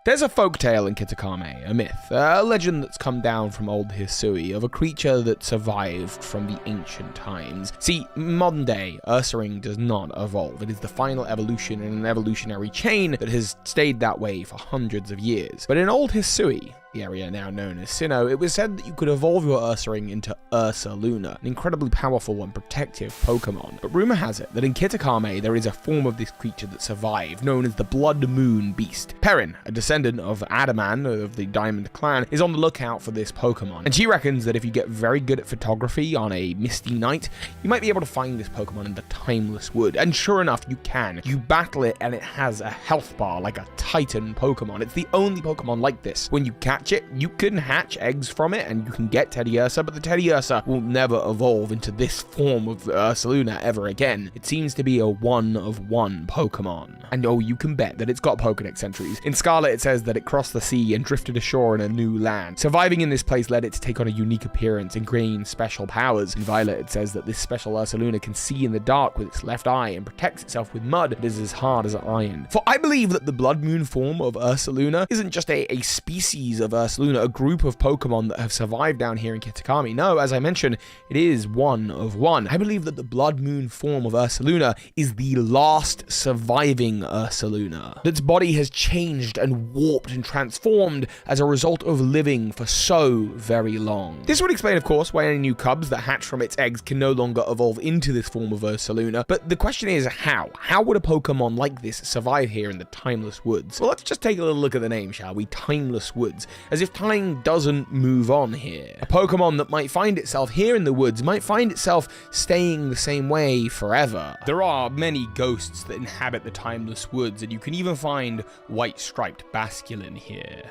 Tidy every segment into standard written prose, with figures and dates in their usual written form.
There's a folktale in Kitakami, a myth, a legend that's come down from old Hisui of a creature that survived from the ancient times. See, modern day, Ursaring does not evolve. It is the final evolution in an evolutionary chain that has stayed that way for hundreds of years. But in old Hisui, the area now known as Sinnoh, it was said that you could evolve your Ursaring into ursaluna, an incredibly powerful and protective Pokemon. But rumor has it that in Kitakami there is a form of this creature that survived, known as the Bloodmoon Beast. Perrin, a descendant of Adaman of the Diamond Clan, is on the lookout for this Pokemon, and she reckons that if you get very good at photography on a misty night, you might be able to find this Pokemon in the Timeless Wood. And sure enough, you can. You battle it and it has a health bar like a Titan Pokemon. It's the only Pokemon like this. When you catch it, you can hatch eggs from it and you can get Teddiursa, but the Teddiursa will never evolve into this form of Ursaluna ever again. It seems to be a one-of-one Pokemon. And oh, you can bet that it's got Pokedex entries. In Scarlet, it says that it crossed the sea and drifted ashore in a new land. Surviving in this place led it to take on a unique appearance and gain special powers. In Violet, it says that this special Ursaluna can see in the dark with its left eye and protects itself with mud that is as hard as iron. For I believe that the Bloodmoon form of Ursaluna isn't just a species of Ursaluna, a group of Pokemon that have survived down here in Kitakami. No, as I mentioned, it is one of one. I believe that the Bloodmoon form of Ursaluna is the last surviving Ursaluna. Its body has changed and warped and transformed as a result of living for so very long. This would explain, of course, why any new cubs that hatch from its eggs can no longer evolve into this form of Ursaluna, but the question is how? How would a Pokemon like this survive here in the Timeless Woods? Well, let's just take a little look at the name, shall we? Timeless Woods. As if time doesn't move on here. A Pokemon that might find itself here in the woods might find itself staying the same way forever. There are many ghosts that inhabit the Timeless Woods, and you can even find white-striped Basculin here.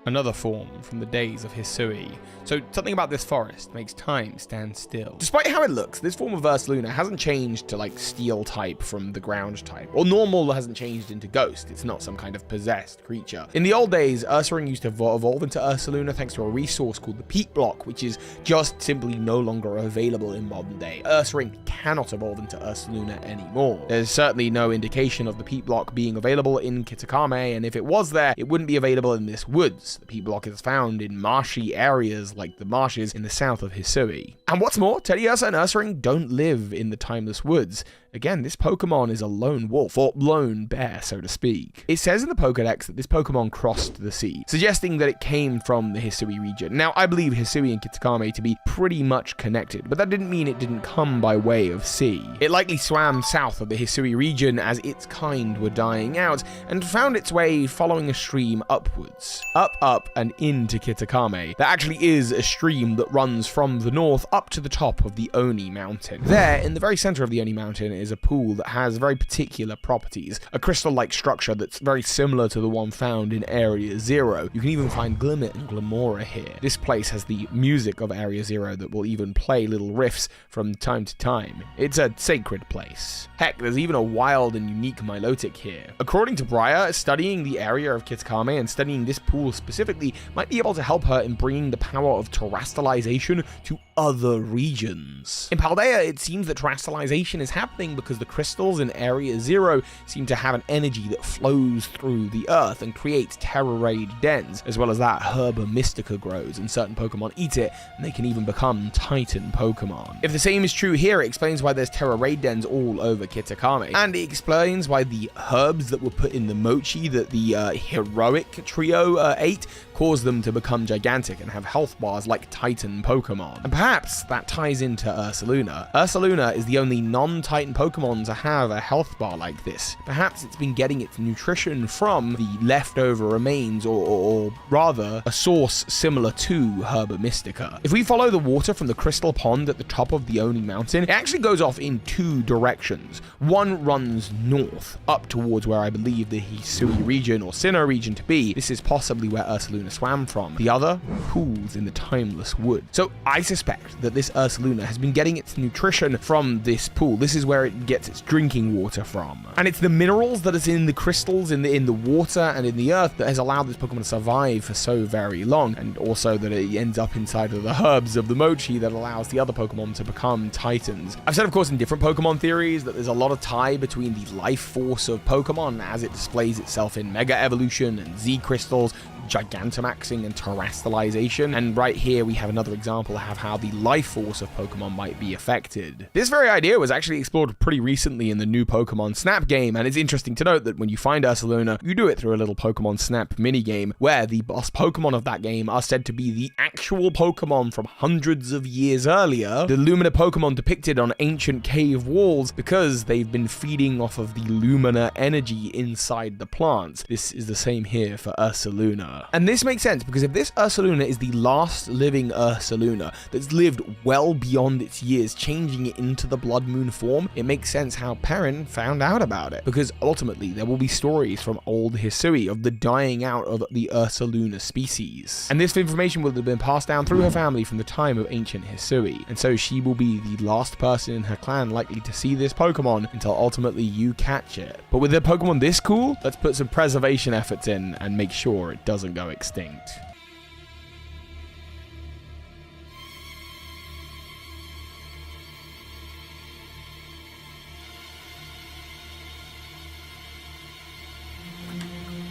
Another form from the days of Hisui. So something about this forest makes time stand still. Despite how it looks, this form of Ursaluna hasn't changed to like steel type from the ground type, or normal hasn't changed into ghost. It's not some kind of possessed creature. In the old days, Ursaring used to evolve into Ursaluna thanks to a resource called the Peak Block, which is just simply no longer available in modern day. Ursaring cannot evolve into Ursaluna anymore. There's certainly no indication of the Peak Block being available in Kitakami, and if it was there, it wouldn't be available in this woods. The Peak Block is found in marshy areas like the marshes in the south of Hisui. And what's more, Teddiursa and Ursaring don't live in the Timeless Woods. Again, this Pokemon is a lone wolf, or lone bear, so to speak. It says in the Pokedex that this Pokemon crossed the sea, suggesting that it came from the Hisui region. Now, I believe Hisui and Kitakami to be pretty much connected, but that didn't mean it didn't come by way of sea. It likely swam south of the Hisui region as its kind were dying out, and found its way following a stream upwards. Up, and into Kitakami. There actually is a stream that runs from the north up to the top of the Oni Mountain. There, in the very center of the Oni Mountain, is a pool that has very particular properties. A crystal-like structure that's very similar to the one found in Area Zero. You can even find Glimmer and Glamora here. This place has the music of Area Zero that will even play little riffs from time to time. It's a sacred place. Heck, there's even a wild and unique Milotic here. According to Briar, studying the area of Kitakami and studying this pool specifically might be able to help her in bringing the power of terastallization to other regions. In Paldea, it seems that terastallization is happening because the crystals in Area Zero seem to have an energy that flows through the earth and creates Terra Raid dens. As well as that, Herba Mystica grows and certain Pokemon eat it, and they can even become Titan Pokemon. If the same is true here, it explains why there's Terra Raid dens all over Kitakami. And it explains why the herbs that were put in the mochi that the heroic trio ate caused them to become gigantic and have health bars like Titan Pokemon. And perhaps that ties into Ursaluna. Ursaluna is the only non-Titan Pokemon to have a health bar like this. Perhaps it's been getting its nutrition from the leftover remains, or rather, a source similar to Herba Mystica. If we follow the water from the crystal pond at the top of the Oni Mountain, it actually goes off in two directions. One runs north, up towards where I believe the Hisui region or Sinnoh region to be. This is possibly where Ursaluna swam from. The other, pools in the Timeless Wood. So I suspect suspect that this ursaluna has been getting its nutrition from this pool. This is where it gets its drinking water from. And it's the minerals that is in the crystals, in the water and in the earth that has allowed this Pokemon to survive for so very long. And also that it ends up inside of the herbs of the mochi that allows the other Pokemon to become Titans. I've said, of course, in different Pokemon theories that there's a lot of tie between the life force of Pokemon as it displays itself in Mega Evolution and Z Crystals, Gigantamaxing and Terastallization, and right here we have another example of how the life force of Pokemon might be affected. This very idea was actually explored pretty recently in the new Pokemon Snap game, and it's interesting to note that when you find Ursaluna, you do it through a little Pokemon Snap minigame, where the boss Pokemon of that game are said to be the actual Pokemon from hundreds of years earlier, the Lumina Pokemon depicted on ancient cave walls, because they've been feeding off of the Lumina energy inside the plants. This is the same here for Ursaluna. And this makes sense because if this Ursaluna is the last living Ursaluna that's lived well beyond its years, changing it into the Bloodmoon form, it makes sense how Perrin found out about it, because ultimately there will be stories from old Hisui of the dying out of the Ursaluna species. And this information will have been passed down through her family from the time of ancient Hisui, and so she will be the last person in her clan likely to see this Pokemon until ultimately you catch it. But with a Pokemon this cool, let's put some preservation efforts in and make sure it doesn't go extinct.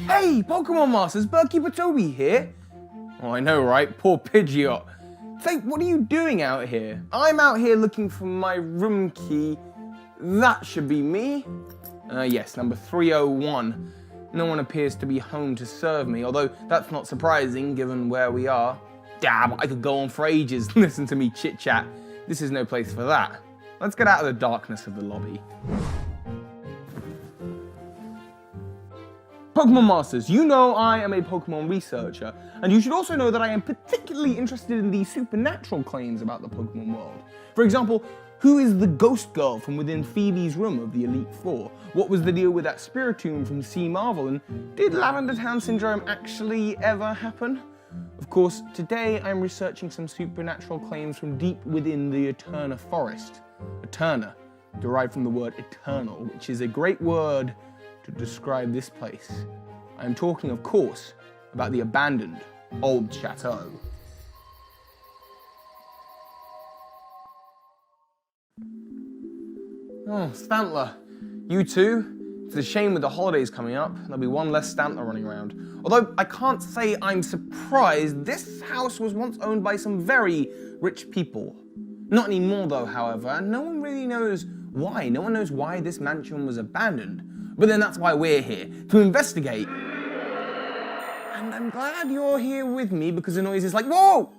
Hey, Pokemon Masters, Bird Keeper Toby here. Oh, I know, right? Poor Pidgeot. Say, what are you doing out here? I'm out here looking for my room key. That should be me. Yes, number 301. No one appears to be home to serve me, although that's not surprising given where we are. Damn, I could go on for ages. Listen to me chit-chat. This is no place for that. Let's get out of the darkness of the lobby. Pokemon Masters, you know I am a Pokemon researcher, and you should also know that I am particularly interested in the supernatural claims about the Pokemon world. For example, who is the ghost girl from within Phoebe's room of the Elite Four? What was the deal with that Spiritomb from Sea Marvel? And did Lavender Town Syndrome actually ever happen? Of course, today I'm researching some supernatural claims from deep within the Eterna forest. Eterna, derived from the word eternal, which is a great word to describe this place. I am talking, of course, about the abandoned old chateau. Oh, Stantler, you too? It's a shame with the holidays coming up, there'll be one less Stantler running around. Although I can't say I'm surprised, this house was once owned by some very rich people. Not anymore though, however, and no one really knows why. No one knows why this mansion was abandoned. But then that's why we're here, to investigate. And I'm glad you're here with me because the noise is like, whoa!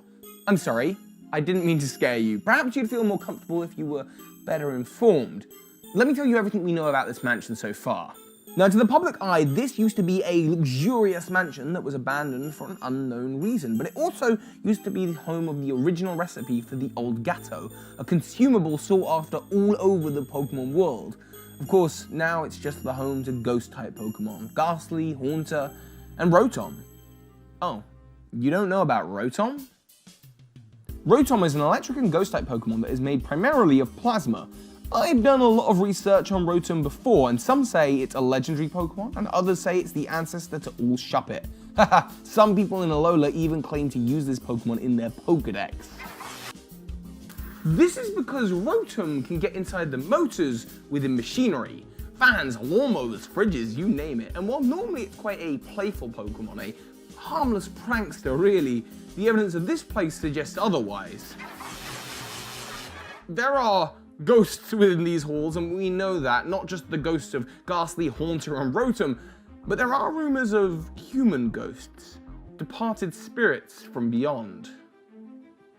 I'm sorry, I didn't mean to scare you. Perhaps you'd feel more comfortable if you were better informed. Let me tell you everything we know about this mansion so far. Now, to the public eye, this used to be a luxurious mansion that was abandoned for an unknown reason, but it also used to be the home of the original recipe for the old gatto, a consumable sought after all over the Pokemon world. Of course, now it's just the home to ghost-type Pokemon, Ghastly, Haunter, and Rotom. Oh, you don't know about Rotom? Rotom is an electric and ghost-type Pokemon that is made primarily of plasma. I've done a lot of research on Rotom before, and some say it's a legendary Pokemon, and others say it's the ancestor to all Shuppet. Haha, some people in Alola even claim to use this Pokemon in their Pokedex. This is because Rotom can get inside the motors within machinery. Fans, lawnmowers, fridges, you name it. And while normally it's quite a playful Pokemon, a harmless prankster really, the evidence of this place suggests otherwise. There are ghosts within these halls, and we know that, not just the ghosts of Ghastly, Haunter, and Rotom, but there are rumors of human ghosts, departed spirits from beyond.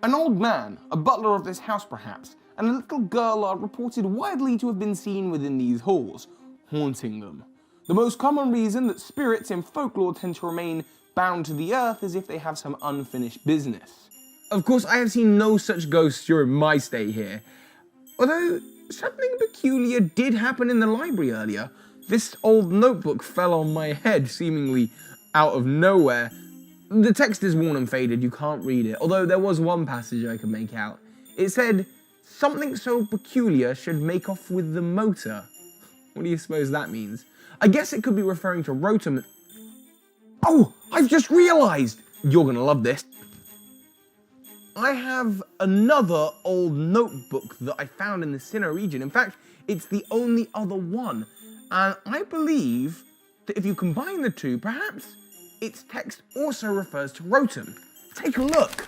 An old man, a butler of this house perhaps, and a little girl are reported widely to have been seen within these halls, haunting them. The most common reason that spirits in folklore tend to remain bound to the earth is if they have some unfinished business. Of course, I have seen no such ghosts during my stay here, although something peculiar did happen in the library earlier. This old notebook fell on my head, seemingly out of nowhere. The text is worn and faded, you can't read it, although there was one passage I could make out. It said, something so peculiar should make off with the motor. What do you suppose that means? I guess it could be referring to Rotom. Oh, I've just realized! You're gonna love this. I have another old notebook that I found in the Sinnoh region. In fact, it's the only other one. And I believe that if you combine the two, perhaps its text also refers to Rotom. Take a look.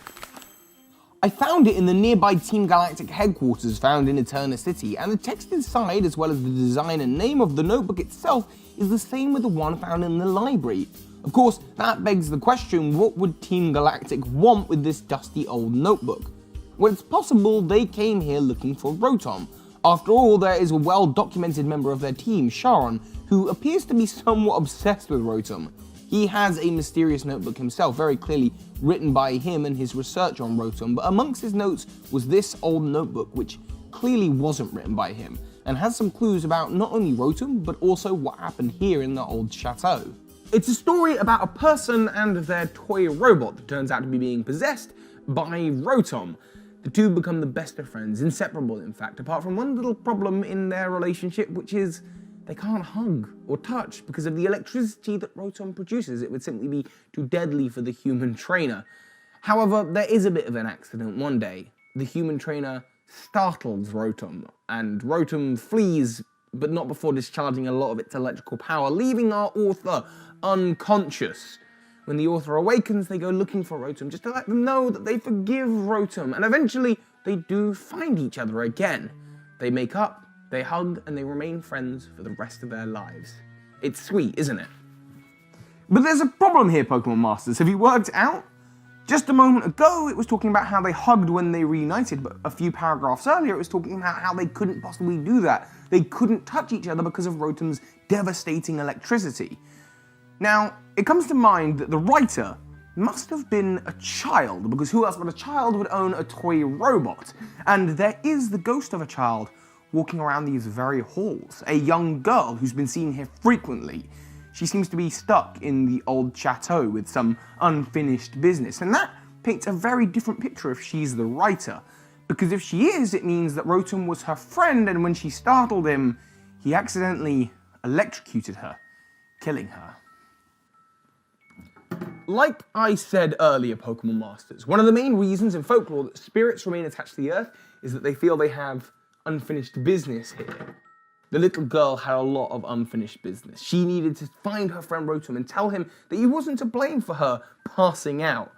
I found it in the nearby Team Galactic headquarters found in Eterna City, and the text inside, as well as the design and name of the notebook itself, is the same with the one found in the library. Of course, that begs the question, what would Team Galactic want with this dusty old notebook? Well, it's possible they came here looking for Rotom. After all, there is a well-documented member of their team, Sharon, who appears to be somewhat obsessed with Rotom. He has a mysterious notebook himself, very clearly written by him and his research on Rotom, but amongst his notes was this old notebook, which clearly wasn't written by him, and has some clues about not only Rotom, but also what happened here in the old chateau. It's a story about a person and their toy robot that turns out to be being possessed by Rotom. The two become the best of friends, inseparable in fact, apart from one little problem in their relationship, which is they can't hug or touch because of the electricity that Rotom produces. It would simply be too deadly for the human trainer. However, there is a bit of an accident one day. The human trainer startles Rotom, and Rotom flees, but not before discharging a lot of its electrical power, leaving our author unconscious. When the author awakens, they go looking for Rotom just to let them know that they forgive Rotom, and eventually they do find each other again. They make up, they hug, and they remain friends for the rest of their lives. It's sweet, isn't it? But there's a problem here, Pokemon Masters. Have you worked out? Just a moment ago, it was talking about how they hugged when they reunited, but a few paragraphs earlier, it was talking about how they couldn't possibly do that. They couldn't touch each other because of Rotom's devastating electricity. Now, it comes to mind that the writer must have been a child, because who else but a child would own a toy robot? And there is the ghost of a child walking around these very halls, a young girl who's been seen here frequently. She seems to be stuck in the old chateau with some unfinished business, and that paints a very different picture if she's the writer. Because if she is, it means that Rotom was her friend, and when she startled him, he accidentally electrocuted her, killing her. Like I said earlier, Pokemon Masters, one of the main reasons in folklore that spirits remain attached to the earth is that they feel they have unfinished business here. The little girl had a lot of unfinished business. She needed to find her friend Rotom and tell him that he wasn't to blame for her passing out.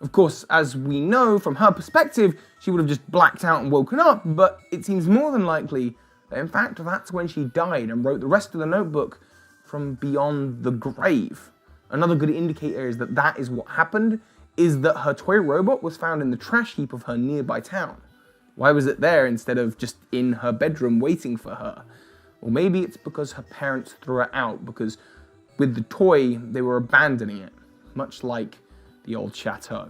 Of course, as we know from her perspective, she would have just blacked out and woken up, but it seems more than likely that in fact that's when she died and wrote the rest of the notebook from beyond the grave. Another good indicator is that that is what happened, is that her toy robot was found in the trash heap of her nearby town. Why was it there instead of just in her bedroom waiting for her? Or maybe it's because her parents threw it out, because with the toy, they were abandoning it, much like the old chateau.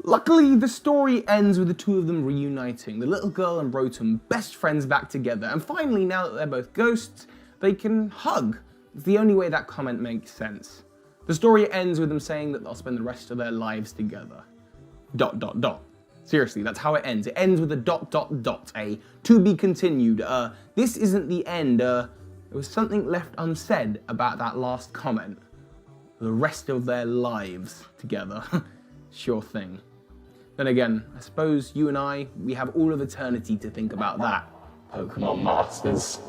Luckily, the story ends with the two of them reuniting, the little girl and Rotom, best friends back together, and finally, now that they're both ghosts, they can hug. It's the only way that comment makes sense. The story ends with them saying that they'll spend the rest of their lives together. ... Seriously, that's how it ends. It ends with a ... a to be continued. This isn't the end. There was something left unsaid about that last comment. The rest of their lives together. Sure thing. Then again, I suppose you and I, we have all of eternity to think about that. Pokemon Masters.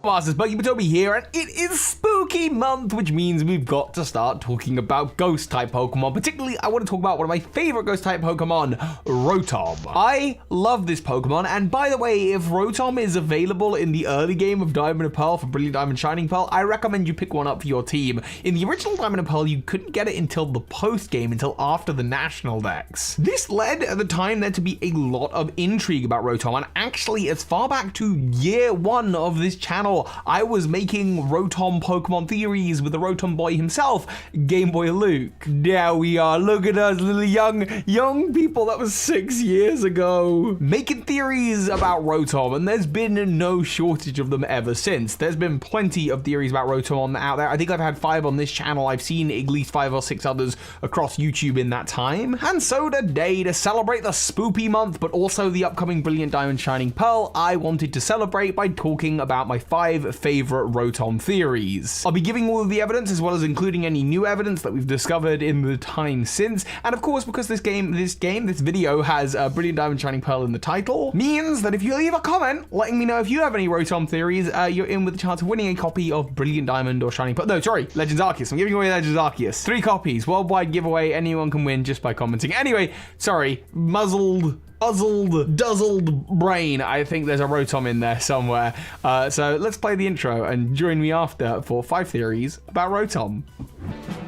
Bird Keeper Toby here, and it is spooky month, which means we've got to start talking about ghost type Pokemon. Particularly, I want to talk about one of my favorite ghost type Pokemon, Rotom. I love this Pokemon, and by the way, if Rotom is available in the early game of Diamond and Pearl for Brilliant Diamond Shining Pearl, I recommend you pick one up for your team. In the original Diamond and Pearl, you couldn't get it until the post game, until after the National Dex. This led at the time there to be a lot of intrigue about Rotom, and actually as far back to year 1 of this channel, I was making Rotom Pokemon Rotom Theories with the Rotom boy himself, Game Boy Luke. There we are, look at us, little young people, that was 6 years ago. Making theories about Rotom, and there's been no shortage of them ever since. There's been plenty of theories about Rotom out there. I think I've had 5 on this channel. I've seen at least 5 or 6 others across YouTube in that time. And so today, to celebrate the spoopy month, but also the upcoming Brilliant Diamond Shining Pearl, I wanted to celebrate by talking about my 5 favorite Rotom theories. I'll be giving all of the evidence as well as including any new evidence that we've discovered in the time since. And of course, because this video has Brilliant Diamond Shining Pearl in the title, means that if you leave a comment letting me know if you have any Rotom theories, you're in with the chance of winning a copy of Brilliant Diamond or Shining Pearl. No, sorry, Legends Arceus. I'm giving away Legends Arceus. 3 copies, worldwide giveaway. Anyone can win just by commenting. Anyway, sorry, muzzled, duzzled brain. I think there's a Rotom in there somewhere. So let's play the intro and join me after for 5 theories about Rotom.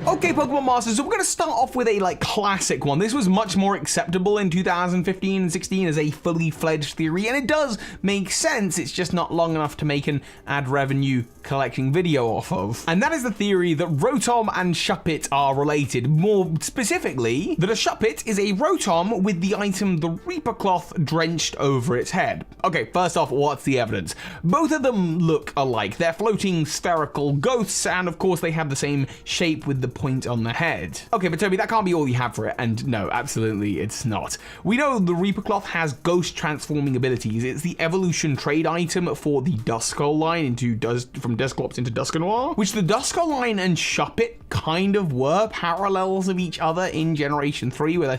Okay, Pokemon Masters, so we're going to start off with a classic one. This was much more acceptable in 2015 and 16 as a fully fledged theory, and it does make sense. It's just not long enough to make an ad revenue collecting video off of. And that is the theory that Rotom and Shuppet are related. More specifically, that a Shuppet is a Rotom with the item the Reaper Cloth drenched over its head. Okay, first off, what's the evidence? Both of them look alike. They're floating spherical ghosts, and of course they have the same shape with the point on the head. Okay, but Toby, that can't be all you have for it, and no, absolutely it's not. We know the Reaper Cloth has ghost transforming abilities. It's the evolution trade item for the Duskull line from Dusclops into Duskanoir, which the Duskull line and Shuppet kind of were parallels of each other in Generation 3, where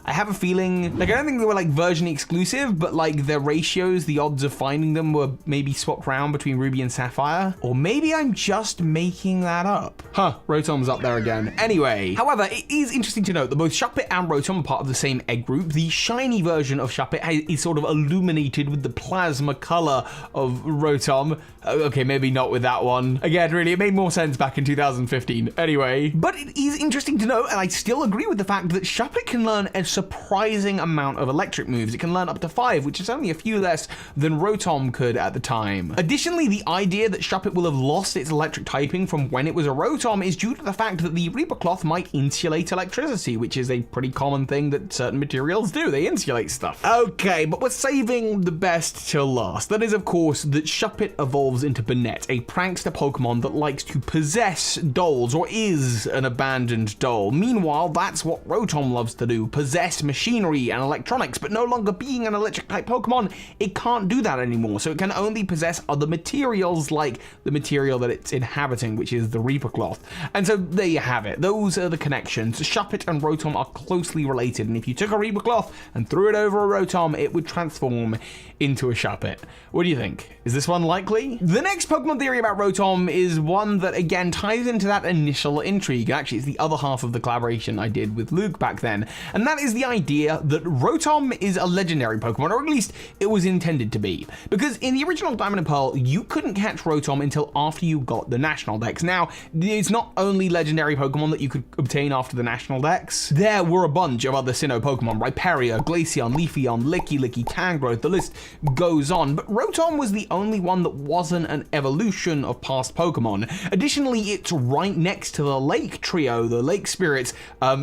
I have a feeling, I don't think they were version exclusive, but their ratios, the odds of finding them were maybe swapped around between Ruby and Sapphire. Or maybe I'm just making that up. Huh, Rotom's up there again. Anyway, however, it is interesting to note that both Shuppet and Rotom are part of the same egg group. The shiny version of Shuppet is sort of illuminated with the plasma color of Rotom. Okay, maybe not with that one. Again, really, it made more sense back in 2015. Anyway, but it is interesting to note, and I still agree with the fact that Shuppet can learn a surprising amount of electric moves. It can learn up to 5, which is only a few less than Rotom could at the time. Additionally, the idea that Shuppet will have lost its electric typing from when it was a Rotom is due to the fact that the Reaper Cloth might insulate electricity, which is a pretty common thing that certain materials do. They insulate stuff. Okay, but we're saving the best till last. That is, of course, that Shuppet evolves into Banette, a prankster Pokemon that likes to possess dolls, or is an abandoned doll. Meanwhile, that's what Rotom loves to do, possess machinery and electronics, but no longer being an electric type Pokemon, it can't do that anymore, so it can only possess other materials like the material that it's inhabiting, which is the Reaper Cloth. And so there you have it. Those are the connections. Shuppet and Rotom are closely related, and if you took a Reaper Cloth and threw it over a Rotom, it would transform into a Shuppet. What do you think? Is this one likely? The next Pokemon theory about Rotom is one that again ties into that initial intrigue. Actually, it's the other half of the collaboration I did with Luke back then, and that is the idea that Rotom is a legendary Pokemon, or at least it was intended to be. Because in the original Diamond and Pearl, you couldn't catch Rotom until after you got the National Dex. Now, it's not only legendary Pokemon that you could obtain after the National Dex. There were a bunch of other Sinnoh Pokemon, Rhyperior, Glaceon, Leafeon, Licky, Tangrowth, the list goes on, but Rotom was the only one that wasn't an evolution of past Pokemon. Additionally, it's right next to the Lake Trio, the Lake Spirits,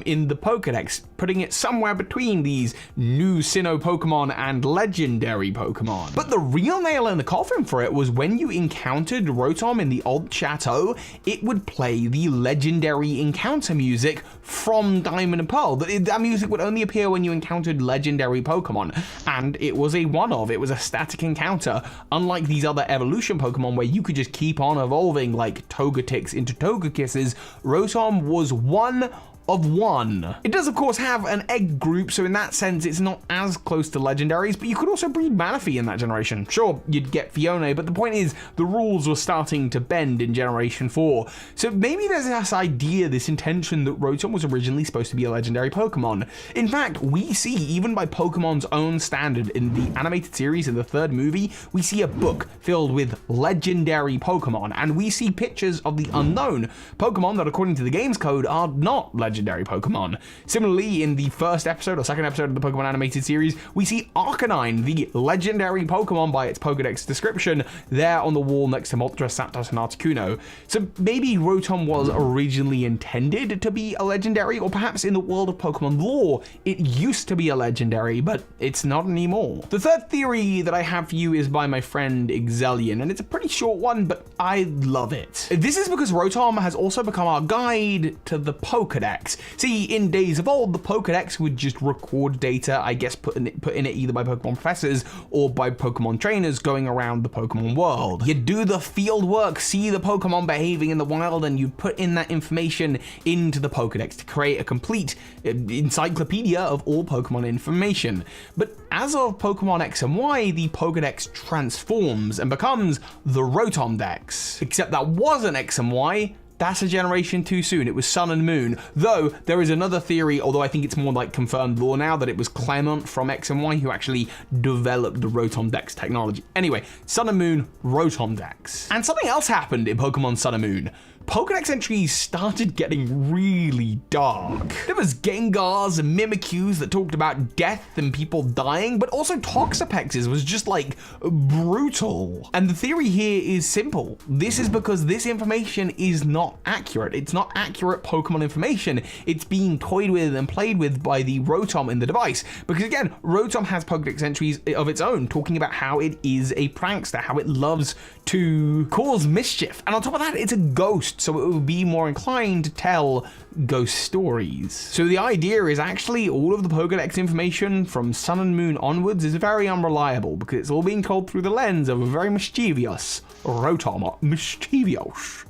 in the Pokedex, putting it somewhere between these new Sinnoh Pokemon and legendary Pokemon. But the real nail in the coffin for it was when you encountered Rotom in the old Chateau, it would play the legendary encounter music from Diamond and Pearl. That music would only appear when you encountered legendary Pokemon, and it was a one-of. It was a static encounter, unlike these other evolution Pokemon where you could just keep on evolving like Togetix into Togekisses. Rotom was one of one. It does of course have an egg group, so in that sense it's not as close to legendaries, but you could also breed Manaphy in that generation. Sure, you'd get Fiona, but the point is the rules were starting to bend in Generation 4. So maybe there's this idea, this intention that Rotom was originally supposed to be a legendary Pokemon. In fact, we see, even by Pokemon's own standard in the animated series in the 3rd movie, we see a book filled with legendary Pokemon, and we see pictures of the unknown Pokemon that according to the game's code are not legendary. legendary Pokemon. Similarly, in the first episode or second episode of the Pokemon animated series, we see Arcanine, the legendary Pokemon by its Pokedex description, there on the wall next to Moltres, Zapdos, and Articuno. So maybe Rotom was originally intended to be a legendary, or perhaps in the world of Pokemon lore, it used to be a legendary, but it's not anymore. The third theory that I have for you is by my friend Exelian, and it's a pretty short one, but I love it. This is because Rotom has also become our guide to the Pokedex. See, in days of old, the Pokedex would just record data, I guess put in it either by Pokemon professors or by Pokemon trainers going around the Pokemon world. You'd do the field work, see the Pokemon behaving in the wild, and you'd put in that information into the Pokedex to create a complete encyclopedia of all Pokemon information. But as of Pokemon X and Y, the Pokedex transforms and becomes the Rotom Dex. Except that wasn't X and Y, that's a generation too soon. It was Sun and Moon. Though there is another theory, although I think it's more like confirmed lore now, that it was Clement from X and Y who actually developed the Rotom Dex technology. Anyway, Sun and Moon, Rotom Dex. And something else happened in Pokemon Sun and Moon. Pokedex entries started getting really dark. There was Gengars and Mimikyus that talked about death and people dying, but also Toxapexes was just like brutal. And the theory here is simple. This is because this information is not accurate. It's not accurate Pokemon information. It's being toyed with and played with by the Rotom in the device. Because again, Rotom has Pokedex entries of its own, talking about how it is a prankster, how it loves to cause mischief. And on top of that, it's a ghost, so it would be more inclined to tell ghost stories. So the idea is actually all of the Pokedex information from Sun and Moon onwards is very unreliable because it's all being told through the lens of a very mischievous Rotom. Mischievous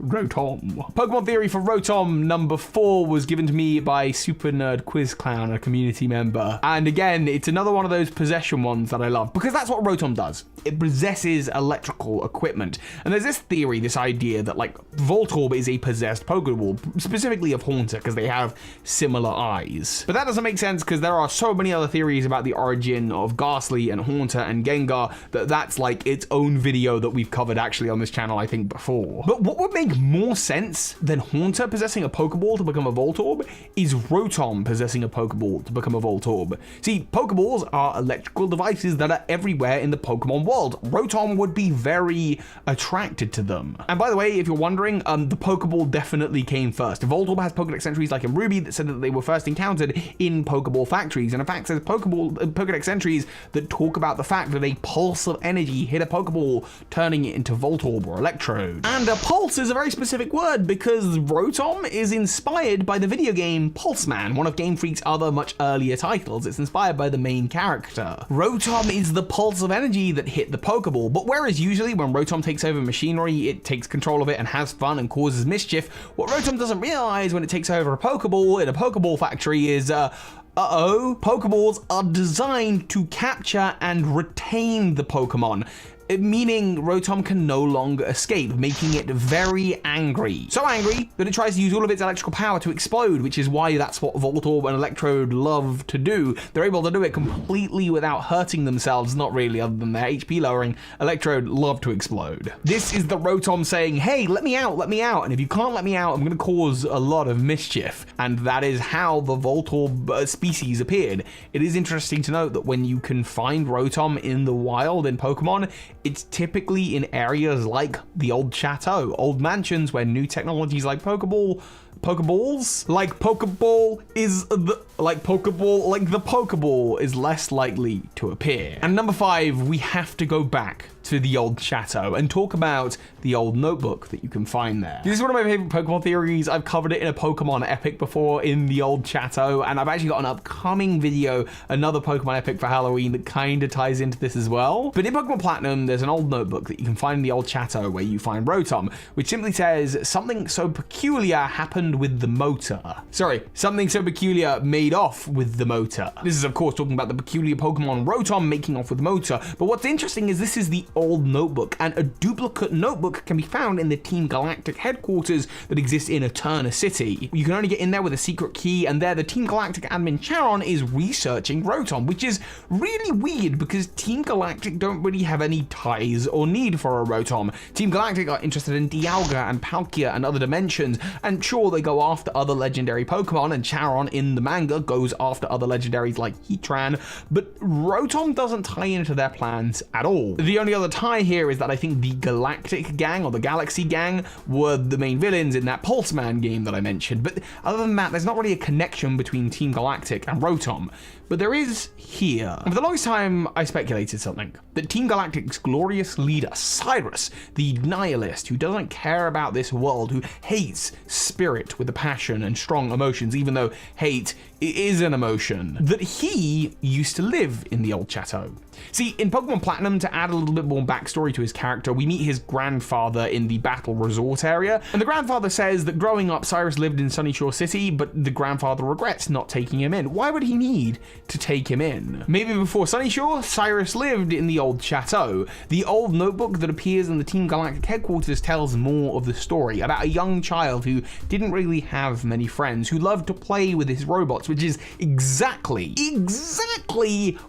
Rotom. Pokemon theory for Rotom number 4 was given to me by Super Nerd Quiz Clown, a community member. And again, it's another one of those possession ones that I love because that's what Rotom does. It possesses electrical equipment. And there's this theory, this idea that like Voltorb is a possessed Pokeball, specifically of Haunter because they have similar eyes. But that doesn't make sense because there are so many other theories about the origin of Ghastly and Haunter and Gengar that's like its own video that we've covered actually on this channel, I think, before. But what would make more sense than Haunter possessing a Pokeball to become a Voltorb is Rotom possessing a Pokeball to become a Voltorb. See, Pokeballs are electrical devices that are everywhere in the Pokemon world. Rotom would be very attracted to them. And by the way, if you're wondering, the Pokeball definitely came first. Voltorb has Pokedex entries like in Ruby that said that they were first encountered in Pokeball factories, and in fact there's Pokedex entries that talk about the fact that a pulse of energy hit a Pokeball, turning it into Voltorb or Electrode. And a pulse is a very specific word because Rotom is inspired by the video game Pulseman, one of Game Freak's other much earlier titles. It's inspired by the main character. Rotom is the pulse of energy that hit the Pokeball, but whereas usually when Rotom takes over machinery, it takes control of it and has fun and causes mischief, what Rotom doesn't realize when it takes over a Pokeball in a Pokeball factory is, Pokeballs are designed to capture and retain the Pokemon, meaning Rotom can no longer escape, making it very angry. So angry that it tries to use all of its electrical power to explode, which is why that's what Voltorb and Electrode love to do. They're able to do it completely without hurting themselves, not really, other than their HP lowering. Electrode love to explode. This is the Rotom saying, hey, let me out, and if you can't let me out, I'm gonna cause a lot of mischief. And that is how the Voltorb species appeared. It is interesting to note that when you can find Rotom in the wild in Pokemon, it's typically in areas like the old chateau, old mansions where new technologies like the Pokeball is less likely to appear. And number 5, we have to go back to the old chateau and talk about the old notebook that you can find there. This is one of my favorite Pokemon theories. I've covered it in a Pokemon Epic before in the old chateau, and I've actually got an upcoming video, another Pokemon Epic for Halloween that kind of ties into this as well. But in Pokemon Platinum, there's an old notebook that you can find in the old chateau where you find Rotom, which simply says, something so peculiar happened with the motor. Sorry, something so peculiar made off with the motor. This is of course talking about the peculiar Pokemon Rotom making off with the motor, but what's interesting is this is the old notebook, and a duplicate notebook can be found in the Team Galactic headquarters that exists in Eterna City. You can only get in there with a secret key, and there the Team Galactic admin Charon is researching Rotom, which is really weird because Team Galactic don't really have any ties or need for a Rotom. Team Galactic are interested in Dialga and Palkia and other dimensions, and sure, they go after other legendary Pokemon, and Charon in the manga goes after other legendaries like Heatran, but Rotom doesn't tie into their plans at all. The only other tie here is that I think the Galactic Gang or the Galaxy Gang were the main villains in that Pulseman game that I mentioned, but other than that, there's not really a connection between Team Galactic and Rotom. But there is here. And for the longest time, I speculated something. That Team Galactic's glorious leader, Cyrus, the nihilist who doesn't care about this world, who hates spirit with a passion and strong emotions, even though hate is an emotion, that he used to live in the old chateau. See, in Pokemon Platinum, to add a little bit more backstory to his character, we meet his grandfather in the Battle Resort area, and the grandfather says that growing up, Cyrus lived in Sunyshore City, but the grandfather regrets not taking him in. Why would he need to take him in? Maybe before Sunyshore, Cyrus lived in the old chateau. The old notebook that appears in the Team Galactic headquarters tells more of the story, about a young child who didn't really have many friends, who loved to play with his robots, which is exactly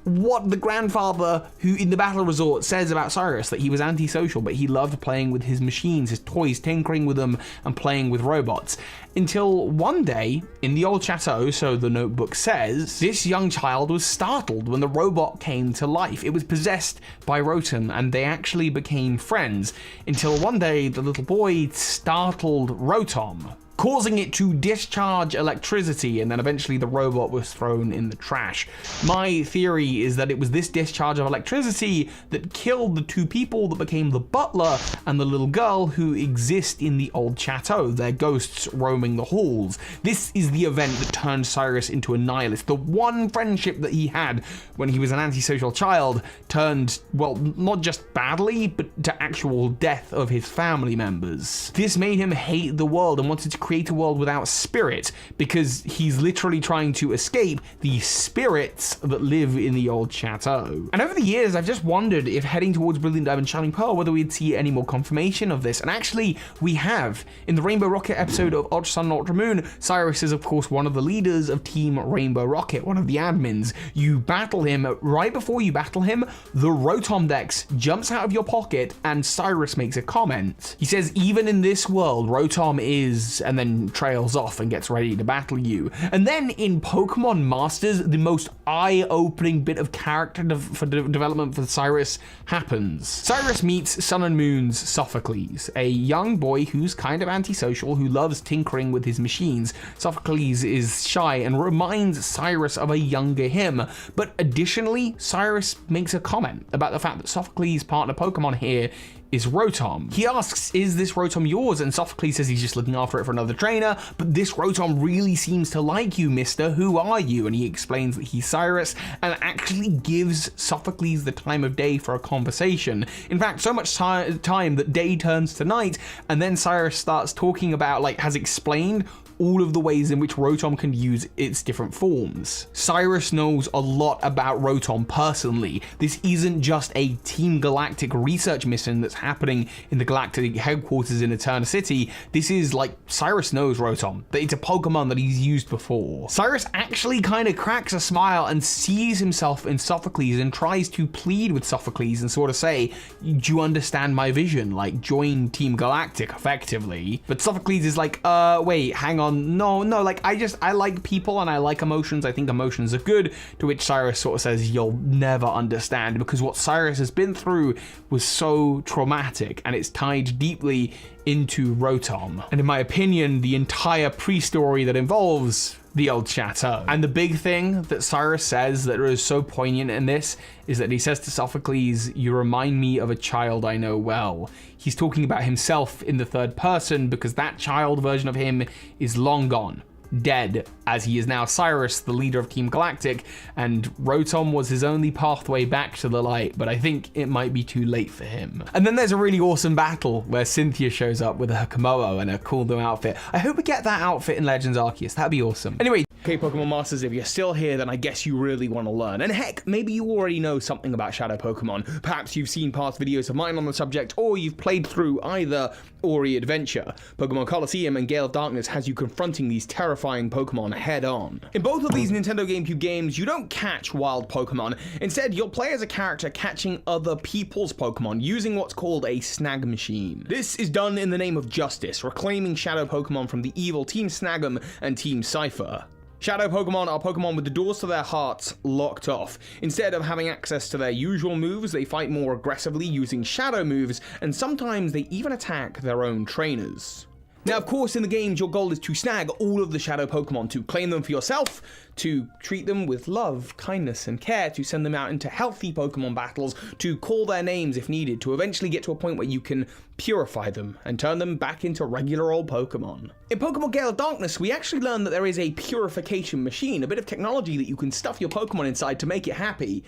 what the grandfather who in the Battle Resort says about Cyrus, that he was antisocial, but he loved playing with his machines, his toys, tinkering with them and playing with robots. Until one day, in the old chateau, so the notebook says, this young child was startled when the robot came to life. It was possessed by Rotom, and they actually became friends, until one day the little boy startled Rotom, causing it to discharge electricity, and then eventually the robot was thrown in the trash. My theory is that it was this discharge of electricity that killed the two people that became the butler and the little girl who exist in the old chateau, their ghosts roaming the halls. This is the event that turned Cyrus into a nihilist. The one friendship that he had when he was an antisocial child turned, well, not just badly, but to actual death of his family members. This made him hate the world and wanted to create a world without spirit, because he's literally trying to escape the spirits that live in the old chateau. And over the years, I've just wondered if heading towards Brilliant Diamond Shining Pearl, whether we'd see any more confirmation of this. And actually, we have. In the Rainbow Rocket episode of Ultra Sun and Ultra Moon, Cyrus is of course one of the leaders of Team Rainbow Rocket, one of the admins. You battle him. Right before you battle him, the Rotom Dex jumps out of your pocket and Cyrus makes a comment. He says, even in this world, Rotom is, and then trails off and gets ready to battle you. And then in Pokemon Masters, the most eye-opening bit of character development for Cyrus happens. Cyrus meets Sun and Moon's Sophocles, a young boy who's kind of antisocial, who loves tinkering with his machines. Sophocles is shy and reminds Cyrus of a younger him, but additionally, Cyrus makes a comment about the fact that Sophocles' partner Pokemon here is Rotom. He asks, is this Rotom yours? And Sophocles says he's just looking after it for another trainer, but this Rotom really seems to like you, mister. Who are you? And he explains that he's Cyrus, and actually gives Sophocles the time of day for a conversation. In fact, so much time that day turns to night, and then Cyrus starts talking about, like, has explained all of the ways in which Rotom can use its different forms. Cyrus knows a lot about Rotom personally. This isn't just a Team Galactic research mission that's happening in the Galactic headquarters in Eterna City. This is like, Cyrus knows Rotom, that it's a Pokemon that he's used before. Cyrus actually kind of cracks a smile and sees himself in Sophocles and tries to plead with Sophocles and sort of say, do you understand my vision? Like, join Team Galactic effectively. But Sophocles is like, wait, hang on. No, like, I like people and I like emotions. I think emotions are good. To which Cyrus sort of says, you'll never understand, because what Cyrus has been through was so traumatic and it's tied deeply into Rotom. And in my opinion, the entire pre-story that involves the old chateau. And the big thing that Cyrus says that is so poignant in this is that he says to Sophocles, you remind me of a child I know well. He's talking about himself in the third person because that child version of him is long gone, dead, as he is now Cyrus, the leader of Team Galactic, and Rotom was his only pathway back to the light, but I think it might be too late for him. And then there's a really awesome battle where Cynthia shows up with her Komodo and her cool new outfit. I hope we get that outfit in Legends Arceus. That'd be awesome. Anyway, Okay, Pokemon Masters, if you're still here, then I guess you really want to learn. And heck, maybe you already know something about Shadow Pokemon. Perhaps you've seen past videos of mine on the subject, or you've played through either Ori Adventure. Pokemon Colosseum and Gale of Darkness has you confronting these terrifying Pokemon head on. In both of these Nintendo GameCube games, you don't catch wild Pokemon. Instead, you'll play as a character catching other people's Pokemon using what's called a snag machine. This is done in the name of justice, reclaiming Shadow Pokemon from the evil Team Snag'em and Team Cypher. Shadow Pokemon are Pokemon with the doors to their hearts locked off. Instead of having access to their usual moves, they fight more aggressively using shadow moves, and sometimes they even attack their own trainers. Now, of course, in the games, your goal is to snag all of the Shadow Pokemon, to claim them for yourself, to treat them with love, kindness, and care, to send them out into healthy Pokemon battles, to call their names if needed, to eventually get to a point where you can purify them and turn them back into regular old Pokemon. In Pokemon Gale of Darkness, we actually learn that there is a purification machine, a bit of technology that you can stuff your Pokemon inside to make it happy.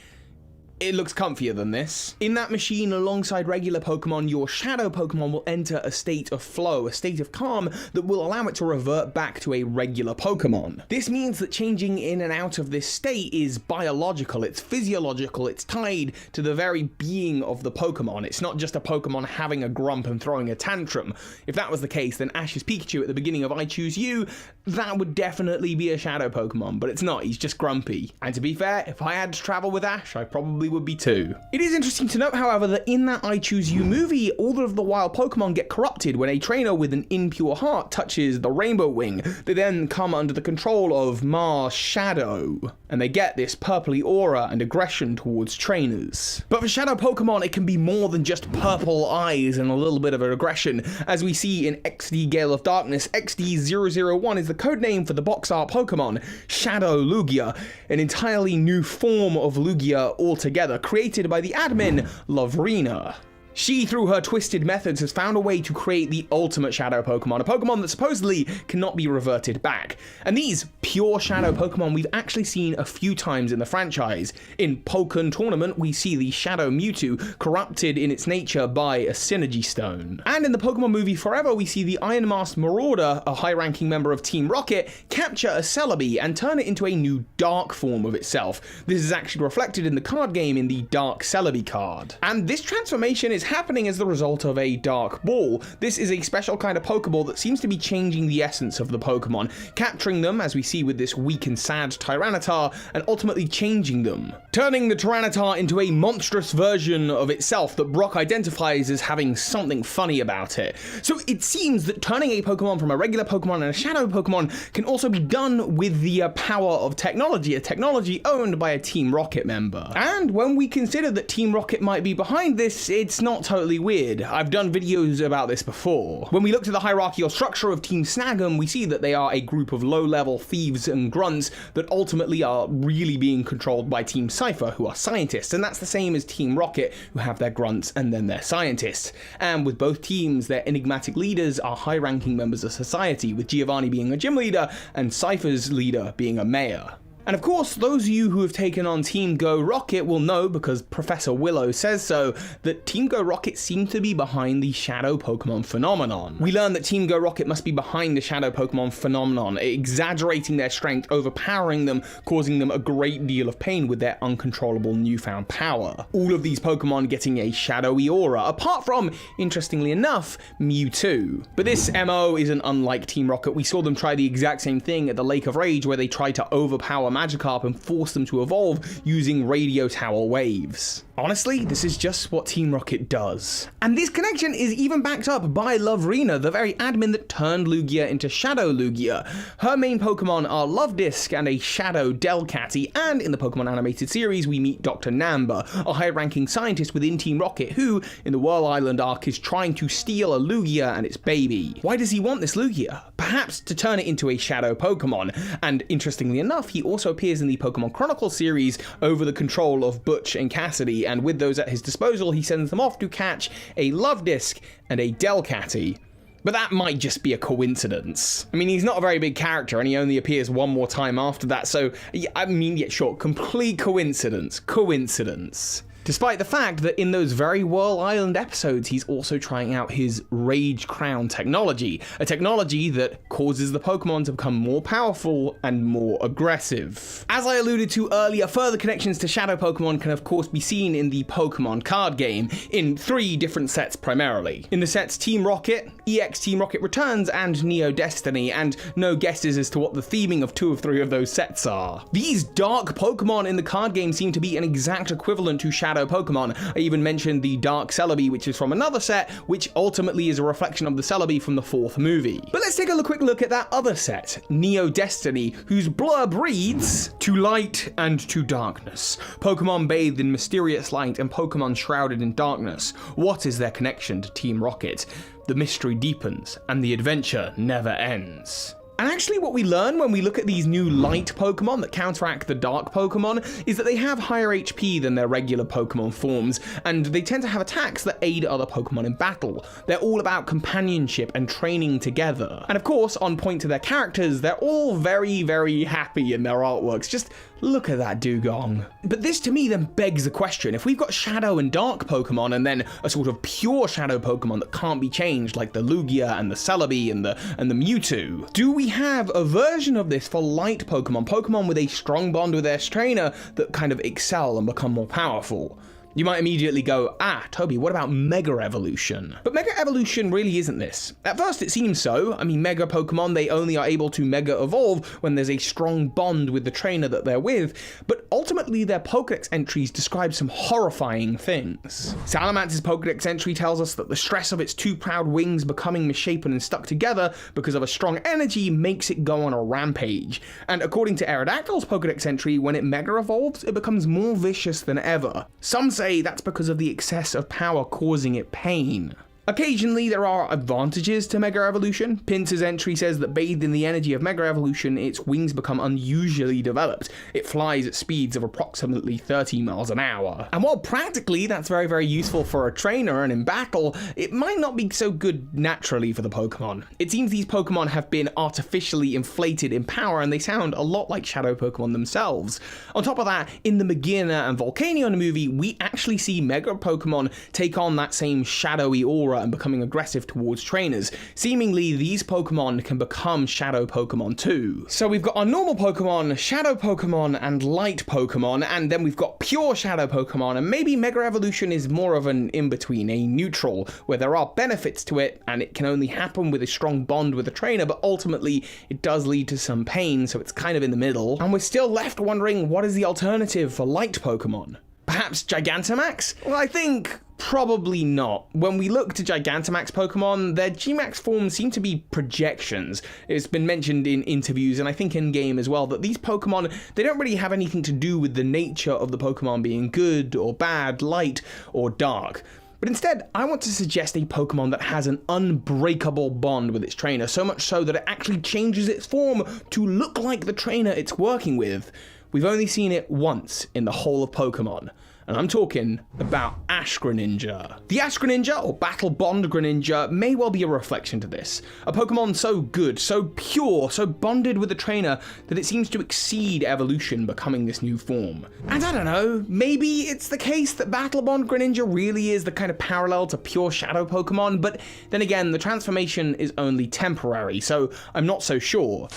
It looks comfier than this. In that machine, alongside regular Pokemon, your Shadow Pokemon will enter a state of flow, a state of calm that will allow it to revert back to a regular Pokemon. This means that changing in and out of this state is biological, it's physiological, it's tied to the very being of the Pokemon. It's not just a Pokemon having a grump and throwing a tantrum. If that was the case, then Ash's Pikachu at the beginning of I Choose You, that would definitely be a Shadow Pokemon, but it's not, he's just grumpy. And to be fair, if I had to travel with Ash, I probably would be too. It is interesting to note, however, that in that I Choose You movie, all of the wild Pokemon get corrupted when a trainer with an impure heart touches the Rainbow Wing. They then come under the control of Mars Shadow, and they get this purpley aura and aggression towards trainers. But for Shadow Pokemon, it can be more than just purple eyes and a little bit of aggression. As we see in XD Gale of Darkness, XD001 is the codename for the box art Pokemon, Shadow Lugia, an entirely new form of Lugia altogether, created by the admin, Lovrina. She, through her twisted methods, has found a way to create the ultimate Shadow Pokemon, a Pokemon that supposedly cannot be reverted back. And these pure Shadow Pokemon we've actually seen a few times in the franchise. In Pokken Tournament, we see the Shadow Mewtwo corrupted in its nature by a Synergy Stone. And in the Pokemon movie Forever, we see the Iron Masked Marauder, a high-ranking member of Team Rocket, capture a Celebi and turn it into a new dark form of itself. This is actually reflected in the card game in the Dark Celebi card. And this transformation is happening as the result of a Dark Ball. This is a special kind of Pokeball that seems to be changing the essence of the Pokemon, capturing them, as we see with this weak and sad Tyranitar, and ultimately changing them, turning the Tyranitar into a monstrous version of itself that Brock identifies as having something funny about it. So it seems that turning a Pokemon from a regular Pokemon and a Shadow Pokemon can also be done with the power of technology, a technology owned by a Team Rocket member. And when we consider that Team Rocket might be behind this, it's not totally weird. I've done videos about this before. When we look to the hierarchical structure of Team Snag'em, we see that they are a group of low-level thieves and grunts that ultimately are really being controlled by Team Cypher, who are scientists, and that's the same as Team Rocket, who have their grunts and then their scientists. And with both teams, their enigmatic leaders are high-ranking members of society, with Giovanni being a gym leader and Cypher's leader being a mayor. And of course, those of you who have taken on Team Go Rocket will know, because Professor Willow says so, that Team Go Rocket seems to be behind the Shadow Pokemon phenomenon. We learn that Team Go Rocket must be behind the Shadow Pokemon phenomenon, exaggerating their strength, overpowering them, causing them a great deal of pain with their uncontrollable newfound power. All of these Pokemon getting a shadowy aura, apart from, interestingly enough, Mewtwo. But this MO isn't unlike Team Rocket. We saw them try the exact same thing at the Lake of Rage, where they tried to overpower Magikarp and force them to evolve using radio tower waves. Honestly, this is just what Team Rocket does. And this connection is even backed up by Lovrina, the very admin that turned Lugia into Shadow Lugia. Her main Pokemon are Luvdisc and a Shadow Delcatty, and in the Pokemon animated series we meet Dr. Namba, a high-ranking scientist within Team Rocket who, in the Whirl Island arc, is trying to steal a Lugia and its baby. Why does he want this Lugia? Perhaps to turn it into a Shadow Pokemon, and interestingly enough, he also appears in the Pokemon Chronicle series over the control of Butch and Cassidy, and with those at his disposal, he sends them off to catch a Luvdisc and a Delcatty. But that might just be a coincidence. I mean, he's not a very big character, and he only appears one more time after that, so, yeah, sure, complete coincidence. Coincidence. despite the fact that in those very Whirl Island episodes, he's also trying out his Rage Crown technology, a technology that causes the Pokemon to become more powerful and more aggressive. As I alluded to earlier, further connections to Shadow Pokemon can of course be seen in the Pokemon card game, in 3 different sets primarily. In the sets Team Rocket, EX Team Rocket Returns, and Neo Destiny, and no guesses as to what the theming of 2 of 3 of those sets are. These dark Pokemon in the card game seem to be an exact equivalent to Shadow Pokemon. I even mentioned the Dark Celebi, which is from another set, which ultimately is a reflection of the Celebi from the 4th movie. But let's take a quick look at that other set, Neo Destiny, whose blurb reads, "To light and to darkness. Pokemon bathed in mysterious light and Pokemon shrouded in darkness. What is their connection to Team Rocket? The mystery deepens and the adventure never ends." And actually what we learn when we look at these new light Pokemon that counteract the dark Pokemon is that they have higher HP than their regular Pokemon forms, and they tend to have attacks that aid other Pokemon in battle. They're all about companionship and training together. And of course, on point to their characters, they're all very, very happy in their artworks. Just look at that dugong. But this to me then begs the question, if we've got Shadow and Dark Pokemon and then a sort of pure Shadow Pokemon that can't be changed like the Lugia and the Celebi and the Mewtwo, do we have a version of this for light Pokemon with a strong bond with their trainer that kind of excel and become more powerful? You might immediately go, Toby, what about Mega Evolution? But Mega Evolution really isn't this. At first it seems so. I mean, Mega Pokemon, they only are able to Mega Evolve when there's a strong bond with the trainer that they're with, but ultimately their Pokedex entries describe some horrifying things. Salamance's Pokedex entry tells us that the stress of its 2 proud wings becoming misshapen and stuck together because of a strong energy makes it go on a rampage. And according to Aerodactyl's Pokedex entry, when it Mega Evolves, it becomes more vicious than ever. Some say that's because of the excess of power causing it pain. Occasionally, there are advantages to Mega Evolution. Pincer's entry says that bathed in the energy of Mega Evolution, its wings become unusually developed. It flies at speeds of approximately 30 miles an hour. And while practically that's very, very useful for a trainer and in battle, it might not be so good naturally for the Pokemon. It seems these Pokemon have been artificially inflated in power and they sound a lot like Shadow Pokemon themselves. On top of that, in the Magearna and Volcanion movie, we actually see Mega Pokemon take on that same shadowy aura and becoming aggressive towards trainers. Seemingly, these Pokemon can become Shadow Pokemon too. So we've got our normal Pokemon, Shadow Pokemon, and Light Pokemon, and then we've got pure Shadow Pokemon, and maybe Mega Evolution is more of an in-between, a neutral, where there are benefits to it, and it can only happen with a strong bond with a trainer, but ultimately it does lead to some pain, so it's kind of in the middle. And we're still left wondering, what is the alternative for Light Pokemon? Perhaps Gigantamax? Well, I think probably not. When we look to Gigantamax Pokemon, their Gmax forms seem to be projections. It's been mentioned in interviews, and I think in-game as well, that these Pokemon, they don't really have anything to do with the nature of the Pokemon being good or bad, light or dark. But instead, I want to suggest a Pokemon that has an unbreakable bond with its trainer, so much so that it actually changes its form to look like the trainer it's working with. We've only seen it once in the whole of Pokemon, and I'm talking about Ash Greninja. The Ash Greninja, or Battle Bond Greninja, may well be a reflection to this. A Pokemon so good, so pure, so bonded with the trainer that it seems to exceed evolution, becoming this new form. And I don't know, maybe it's the case that Battle Bond Greninja really is the kind of parallel to pure Shadow Pokemon, but then again, the transformation is only temporary, so I'm not so sure.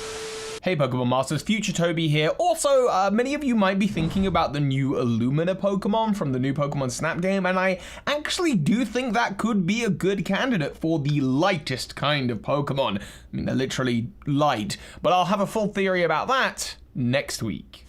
Hey Pokemon Masters, Future Toby here. Also, many of you might be thinking about the new Illumina Pokemon from the new Pokemon Snap game, and I actually do think that could be a good candidate for the lightest kind of Pokemon. I mean, they're literally light, but I'll have a full theory about that next week.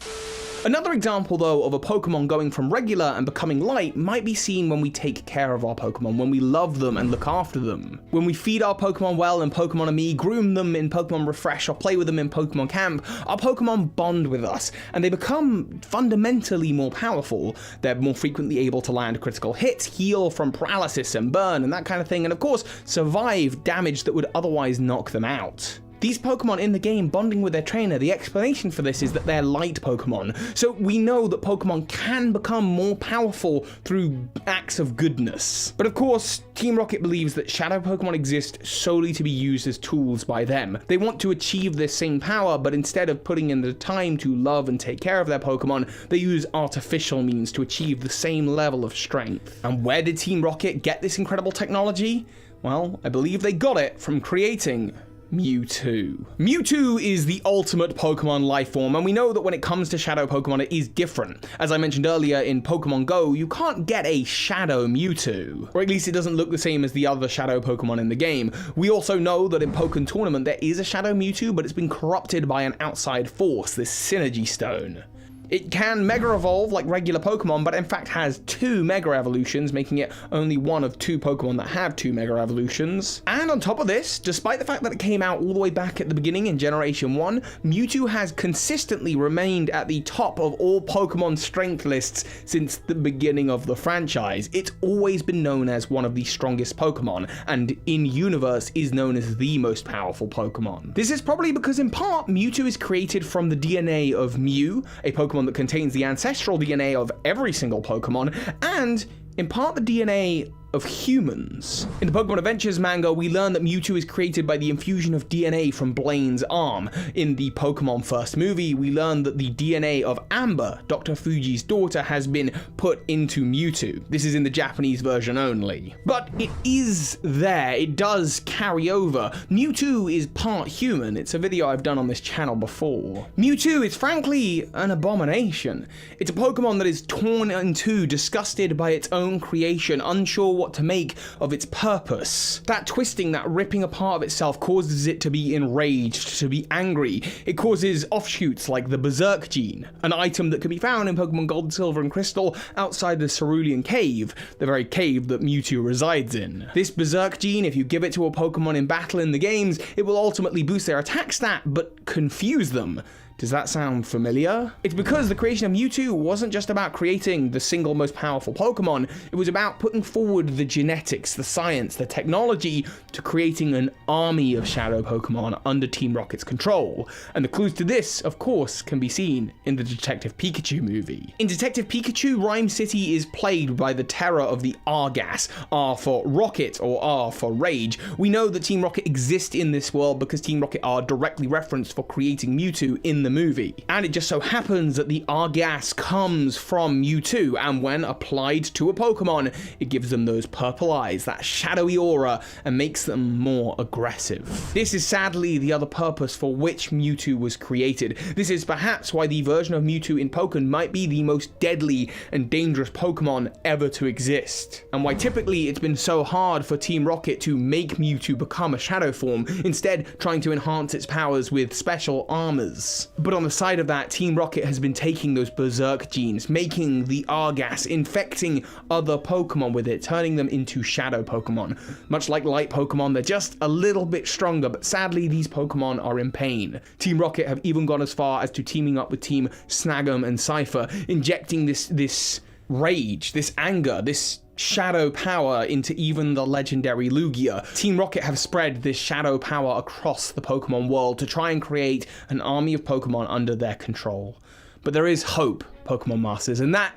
Another example, though, of a Pokemon going from regular and becoming light might be seen when we take care of our Pokemon, when we love them and look after them. When we feed our Pokemon well in Pokemon Me, groom them in Pokemon Refresh, or play with them in Pokemon Camp, our Pokemon bond with us, and they become fundamentally more powerful. They're more frequently able to land critical hits, heal from paralysis and burn and that kind of thing, and of course, survive damage that would otherwise knock them out. These Pokemon in the game bonding with their trainer, the explanation for this is that they're light Pokemon. So we know that Pokemon can become more powerful through acts of goodness. But of course, Team Rocket believes that shadow Pokemon exist solely to be used as tools by them. They want to achieve this same power, but instead of putting in the time to love and take care of their Pokemon, they use artificial means to achieve the same level of strength. And where did Team Rocket get this incredible technology? Well, I believe they got it from creating Mewtwo. Mewtwo is the ultimate Pokemon life form, and we know that when it comes to Shadow Pokemon, it is different. As I mentioned earlier, in Pokemon Go, you can't get a Shadow Mewtwo, or at least it doesn't look the same as the other Shadow Pokemon in the game. We also know that in Pokken Tournament, there is a Shadow Mewtwo, but it's been corrupted by an outside force, this Synergy Stone. It can Mega Evolve like regular Pokemon, but in fact has 2 Mega Evolutions, making it only one of 2 Pokemon that have 2 Mega Evolutions. And on top of this, despite the fact that it came out all the way back at the beginning in Generation 1, Mewtwo has consistently remained at the top of all Pokemon strength lists since the beginning of the franchise. It's always been known as one of the strongest Pokemon, and in universe is known as the most powerful Pokemon. This is probably because in part, Mewtwo is created from the DNA of Mew, a Pokemon that contains the ancestral DNA of every single Pokemon, and in part the DNA of humans. In the Pokemon Adventures manga, we learn that Mewtwo is created by the infusion of DNA from Blaine's arm. In the Pokemon First movie, we learn that the DNA of Amber, Dr. Fuji's daughter, has been put into Mewtwo. This is in the Japanese version only. But it is there, it does carry over. Mewtwo is part human. It's a video I've done on this channel before. Mewtwo is frankly an abomination. It's a Pokemon that is torn in two, disgusted by its own creation, unsure what to make of its purpose. That twisting, that ripping apart of itself causes it to be enraged, to be angry. It causes offshoots like the Berserk gene, an item that can be found in Pokemon Gold, Silver, and Crystal outside the Cerulean Cave, the very cave that Mewtwo resides in. This Berserk gene, if you give it to a Pokemon in battle in the games, it will ultimately boost their attack stat, but confuse them. Does that sound familiar? It's because the creation of Mewtwo wasn't just about creating the single most powerful Pokemon, it was about putting forward the genetics, the science, the technology to creating an army of shadow Pokemon under Team Rocket's control. And the clues to this, of course, can be seen in the Detective Pikachu movie. In Detective Pikachu, Rhyme City is plagued by the terror of the R-gas, R for Rocket or R for Rage. We know that Team Rocket exists in this world because Team Rocket are directly referenced for creating Mewtwo in the movie. And it just so happens that the R-gas comes from Mewtwo, and when applied to a Pokemon, it gives them those purple eyes, that shadowy aura, and makes them more aggressive. This is sadly the other purpose for which Mewtwo was created. This is perhaps why the version of Mewtwo in Pokken might be the most deadly and dangerous Pokemon ever to exist, and why typically it's been so hard for Team Rocket to make Mewtwo become a shadow form, instead trying to enhance its powers with special armors. But on the side of that, Team Rocket has been taking those Berserk genes, making the R-gas, infecting other Pokemon with it, turning them into shadow Pokemon. Much like light Pokemon, they're just a little bit stronger, but sadly these Pokemon are in pain. Team Rocket have even gone as far as to teaming up with Team Snag'em and Cypher, injecting this rage, this anger, this shadow power into even the legendary Lugia. Team Rocket have spread this shadow power across the Pokemon world to try and create an army of Pokemon under their control. But there is hope, Pokemon Masters, and that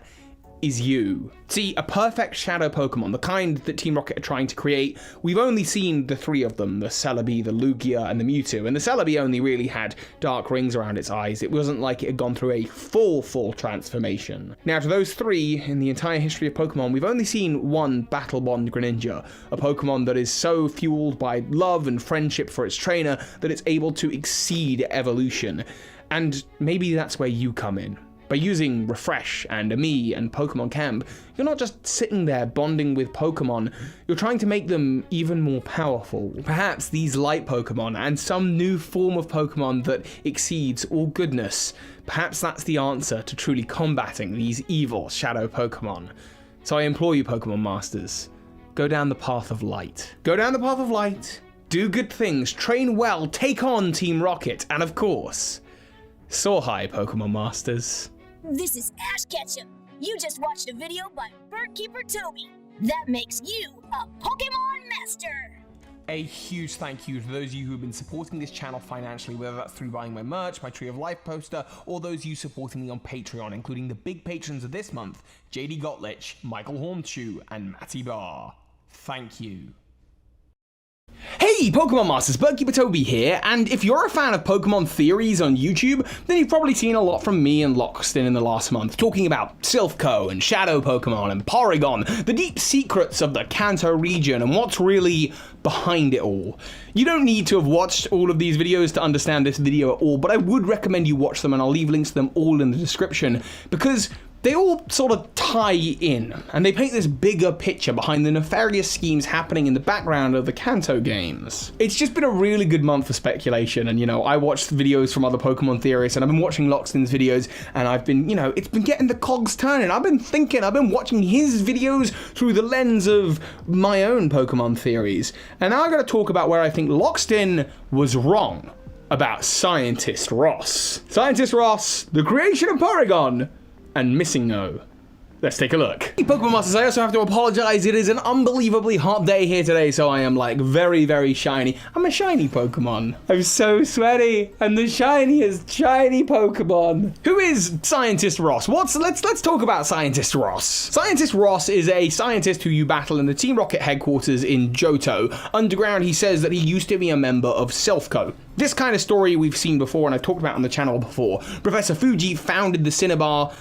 is you. See, a perfect shadow Pokemon, the kind that Team Rocket are trying to create, we've only seen the 3 of them, the Celebi, the Lugia, and the Mewtwo, and the Celebi only really had dark rings around its eyes. It wasn't like it had gone through a full transformation. Now, to those 3, in the entire history of Pokemon, we've only seen one Battle Bond Greninja, a Pokemon that is so fueled by love and friendship for its trainer that it's able to exceed evolution. And maybe that's where you come in. By using Refresh and Ami and Pokemon Camp, you're not just sitting there bonding with Pokemon, you're trying to make them even more powerful. Perhaps these light Pokemon and some new form of Pokemon that exceeds all goodness, perhaps that's the answer to truly combating these evil shadow Pokemon. So I implore you, Pokemon Masters, go down the path of light. Go down the path of light, do good things, train well, take on Team Rocket, and of course, soar high, Pokemon Masters. This is Ash Ketchum. You just watched a video by Bird Keeper Toby. That makes you a Pokemon Master. A huge thank you to those of you who have been supporting this channel financially, whether that's through buying my merch, my Tree of Life poster, or those of you supporting me on Patreon, including the big patrons of this month, JD Gottlich, Michael Hornshoe, and Matty Barr. Thank you. Hey Pokemon Masters, Bird Keeper Toby here, and if you're a fan of Pokemon Theories on YouTube, then you've probably seen a lot from me and Lockstin in the last month, talking about Silph Co and Shadow Pokemon and Porygon, the deep secrets of the Kanto region and what's really behind it all. You don't need to have watched all of these videos to understand this video at all, but I would recommend you watch them, and I'll leave links to them all in the description, because they all sort of tie in, and they paint this bigger picture behind the nefarious schemes happening in the background of the Kanto games. It's just been a really good month for speculation, and I watched videos from other Pokemon theorists, and I've been watching Lockstin's videos, and I've been, it's been getting the cogs turning. I've been thinking, I've been watching his videos through the lens of my own Pokemon theories, and now I'm going to talk about where I think Lockstin was wrong about Scientist Ross. Scientist Ross, the creation of Porygon, and MissingNo. Let's take a look. Hey Pokemon Masters, I also have to apologize. It is an unbelievably hot day here today, so I am like very, very shiny. I'm a shiny Pokemon. I'm so sweaty. I'm the shiniest shiny Pokemon. Who is Scientist Ross? Let's talk about Scientist Ross. Scientist Ross is a scientist who you battle in the Team Rocket headquarters in Johto. Underground, he says that he used to be a member of Silph Co. This kind of story we've seen before, and I've talked about on the channel before. Professor Fuji founded the Cinnabar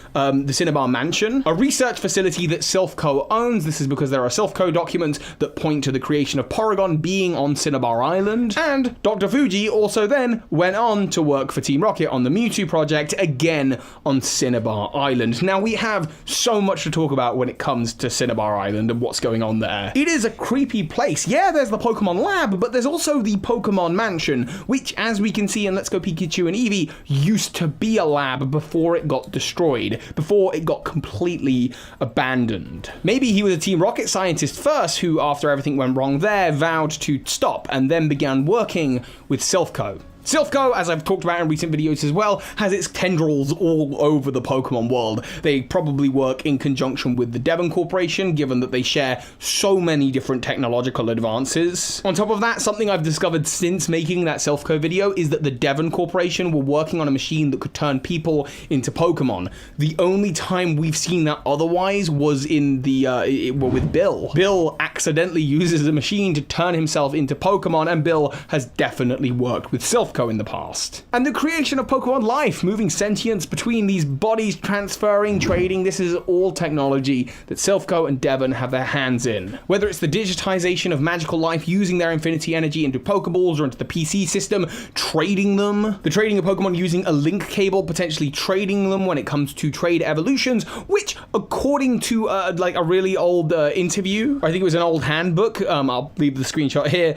Mansion, a research facility that Silph Co owns. This is because there are Silph Co documents that point to the creation of Porygon being on Cinnabar Island. And Dr. Fuji also then went on to work for Team Rocket on the Mewtwo project, again on Cinnabar Island. Now, we have so much to talk about when it comes to Cinnabar Island and what's going on there. It is a creepy place. Yeah, there's the Pokemon Lab, but there's also the Pokemon Mansion, which, as we can see in Let's Go Pikachu and Eevee, used to be a lab before it got destroyed, before it got completely abandoned. Maybe he was a Team Rocket scientist first, who, after everything went wrong there, vowed to stop and then began working with Silph Co. Silph Co, as I've talked about in recent videos as well, has its tendrils all over the Pokemon world. They probably work in conjunction with the Devon Corporation, given that they share so many different technological advances. On top of that, something I've discovered since making that Silph Co video is that the Devon Corporation were working on a machine that could turn people into Pokemon. The only time we've seen that otherwise was in with Bill. Bill accidentally uses a machine to turn himself into Pokemon, and Bill has definitely worked with Silph Co in the past. And the creation of Pokemon life, moving sentience between these bodies, transferring, trading, this is all technology that Silph Co and Devon have their hands in. Whether it's the digitization of magical life using their infinity energy into Pokeballs or into the PC system, trading them, the trading of Pokemon using a link cable, potentially trading them when it comes to trade evolutions, which, according to like a really old interview, I think it was an old handbook, I'll leave the screenshot here,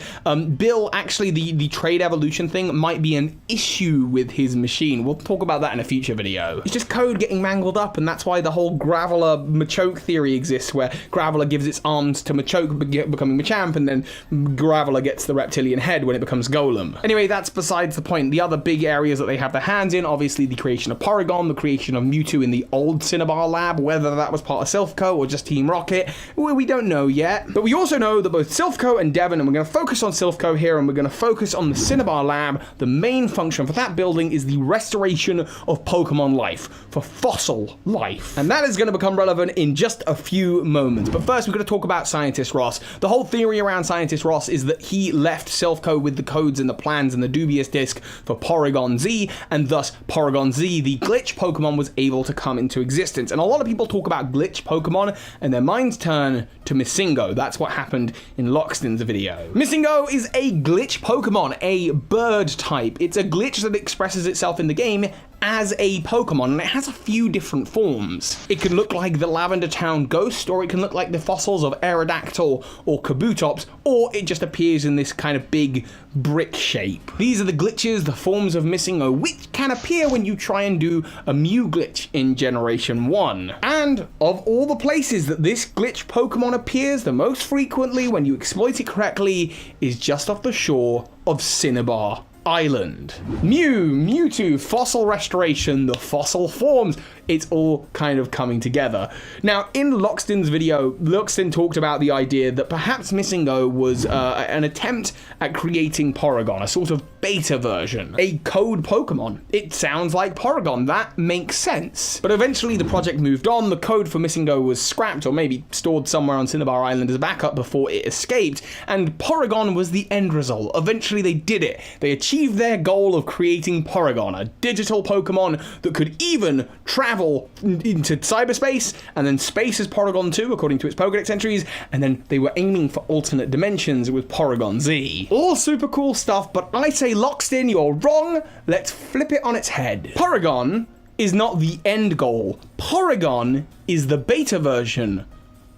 Bill, actually the trade evolution thing might be an issue with his machine. We'll talk about that in a future video. It's just code getting mangled up, and that's why the whole Graveler Machoke theory exists, where Graveler gives its arms to Machoke becoming Machamp, and then Graveler gets the reptilian head when it becomes Golem. Anyway, that's besides the point. The other big areas that they have their hands in, obviously the creation of Porygon, the creation of Mewtwo in the old Cinnabar lab, whether that was part of Silph Co or just Team Rocket, we don't know yet. But we also know that both Silph Co and Devon, and we're going to focus on Silph Co here, and we're going to focus on the Cinnabar lab. The main function for that building is the restoration of Pokemon life, for fossil life. And that is going to become relevant in just a few moments. But first, we're going to talk about Scientist Ross. The whole theory around Scientist Ross is that he left Silph Co with the codes and the plans and the dubious disc for Porygon Z, and thus Porygon Z, the glitch Pokemon, was able to come into existence. And a lot of people talk about glitch Pokemon, and their minds turn to MissingNo. That's what happened in Lockstin's video. MissingNo is a glitch Pokemon, a bird type. It's a glitch that expresses itself in the game as a Pokemon, and it has a few different forms. It can look like the Lavender Town ghost, or it can look like the fossils of Aerodactyl or Kabutops, or it just appears in this kind of big brick shape. These are the glitches, the forms of MissingNo, which can appear when you try and do a Mew glitch in Generation 1. And of all the places that this glitch Pokemon appears the most frequently when you exploit it correctly is just off the shore of Cinnabar Island. Mewtwo, fossil restoration, the fossil forms. It's all kind of coming together. Now, in Lockstin's video, Lockstin talked about the idea that perhaps MissingNo was an attempt at creating Porygon, a sort of beta version, a code Pokemon. It sounds like Porygon, that makes sense. But eventually the project moved on, the code for MissingNo was scrapped or maybe stored somewhere on Cinnabar Island as a backup before it escaped, and Porygon was the end result. Eventually they did it. They achieved their goal of creating Porygon, a digital Pokemon that could even travel into cyberspace, and then space is Porygon 2 according to its Pokédex entries, and then they were aiming for alternate dimensions with Porygon Z. All super cool stuff, but I say Lockstin, you're wrong. Let's flip it on its head. Porygon is not the end goal. Porygon is the beta version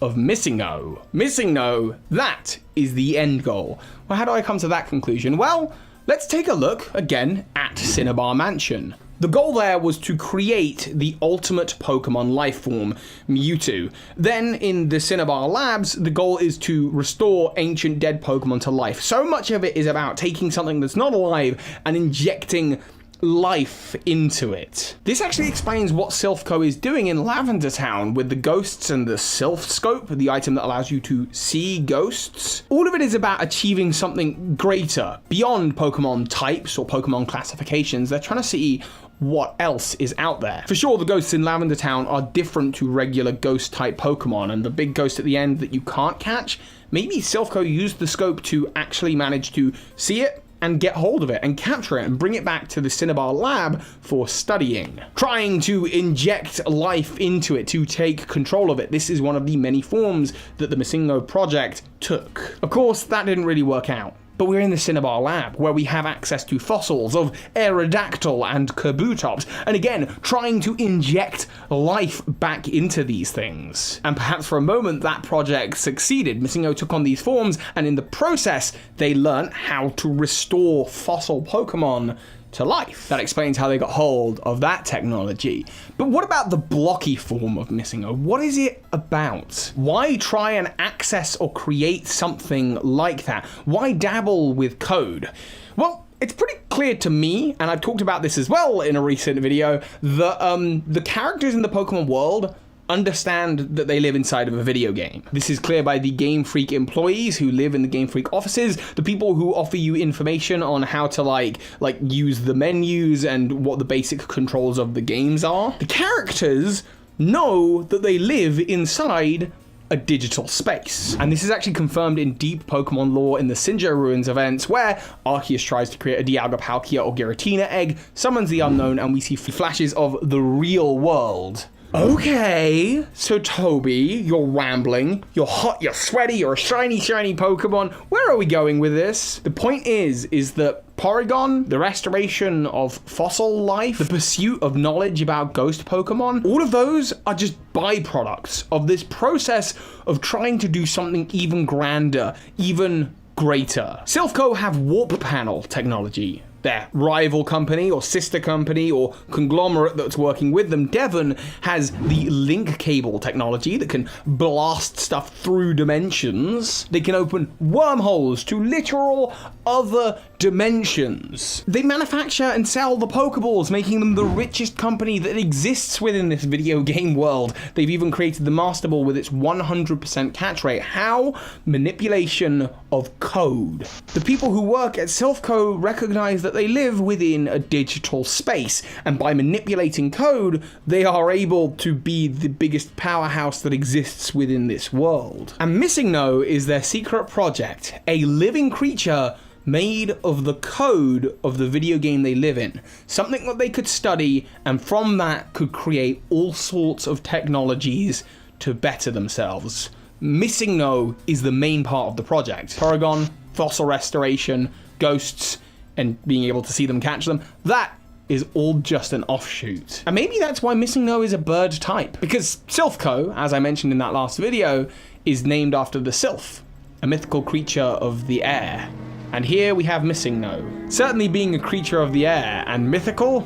of MissingNo. MissingNo, that is the end goal. Well, how do I come to that conclusion? Well, let's take a look again at Cinnabar Mansion. The goal there was to create the ultimate Pokemon life form, Mewtwo. Then in the Cinnabar Labs, the goal is to restore ancient dead Pokemon to life. So much of it is about taking something that's not alive and injecting life into it. This actually explains what Silph Co is doing in Lavender Town with the ghosts and the Silph Scope, the item that allows you to see ghosts. All of it is about achieving something greater beyond Pokemon types or Pokemon classifications. They're trying to see what else is out there. For sure, the ghosts in Lavender Town are different to regular ghost type Pokemon, and the big ghost at the end that you can't catch, maybe Silph Co used the scope to actually manage to see it and get hold of it and capture it and bring it back to the Cinnabar lab for studying. Trying to inject life into it, to take control of it. This is one of the many forms that the MissingNo project took. Of course, that didn't really work out. But we're in the Cinnabar lab, where we have access to fossils of Aerodactyl and Kabutops, and again, trying to inject life back into these things. And perhaps for a moment, that project succeeded. MissingNo took on these forms, and in the process, they learnt how to restore fossil Pokemon to life. That explains how they got hold of that technology. But what about the blocky form of MissingNo? What is it about? Why try and access or create something like that? Why dabble with code? Well, it's pretty clear to me, and I've talked about this as well in a recent video, that the characters in the Pokemon world understand that they live inside of a video game. This is clear by the Game Freak employees who live in the Game Freak offices, the people who offer you information on how to like use the menus and what the basic controls of the games are. The characters know that they live inside a digital space. And this is actually confirmed in deep Pokemon lore in the Sinnoh Ruins events, where Arceus tries to create a Dialga Palkia or Giratina egg, summons the unknown, and we see flashes of the real world. Okay, so Toby, you're rambling, you're hot, you're sweaty, you're a shiny Pokemon. Where are we going with this? The point is that Porygon, the restoration of fossil life, the pursuit of knowledge about ghost Pokemon, all of those are just byproducts of this process of trying to do something even grander, even greater. Silph Co have warp panel technology. Their rival company or sister company or conglomerate that's working with them, Devon, has the link cable technology that can blast stuff through dimensions. They can open wormholes to literal other dimensions. They manufacture and sell the Pokeballs, making them the richest company that exists within this video game world. They've even created the Master Ball with its 100% catch rate. How? Manipulation of code. The people who work at Silph Co recognize that they live within a digital space, and by manipulating code, they are able to be the biggest powerhouse that exists within this world. And MissingNo is their secret project, a living creature made of the code of the video game they live in. Something that they could study, and from that could create all sorts of technologies to better themselves. MissingNo is the main part of the project. Porygon, fossil restoration, ghosts, and being able to see them, catch them, that is all just an offshoot. And maybe that's why MissingNo is a bird type, because Silph Co, as I mentioned in that last video, is named after the Silph, a mythical creature of the air. And here we have MissingNo. Certainly being a creature of the air and mythical,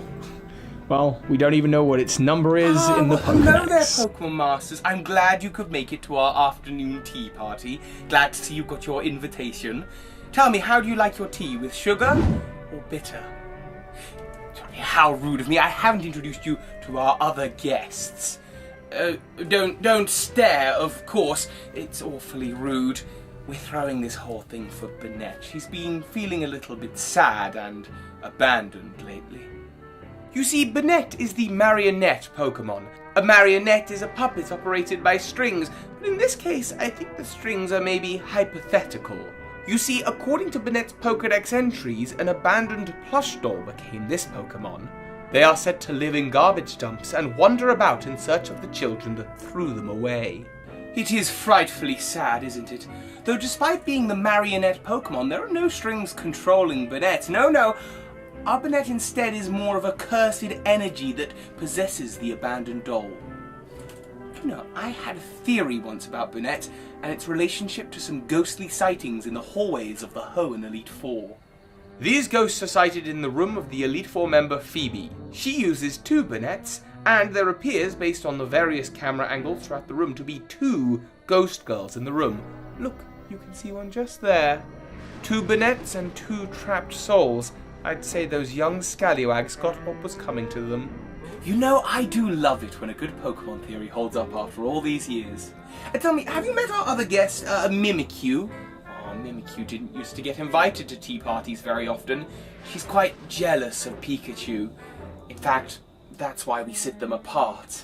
well, we don't even know what its number is in the Pokédex. Hello there, Pokemon Masters. I'm glad you could make it to our afternoon tea party. Glad to see you got your invitation. Tell me, how do you like your tea? With sugar or bitter? Sorry, how rude of me. I haven't introduced you to our other guests. Don't stare, of course. It's awfully rude. We're throwing this whole thing for Bennett. She's been feeling a little bit sad and abandoned lately. You see, Bennett is the marionette Pokemon. A marionette is a puppet operated by strings, but in this case, I think the strings are maybe hypothetical. You see, according to Bennett's Pokédex entries, an abandoned plush doll became this Pokemon. They are said to live in garbage dumps and wander about in search of the children that threw them away. It is frightfully sad, isn't it? Though despite being the marionette Pokemon, there are no strings controlling Bennett. No. Our Bennett instead is more of a cursed energy that possesses the abandoned doll. You know, I had a theory once about Bennett and its relationship to some ghostly sightings in the hallways of the Hoenn Elite Four. These ghosts are sighted in the room of the Elite Four member Phoebe. She uses 2 Bennetts, and there appears, based on the various camera angles throughout the room, to be 2 ghost girls in the room. Look, you can see one just there. 2 Bennetts and 2 trapped souls. I'd say those young scallywags got what was coming to them. You know, I do love it when a good Pokemon theory holds up after all these years. And tell me, have you met our other guest, Mimikyu? Oh, Mimikyu didn't used to get invited to tea parties very often. She's quite jealous of Pikachu. In fact, that's why we sit them apart.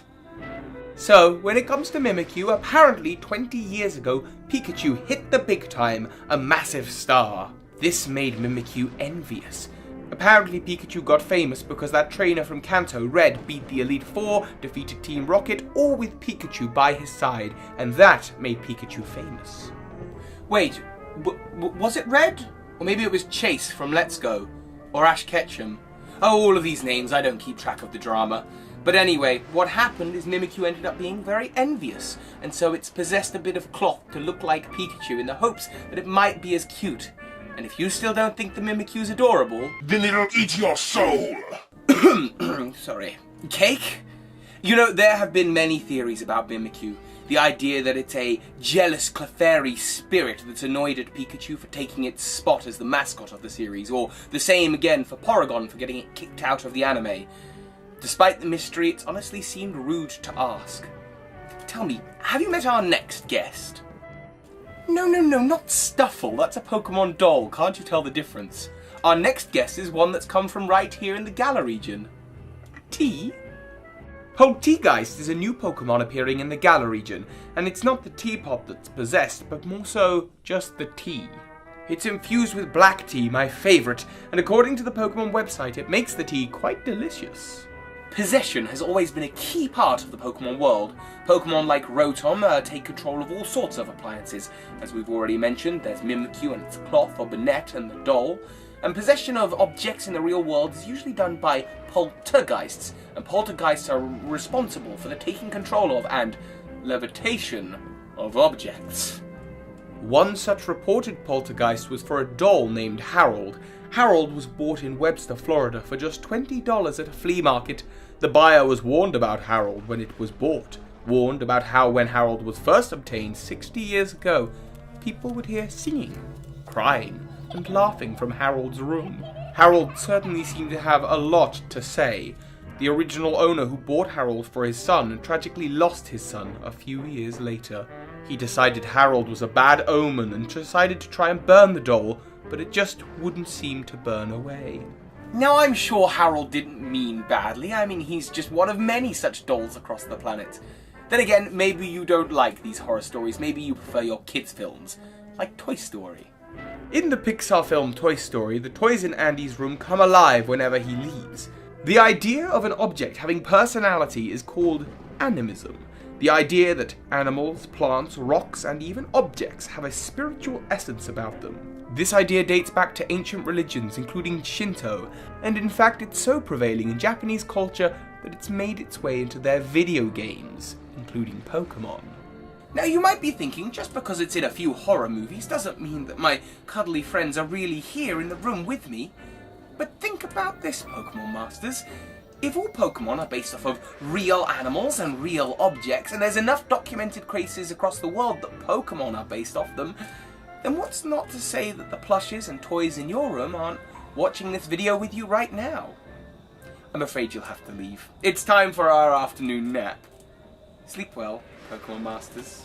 So, when it comes to Mimikyu, apparently 20 years ago, Pikachu hit the big time, a massive star. This made Mimikyu envious. Apparently Pikachu got famous because that trainer from Kanto, Red, beat the Elite Four, defeated Team Rocket, all with Pikachu by his side, and that made Pikachu famous. Wait, was it Red? Or maybe it was Chase from Let's Go? Or Ash Ketchum? Oh, all of these names, I don't keep track of the drama. But anyway, what happened is Mimikyu ended up being very envious, and so it's possessed a bit of cloth to look like Pikachu in the hopes that it might be as cute. And if you still don't think the Mimikyu's adorable, then it'll eat your soul! Sorry. Cake? You know, there have been many theories about Mimikyu. The idea that it's a jealous Clefairy spirit that's annoyed at Pikachu for taking its spot as the mascot of the series, or the same again for Porygon for getting it kicked out of the anime. Despite the mystery, it's honestly seemed rude to ask. Tell me, have you met our next guest? No, not Stuffle. That's a Pokemon doll. Can't you tell the difference? Our next guest is one that's come from right here in the Galar region. Tea? Poltegeist is a new Pokemon appearing in the Galar region, and it's not the teapot that's possessed, but more so just the tea. It's infused with black tea, my favourite, and according to the Pokemon website, it makes the tea quite delicious. Possession has always been a key part of the Pokemon world. Pokemon like Rotom take control of all sorts of appliances. As we've already mentioned, there's Mimikyu and its cloth, or Bennett and the doll. And possession of objects in the real world is usually done by poltergeists, and poltergeists are responsible for the taking control of and levitation of objects. One such reported poltergeist was for a doll named Harold. Harold was bought in Webster, Florida for just $20 at a flea market. The buyer was warned about Harold when it was bought, warned about how when Harold was first obtained 60 years ago, people would hear singing, crying, and laughing from Harold's room. Harold certainly seemed to have a lot to say. The original owner who bought Harold for his son tragically lost his son a few years later. He decided Harold was a bad omen and decided to try and burn the doll, but it just wouldn't seem to burn away. Now, I'm sure Harold didn't mean badly. I mean, he's just one of many such dolls across the planet. Then again, maybe you don't like these horror stories. Maybe you prefer your kids' films, like Toy Story. In the Pixar film Toy Story, the toys in Andy's room come alive whenever he leaves. The idea of an object having personality is called animism. The idea that animals, plants, rocks, and even objects have a spiritual essence about them. This idea dates back to ancient religions, including Shinto, and in fact it's so prevailing in Japanese culture that it's made its way into their video games, including Pokémon. Now you might be thinking, just because it's in a few horror movies doesn't mean that my cuddly friends are really here in the room with me. But think about this, Pokémon Masters. If all Pokémon are based off of real animals and real objects, and there's enough documented cases across the world that Pokémon are based off them, then what's not to say that the plushes and toys in your room aren't watching this video with you right now. I'm afraid you'll have to leave. It's time for our afternoon nap. Sleep well, Pokemon Masters.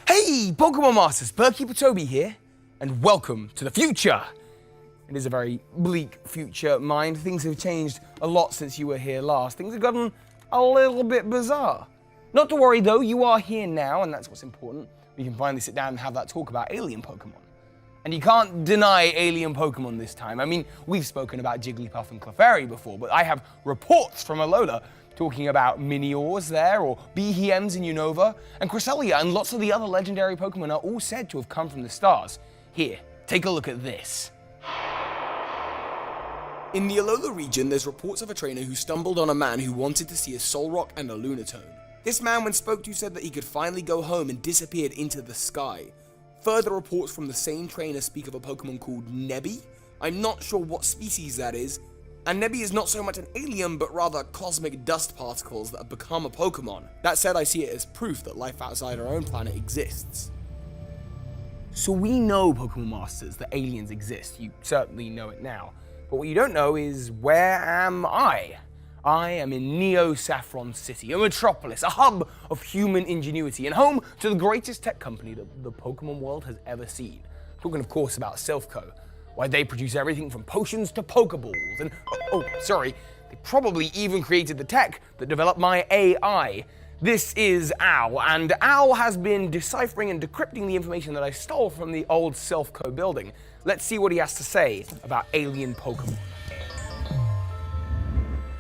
Hey, Pokemon Masters, Bird Keeper Toby here, and welcome to the future. It is a very bleak future, mind. Things have changed a lot since you were here last. Things have gotten a little bit bizarre. Not to worry though, you are here now, and that's what's important. We can finally sit down and have that talk about alien Pokemon. And you can't deny alien Pokemon this time. I mean, we've spoken about Jigglypuff and Clefairy before, but I have reports from Alola talking about Miniors there, or Behems in Unova, and Cresselia and lots of the other legendary Pokemon are all said to have come from the stars. Here, take a look at this. In the Alola region, there's reports of a trainer who stumbled on a man who wanted to see a Solrock and a Lunatone. This man, when spoke to, said that he could finally go home and disappeared into the sky. Further reports from the same trainer speak of a Pokemon called Nebby. I'm not sure what species that is, and Nebby is not so much an alien, but rather cosmic dust particles that have become a Pokemon. That said, I see it as proof that life outside our own planet exists. So we know, Pokemon Masters, that aliens exist. You certainly know it now. But what you don't know is, where am I? I am in Neo Saffron City, a metropolis, a hub of human ingenuity, and home to the greatest tech company that the Pokemon world has ever seen. Talking, of course, about Silph Co. Why, they produce everything from potions to Pokeballs, and, they probably even created the tech that developed my AI. This is Al, and Al has been deciphering and decrypting the information that I stole from the old Silph Co building. Let's see what he has to say about alien Pokemon.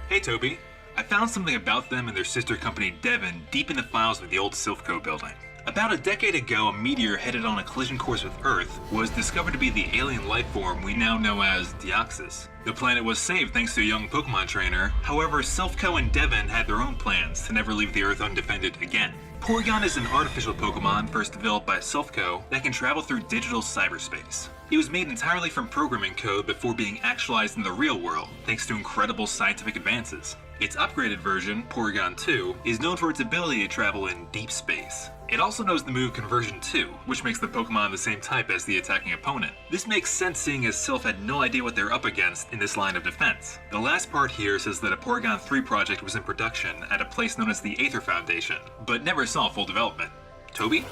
Hey Toby, I found something about them and their sister company Devon deep in the files of the old Silph Co building. About a decade ago, a meteor headed on a collision course with Earth was discovered to be the alien life form we now know as Deoxys. The planet was saved thanks to a young Pokemon trainer. However, Silph Co and Devon had their own plans to never leave the Earth undefended again. Porygon is an artificial Pokemon first developed by Silph Co that can travel through digital cyberspace. It was made entirely from programming code before being actualized in the real world, thanks to incredible scientific advances. Its upgraded version, Porygon 2, is known for its ability to travel in deep space. It also knows the move Conversion 2, which makes the Pokemon the same type as the attacking opponent. This makes sense seeing as Silph had no idea what they're up against in this line of defense. The last part here says that a Porygon 3 project was in production at a place known as the Aether Foundation, but never saw full development. Toby?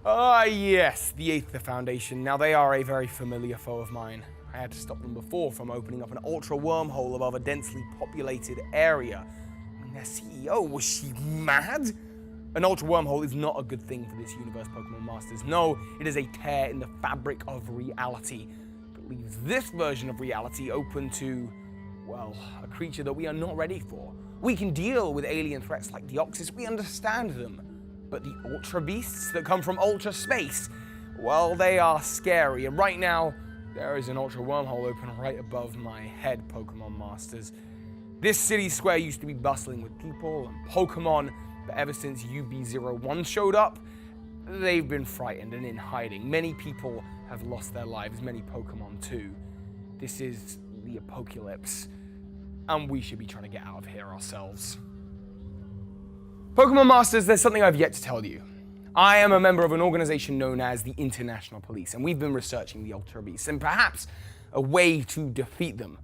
Yes, the Aether Foundation. Now, they are a very familiar foe of mine. I had to stop them before from opening up an ultra wormhole above a densely populated area. I mean, their CEO, was she mad? An ultra wormhole is not a good thing for this universe, Pokemon Masters. No, it is a tear in the fabric of reality that leaves this version of reality open to, well, a creature that we are not ready for. We can deal with alien threats like Deoxys, we understand them. But the Ultra Beasts that come from Ultra Space, well, they are scary. And right now, there is an Ultra Wormhole open right above my head, Pokemon Masters. This city square used to be bustling with people and Pokemon, but ever since UB01 showed up, they've been frightened and in hiding. Many people have lost their lives, many Pokemon too. This is the apocalypse, and we should be trying to get out of here ourselves. Pokemon Masters, there's something I've yet to tell you. I am a member of an organization known as the International Police, and we've been researching the Ultra Beasts, and perhaps a way to defeat them.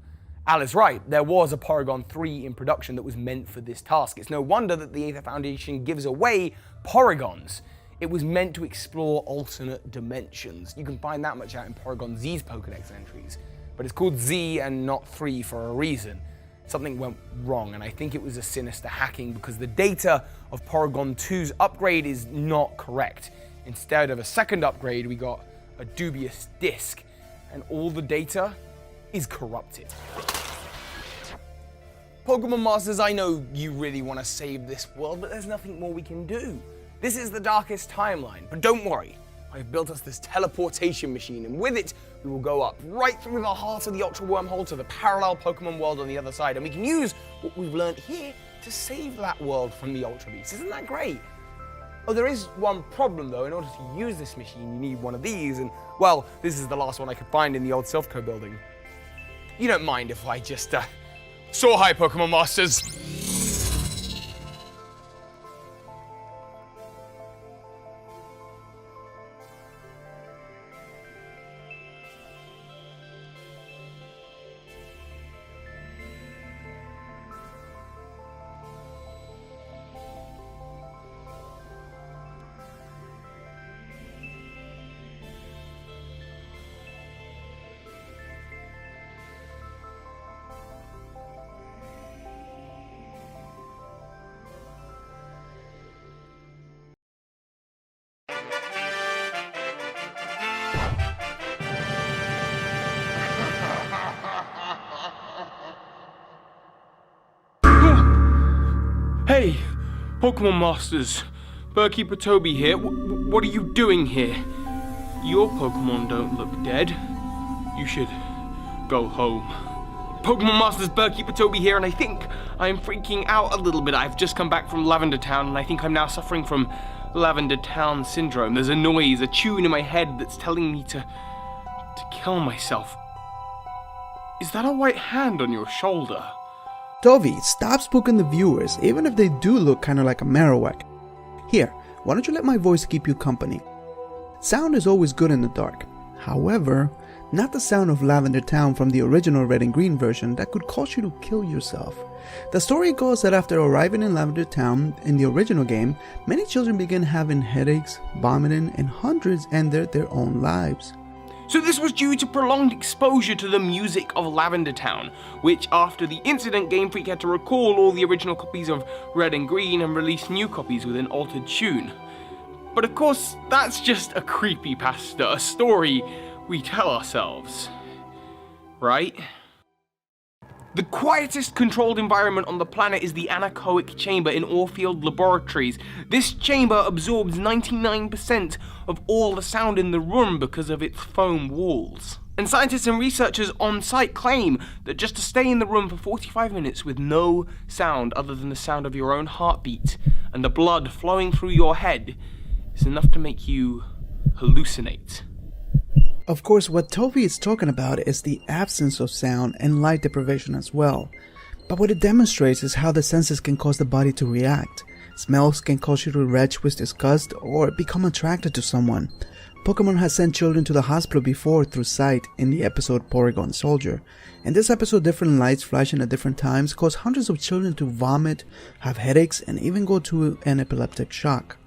Al is right, there was a Porygon 3 in production that was meant for this task. It's no wonder that the Aether Foundation gives away Porygons. It was meant to explore alternate dimensions. You can find that much out in Porygon Z's Pokedex entries, but it's called Z and not 3 for a reason. Something went wrong, and I think it was a sinister hacking because the data of Porygon 2's upgrade is not correct. Instead of a second upgrade, we got a dubious disc, and all the data is corrupted. Pokemon Masters, I know you really want to save this world, but there's nothing more we can do. This is the darkest timeline, but don't worry. I've built us this teleportation machine, and with it, we will go up right through the heart of the Ultra Wormhole to the parallel Pokemon world on the other side, and we can use what we've learned here to save that world from the Ultra Beasts. Isn't that great? Oh, there is one problem though. In order to use this machine, you need one of these, and well, this is the last one I could find in the old Silph Co building. You don't mind if I just So hi, Pokemon Masters. Hey, Pokemon Masters. Bird Keeper Toby here. What are you doing here? Your Pokemon don't look dead. You should go home. Pokemon Masters, Bird Keeper Toby here, and I think I'm freaking out a little bit. I've just come back from Lavender Town, and I think I'm now suffering from Lavender Town syndrome. There's a noise, a tune in my head that's telling me to kill myself. Is that a white hand on your shoulder? Toby, stop spooking the viewers, even if they do look kinda like a Marowak. Here, why don't you let my voice keep you company? Sound is always good in the dark. However, not the sound of Lavender Town from the original Red and Green version that could cause you to kill yourself. The story goes that after arriving in Lavender Town in the original game, many children begin having headaches, vomiting, and hundreds ended their own lives. So this was due to prolonged exposure to the music of Lavender Town, which after the incident, Game Freak had to recall all the original copies of Red and Green and release new copies with an altered tune. But of course, that's just a creepypasta, a story we tell ourselves, right? The quietest controlled environment on the planet is the anechoic chamber in Orfield Laboratories. This chamber absorbs 99% of all the sound in the room because of its foam walls. And scientists and researchers on site claim that just to stay in the room for 45 minutes with no sound other than the sound of your own heartbeat and the blood flowing through your head is enough to make you hallucinate. Of course, what Toby is talking about is the absence of sound and light deprivation as well. But what it demonstrates is how the senses can cause the body to react. Smells can cause you to retch with disgust or become attracted to someone. Pokemon has sent children to the hospital before through sight in the episode Porygon Soldier. In this episode, different lights flashing at different times cause hundreds of children to vomit, have headaches, and even go to an epileptic shock.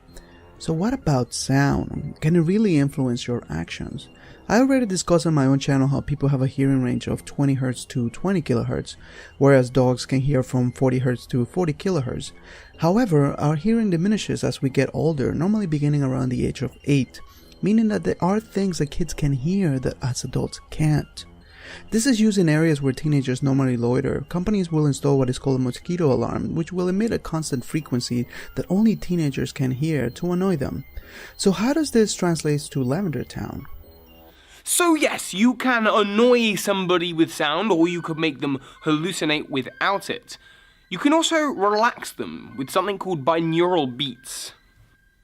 So what about sound? Can it really influence your actions? I already discussed on my own channel how people have a hearing range of 20 Hz to 20 kHz, whereas dogs can hear from 40 Hz to 40 kHz. However, our hearing diminishes as we get older, normally beginning around the age of 8, meaning that there are things that kids can hear that us adults can't. This is used in areas where teenagers normally loiter. Companies will install what is called a mosquito alarm, which will emit a constant frequency that only teenagers can hear to annoy them. So how does this translate to Lavender Town? So yes, you can annoy somebody with sound, or you could make them hallucinate without it. You can also relax them with something called binaural beats.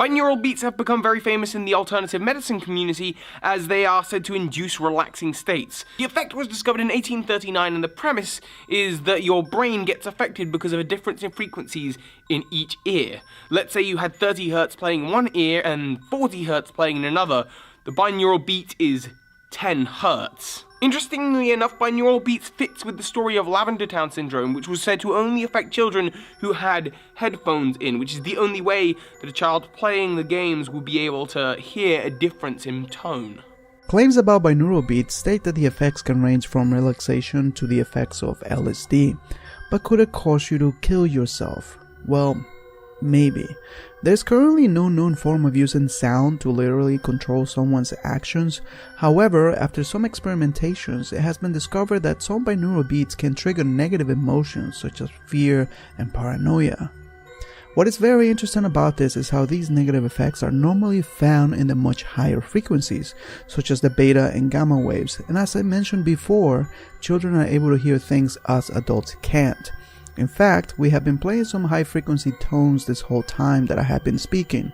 Binaural beats have become very famous in the alternative medicine community as they are said to induce relaxing states. The effect was discovered in 1839 and the premise is that your brain gets affected because of a difference in frequencies in each ear. Let's say you had 30 Hz playing in one ear and 40 Hz playing in another. The binaural beat is 10 Hz. Interestingly enough, binaural beats fits with the story of Lavender Town syndrome, which was said to only affect children who had headphones in, which is the only way that a child playing the games will be able to hear a difference in tone. Claims about binaural beats state that the effects can range from relaxation to the effects of LSD, but could it cause you to kill yourself? Well, maybe. There's currently no known form of using sound to literally control someone's actions. However, after some experimentations, it has been discovered that some binaural beats can trigger negative emotions such as fear and paranoia. What is very interesting about this is how these negative effects are normally found in the much higher frequencies, such as the beta and gamma waves, and as I mentioned before, children are able to hear things us adults can't. In fact, we have been playing some high frequency tones this whole time that I have been speaking.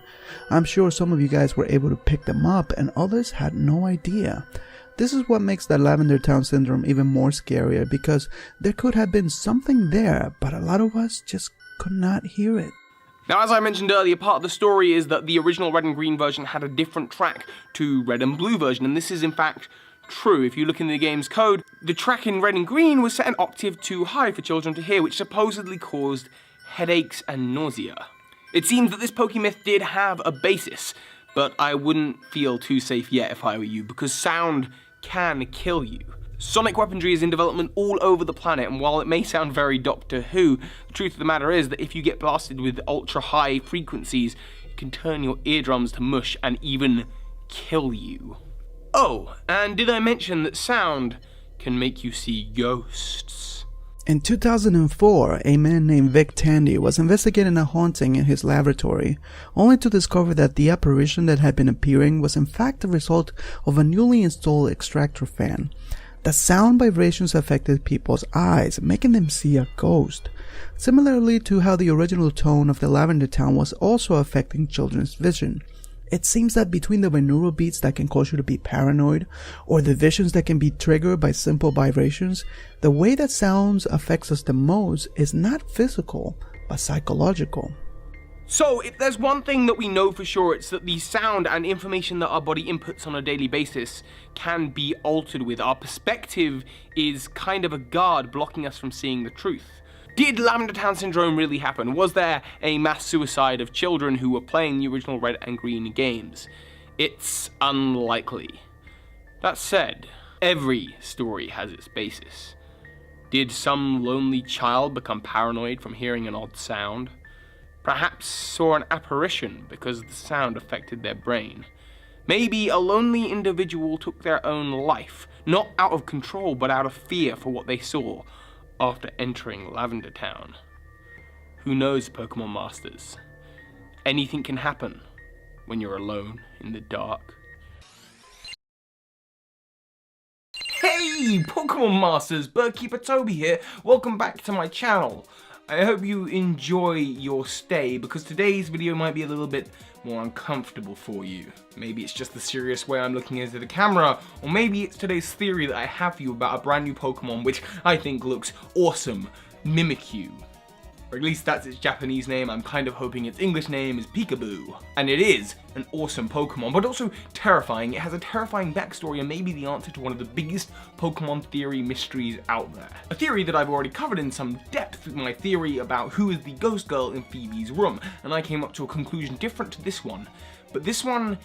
I'm sure some of you guys were able to pick them up and others had no idea. This is what makes the Lavender Town syndrome even more scarier, because there could have been something there, but a lot of us just could not hear it. Now, as I mentioned earlier, part of the story is that the original Red and Green version had a different track to Red and Blue version, and this is in fact true. If you look in the game's code, the track in Red and Green was set an octave too high for children to hear, which supposedly caused headaches and nausea. It seems that this Pokemyth did have a basis, but I wouldn't feel too safe yet if I were you, because sound can kill you. Sonic weaponry is in development all over the planet, and while it may sound very Doctor Who, the truth of the matter is that if you get blasted with ultra high frequencies, it can turn your eardrums to mush and even kill you. Oh, and did I mention that sound can make you see ghosts? In 2004, a man named Vic Tandy was investigating a haunting in his laboratory, only to discover that the apparition that had been appearing was in fact the result of a newly installed extractor fan. The sound vibrations affected people's eyes, making them see a ghost, similarly to how the original tone of the Lavender Town was also affecting children's vision. It seems that between the binaural beats that can cause you to be paranoid, or the visions that can be triggered by simple vibrations, the way that sounds affects us the most is not physical, but psychological. So, if there's one thing that we know for sure, it's that the sound and information that our body inputs on a daily basis can be altered with. Our perspective is kind of a guard blocking us from seeing the truth. Did Lavender Town Syndrome really happen? Was there a mass suicide of children who were playing the original Red and Green games? It's unlikely. That said, every story has its basis. Did some lonely child become paranoid from hearing an odd sound? Perhaps saw an apparition because the sound affected their brain. Maybe a lonely individual took their own life, not out of control but out of fear for what they saw after entering Lavender Town. Who knows, Pokemon Masters? Anything can happen when you're alone in the dark. Hey, Pokemon Masters! Bird Keeper Toby here. Welcome back to my channel. I hope you enjoy your stay, because today's video might be a little bit more uncomfortable for you. Maybe it's just the serious way I'm looking into the camera, or maybe it's today's theory that I have for you about a brand new Pokemon which I think looks awesome, Mimikyu. Or at least that's its Japanese name. I'm kind of hoping its English name is Peekaboo. And it is an awesome Pokemon, but also terrifying. It has a terrifying backstory and maybe the answer to one of the biggest Pokemon theory mysteries out there. A theory that I've already covered in some depth with my theory about who is the ghost girl in Phoebe's room, and I came up to a conclusion different to this one. But this one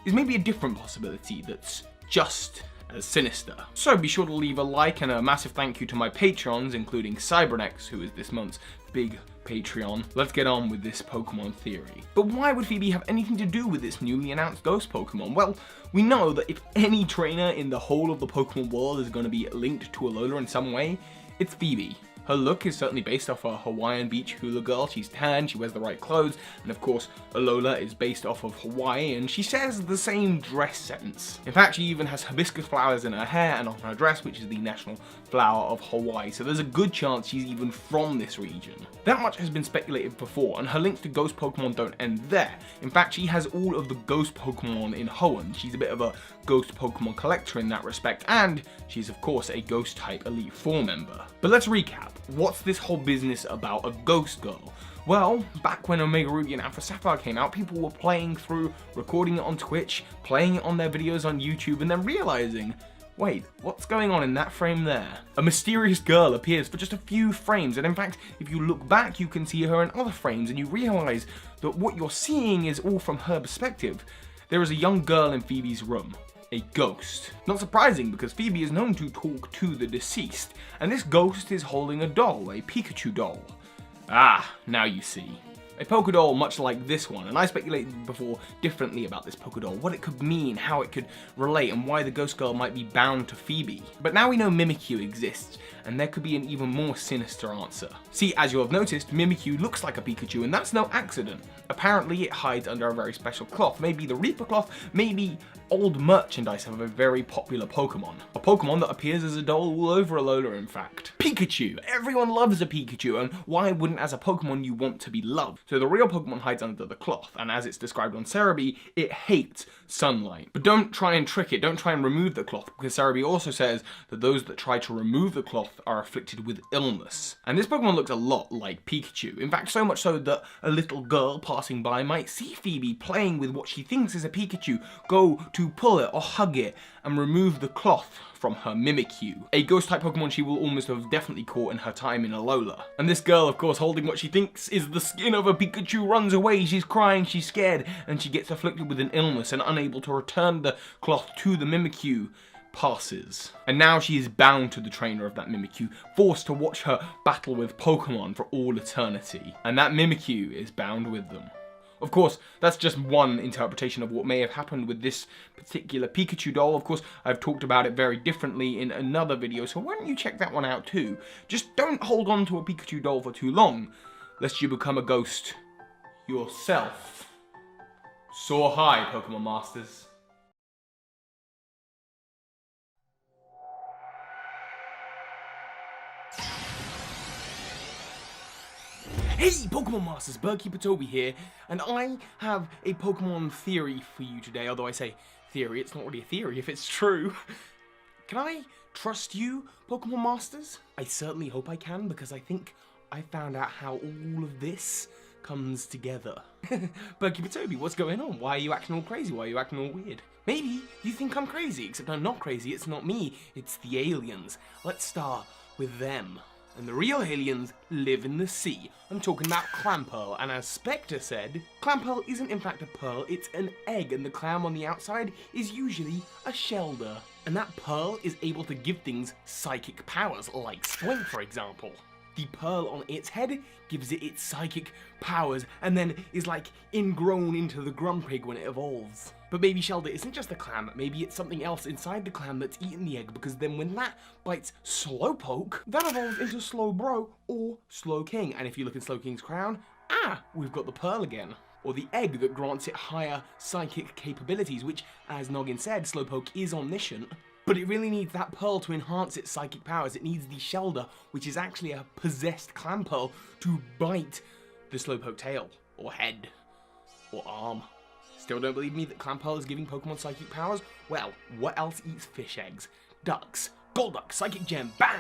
is maybe a different possibility that's just as sinister. So be sure to leave a like, and a massive thank you to my patrons, including Cybernex, who is this month's big Patreon. Let's get on with this Pokemon theory. But why would Phoebe have anything to do with this newly announced ghost Pokemon? Well, we know that if any trainer in the whole of the Pokemon world is going to be linked to Alola in some way, it's Phoebe. Her look is certainly based off a Hawaiian beach hula girl. She's tan, she wears the right clothes, and of course, Alola is based off of Hawaii, and she shares the same dress sense. In fact, she even has hibiscus flowers in her hair and on her dress, which is the national flower of Hawaii, so there's a good chance she's even from this region. That much has been speculated before, and her links to ghost Pokemon don't end there. In fact, she has all of the ghost Pokemon in Hoenn. She's a bit of a ghost Pokemon collector in that respect, and she's of course a ghost type Elite Four member. But let's recap. What's this whole business about a ghost girl? Well, back when Omega Ruby and Alpha Sapphire came out, people were playing through, recording it on Twitch, playing it on their videos on YouTube, and then realizing, wait, what's going on in that frame there? A mysterious girl appears for just a few frames, and in fact, if you look back, you can see her in other frames, and you realize that what you're seeing is all from her perspective. There is a young girl in Phoebe's room. A ghost. Not surprising, because Phoebe is known to talk to the deceased, and this ghost is holding a doll, a Pikachu doll. Ah, now you see. A Poké doll much like this one, and I speculated before differently about this Poké doll, what it could mean, how it could relate, and why the ghost girl might be bound to Phoebe. But now we know Mimikyu exists, and there could be an even more sinister answer. See, as you'll have noticed, Mimikyu looks like a Pikachu, and that's no accident. Apparently it hides under a very special cloth, maybe the Reaper cloth, maybe old merchandise of a very popular Pokemon. A Pokemon that appears as a doll all over Alola, in fact. Pikachu! Everyone loves a Pikachu, and why wouldn't as a Pokemon you want to be loved? So the real Pokemon hides under the cloth, and as it's described on Cerebi, it hates sunlight. But don't try and trick it, don't try and remove the cloth, because Cerebi also says that those that try to remove the cloth are afflicted with illness. And this Pokemon looks a lot like Pikachu. In fact, so much so that a little girl passing by might see Phoebe playing with what she thinks is a Pikachu, go to pull it or hug it and remove the cloth from her Mimikyu, a ghost-type Pokemon she will almost have definitely caught in her time in Alola. And this girl, of course, holding what she thinks is the skin of a Pikachu, runs away, she's crying, she's scared, and she gets afflicted with an illness and unable to return the cloth to the Mimikyu, passes. And now she is bound to the trainer of that Mimikyu, forced to watch her battle with Pokemon for all eternity. And that Mimikyu is bound with them. Of course, that's just one interpretation of what may have happened with this particular Pikachu doll. Of course, I've talked about it very differently in another video, so why don't you check that one out too? Just don't hold on to a Pikachu doll for too long, lest you become a ghost yourself. Soar high, Pokemon Masters. Hey Pokemon Masters, Bird Keeper Toby here, and I have a Pokemon theory for you today, although I say theory, it's not really a theory if it's true. Can I trust you, Pokemon Masters? I certainly hope I can, because I think I found out how all of this comes together. Bird Keeper Toby, what's going on? Why are you acting all crazy? Why are you acting all weird? Maybe you think I'm crazy, except I'm not crazy, it's not me, it's the aliens. Let's start with them. And the real aliens live in the sea. I'm talking about Clamperl, and as Spectre said, Clamperl isn't in fact a pearl, it's an egg, and the clam on the outside is usually a shelder. And that pearl is able to give things psychic powers, like strength for example. The pearl on its head gives it its psychic powers, and then is like ingrown into the Grumpig when it evolves. But Baby Shelder isn't just a clam, maybe it's something else inside the clam that's eaten the egg, because then when that bites Slowpoke, that evolves into Slowbro or Slowking, and if you look in Slowking's crown, we've got the pearl again. Or the egg that grants it higher psychic capabilities, which, as Noggin said, Slowpoke is omniscient. But it really needs that pearl to enhance its psychic powers. It needs the Shelder, which is actually a possessed Clamperl, to bite the Slowpoke tail, or head, or arm. Still don't believe me that Clamperl is giving Pokemon psychic powers? Well, what else eats fish eggs? Ducks. Golduck, Psychic Gem, BAM!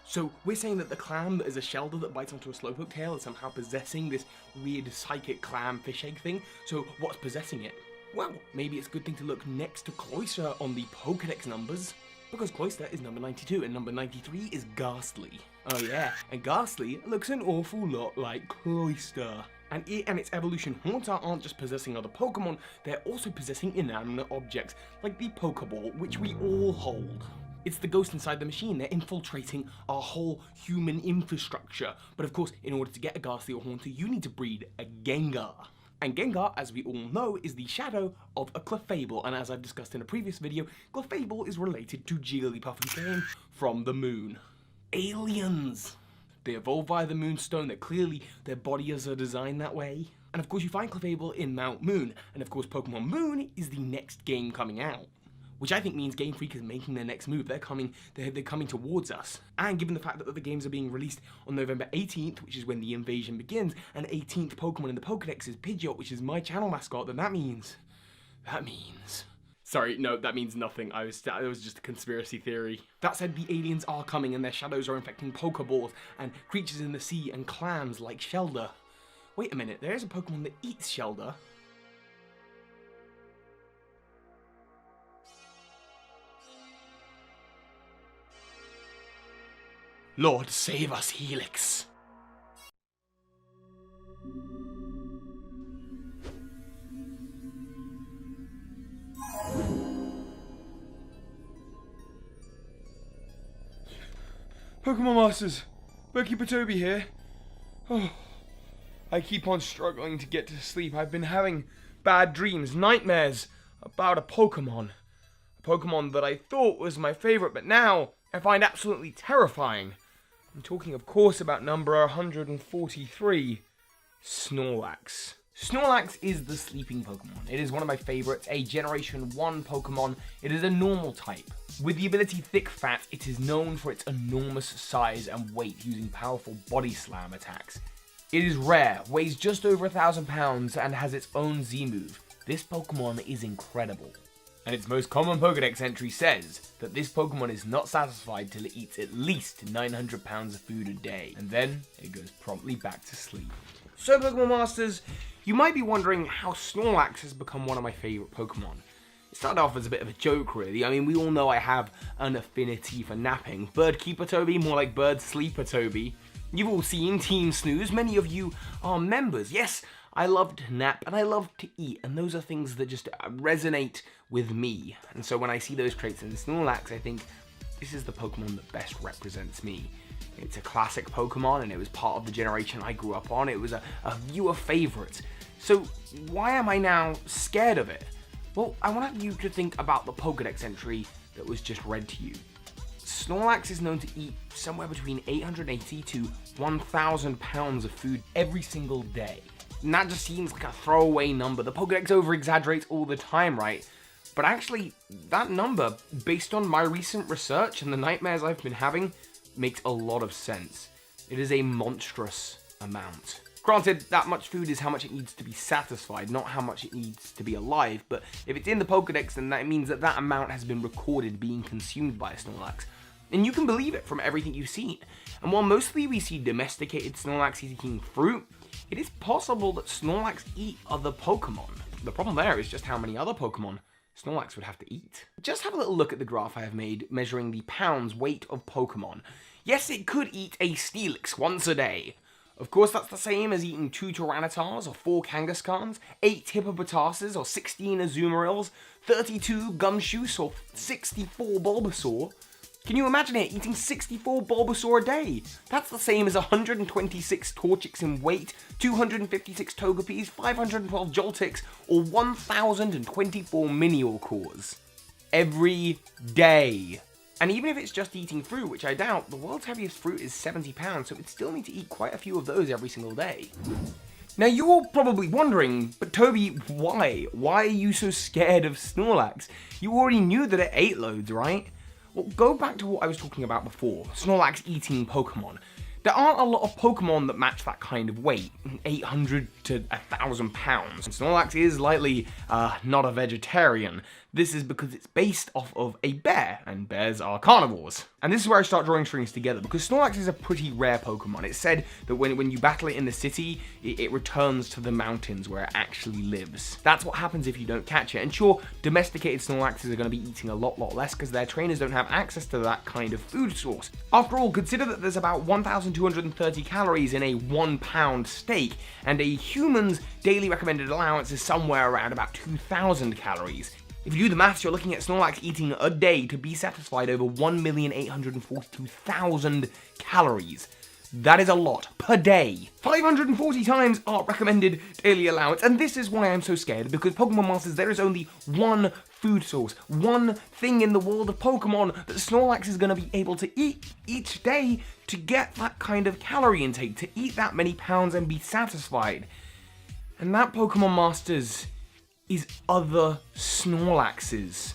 So we're saying that the clam that is a Shelder that bites onto a Slowpoke tail is somehow possessing this weird psychic clam fish egg thing. So what's possessing it? Well, maybe it's a good thing to look next to Cloyster on the Pokedex numbers, because Cloyster is number 92 and number 93 is Ghastly. Oh yeah, and Ghastly looks an awful lot like Cloyster. And it and its evolution Haunter aren't just possessing other Pokemon, they're also possessing inanimate objects, like the Pokeball, which we all hold. It's the ghost inside the machine, they're infiltrating our whole human infrastructure. But of course, in order to get a Ghastly or Haunter, you need to breed a Gengar. And Gengar, as we all know, is the shadow of a Clefable, and as I've discussed in a previous video, Clefable is related to Jigglypuff who came from the moon. Aliens! They evolve via the Moonstone, that clearly their bodies are designed that way. And of course you find Clefable in Mount Moon, and of course Pokemon Moon is the next game coming out. Which I think means Game Freak is making their next move. They're coming towards us. And given the fact that the games are being released on November 18th, which is when the invasion begins, and 18th Pokemon in the Pokedex is Pidgeot, which is my channel mascot, then that means... Sorry, no, that means nothing. It was just a conspiracy theory. That said, the aliens are coming and their shadows are infecting Pokeballs and creatures in the sea and clams like Shelder. Wait a minute, there is a Pokemon that eats Shelder. Lord, save us, Helix! Pokemon Masters, Bird Keeper Toby here. Oh, I keep on struggling to get to sleep. I've been having bad dreams, nightmares about a Pokemon. A Pokemon that I thought was my favorite, but now I find absolutely terrifying. I'm talking, of course, about number 143, Snorlax. Snorlax is the sleeping Pokemon. It is one of my favorites, a Generation 1 Pokemon. It is a normal type. With the ability Thick Fat, it is known for its enormous size and weight using powerful body slam attacks. It is rare, weighs just over 1,000 pounds, and has its own Z-move. This Pokemon is incredible. And its most common Pokedex entry says that this Pokemon is not satisfied till it eats at least 900 pounds of food a day, and then it goes promptly back to sleep. So Pokemon Masters, you might be wondering how Snorlax has become one of my favourite Pokemon. It started off as a bit of a joke, really. I mean, we all know I have an affinity for napping. Bird Keeper Toby, more like Bird Sleeper Toby. You've all seen Team Snooze. Many of you are members. Yes, I love to nap and I love to eat, and those are things that just resonate with me. And so when I see those traits in Snorlax, I think this is the Pokemon that best represents me. It's a classic Pokemon, and it was part of the generation I grew up on. It was a viewer favorite. So why am I now scared of it? Well, I want you to think about the Pokedex entry that was just read to you. Snorlax is known to eat somewhere between 880 to 1,000 pounds of food every single day. And that just seems like a throwaway number. The Pokedex over-exaggerates all the time, right? But actually, that number, based on my recent research and the nightmares I've been having, makes a lot of sense. It is a monstrous amount. Granted, that much food is how much it needs to be satisfied, not how much it needs to be alive, but if it's in the Pokedex, then that means that that amount has been recorded being consumed by a Snorlax. And you can believe it from everything you've seen. And while mostly we see domesticated Snorlax eating fruit, it is possible that Snorlax eat other Pokemon. The problem there is just how many other Pokemon Snorlax would have to eat. Just have a little look at the graph I have made measuring the pounds weight of Pokemon. Yes, it could eat a Steelix once a day. Of course, that's the same as eating 2 Tyrannitars or 4 Kangaskhans, 8 Hippopotases or 16 Azumarils, 32 Gumshoos or 64 Bulbasaur. Can you imagine it, eating 64 Bulbasaur a day? That's the same as 126 Torchics in weight, 256 Togepis, 512 Joltix, or 1,024 Miniorcores. Every day. And even if it's just eating fruit, which I doubt, the world's heaviest fruit is 70 pounds, so it'd still need to eat quite a few of those every single day. Now you're probably wondering, but Toby, why? Why are you so scared of Snorlax? You already knew that it ate loads, right? Well, go back to what I was talking about before, Snorlax eating Pokemon. There aren't a lot of Pokemon that match that kind of weight, 800 to 1,000 pounds. And Snorlax is likely not a vegetarian. This is because it's based off of a bear, and bears are carnivores. And this is where I start drawing strings together, because Snorlax is a pretty rare Pokemon. It's said that when you battle it in the city, it returns to the mountains where it actually lives. That's what happens if you don't catch it. And sure, domesticated Snorlaxes are going to be eating a lot less because their trainers don't have access to that kind of food source. After all, consider that there's about 1,230 calories in a 1 pound steak, and a human's daily recommended allowance is somewhere around about 2,000 calories. If you do the maths, you're looking at Snorlax eating a day to be satisfied over 1,842,000 calories. That is a lot per day. 540 times our recommended daily allowance, and this is why I'm so scared, because Pokemon Masters, there is only one food source, one thing in the world of Pokemon that Snorlax is going to be able to eat each day to get that kind of calorie intake, to eat that many pounds and be satisfied. And that, Pokemon Masters, is other Snorlaxes.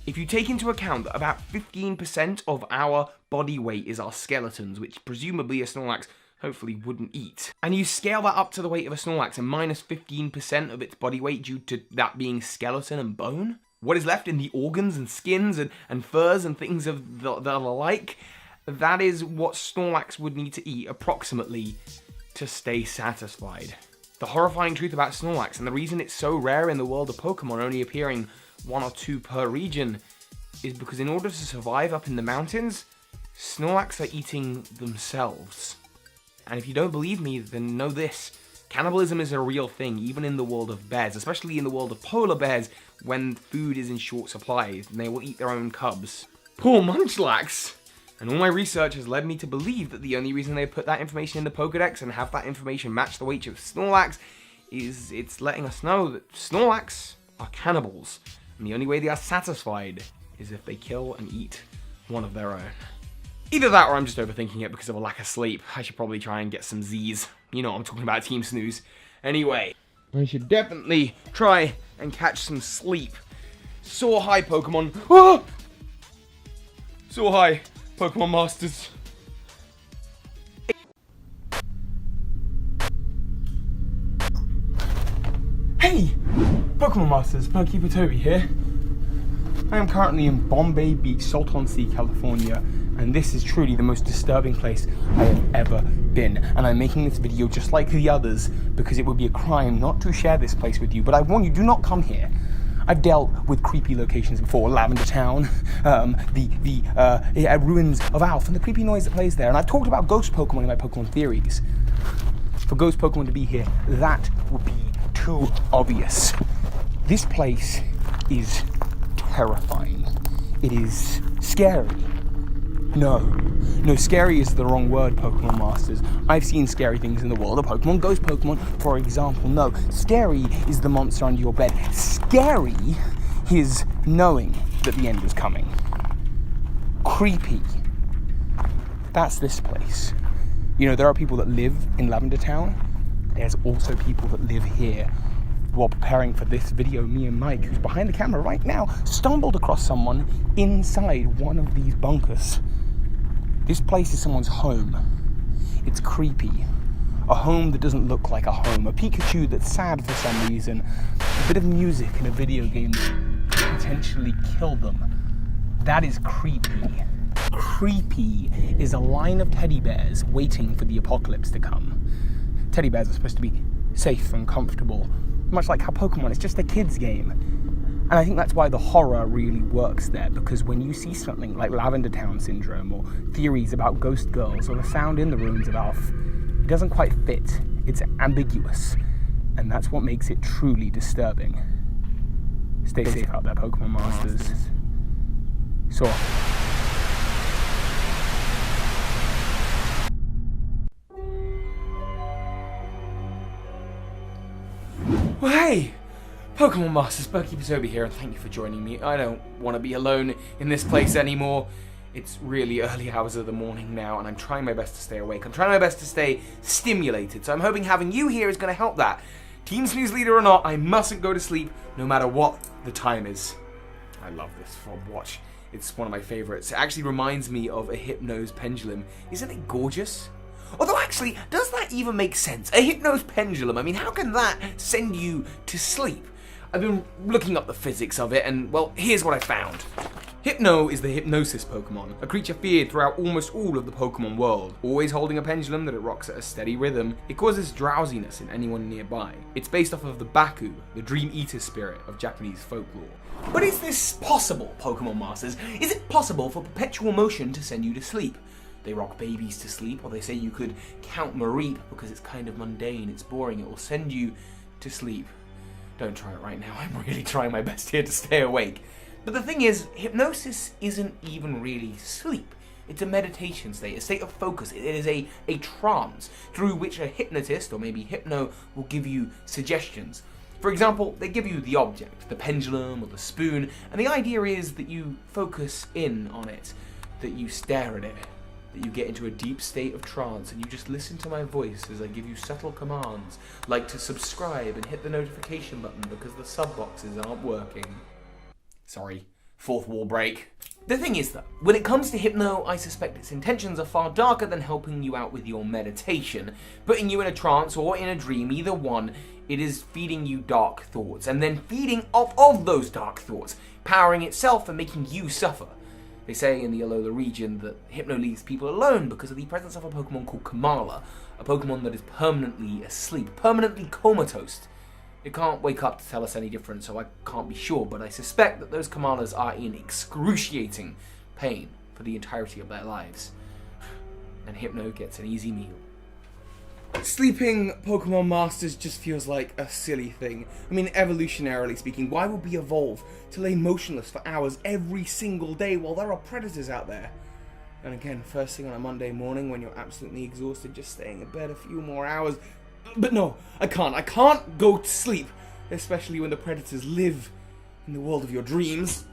If you take into account that about 15% of our body weight is our skeletons, which presumably a Snorlax hopefully wouldn't eat, and you scale that up to the weight of a Snorlax and minus 15% of its body weight due to that being skeleton and bone, what is left in the organs and skins and furs and things of the like, that is what Snorlax would need to eat approximately to stay satisfied. The horrifying truth about Snorlax, and the reason it's so rare in the world of Pokemon, only appearing 1 or 2 per region, is because in order to survive up in the mountains, Snorlax are eating themselves. And if you don't believe me, then know this. Cannibalism is a real thing, even in the world of bears, especially in the world of polar bears, when food is in short supply, and they will eat their own cubs. Poor Munchlax! And all my research has led me to believe that the only reason they put that information in the Pokedex and have that information match the weight of Snorlax is it's letting us know that Snorlax are cannibals. And the only way they are satisfied is if they kill and eat one of their own. Either that or I'm just overthinking it because of a lack of sleep. I should probably try and get some Z's. You know what I'm talking about, Team Snooze. Anyway, I should definitely try and catch some sleep. Soar high, Pokemon. Ah! Soar high, Pokemon Masters. Hey! Pokemon Masters, Bird Keeper Toby here. I am currently in Bombay Beach, Salton-Sea, California, and this is truly the most disturbing place I have ever been. And I'm making this video just like the others because it would be a crime not to share this place with you, but I warn you, do not come here. I've dealt with creepy locations before, Lavender Town, the ruins of Alph, and the creepy noise that plays there, and I've talked about ghost Pokemon in my Pokemon Theories. For ghost Pokemon to be here, that would be too obvious. This place is terrifying. It is scary. No, scary is the wrong word, Pokemon Masters. I've seen scary things in the world of Pokemon. Ghost Pokemon, for example. No, scary is the monster under your bed. Scary is knowing that the end is coming. Creepy. That's this place. You know, there are people that live in Lavender Town. There's also people that live here. While preparing for this video, me and Mike, who's behind the camera right now, stumbled across someone inside one of these bunkers. This place is someone's home. It's creepy. A home that doesn't look like a home. A Pikachu that's sad for some reason. A bit of music in a video game that could potentially kill them. That is creepy. Creepy is a line of teddy bears waiting for the apocalypse to come. Teddy bears are supposed to be safe and comfortable. Much like how Pokemon is just a kid's game. And I think that's why the horror really works there, because when you see something like Lavender Town Syndrome or theories about ghost girls or the sound in the ruins of Alph, it doesn't quite fit. It's ambiguous. And that's what makes it truly disturbing. Stay safe out there, Pokemon Masters. So. Well, hey! Pokemon Masters, Bird Keeper Toby here, and thank you for joining me. I don't want to be alone in this place anymore. It's really early hours of the morning now, and I'm trying my best to stay awake. I'm trying my best to stay stimulated, so I'm hoping having you here is going to help that. Team Snooze Leader or not, I mustn't go to sleep, no matter what the time is. I love this fob watch. It's one of my favorites. It actually reminds me of a Hypno's pendulum. Isn't it gorgeous? Although actually, does that even make sense? A Hypno's pendulum, I mean, how can that send you to sleep? I've been looking up the physics of it, and, well, here's what I found. Hypno is the hypnosis Pokemon, a creature feared throughout almost all of the Pokemon world. Always holding a pendulum that it rocks at a steady rhythm, it causes drowsiness in anyone nearby. It's based off of the Baku, the Dream Eater spirit of Japanese folklore. But is this possible, Pokemon Masters? Is it possible for perpetual motion to send you to sleep? They rock babies to sleep, or they say you could count Mareep because it's kind of mundane, it's boring, it will send you to sleep. Don't try it right now, I'm really trying my best here to stay awake. But the thing is, hypnosis isn't even really sleep. It's a meditation state, a state of focus. It is a trance through which a hypnotist, or maybe Hypno, will give you suggestions. For example, they give you the object, the pendulum or the spoon, and the idea is that you focus in on it, that you stare at it, that you get into a deep state of trance and you just listen to my voice as I give you subtle commands, like to subscribe and hit the notification button because the sub boxes aren't working. Sorry, fourth wall break. The thing is though, when it comes to Hypno, I suspect its intentions are far darker than helping you out with your meditation. Putting you in a trance or in a dream, either one, it is feeding you dark thoughts, and then feeding off of those dark thoughts, powering itself and making you suffer. They say in the Alola region that Hypno leaves people alone because of the presence of a Pokemon called Kamala, a Pokemon that is permanently asleep, permanently comatose. It can't wake up to tell us any different, so I can't be sure, but I suspect that those Kamalas are in excruciating pain for the entirety of their lives. And Hypno gets an easy meal. Sleeping Pokemon Masters just feels like a silly thing. I mean, evolutionarily speaking, why would we evolve to lay motionless for hours every single day while there are predators out there? And again, first thing on a Monday morning when you're absolutely exhausted, just staying in bed a few more hours. But no, I can't go to sleep, especially when the predators live in the world of your dreams.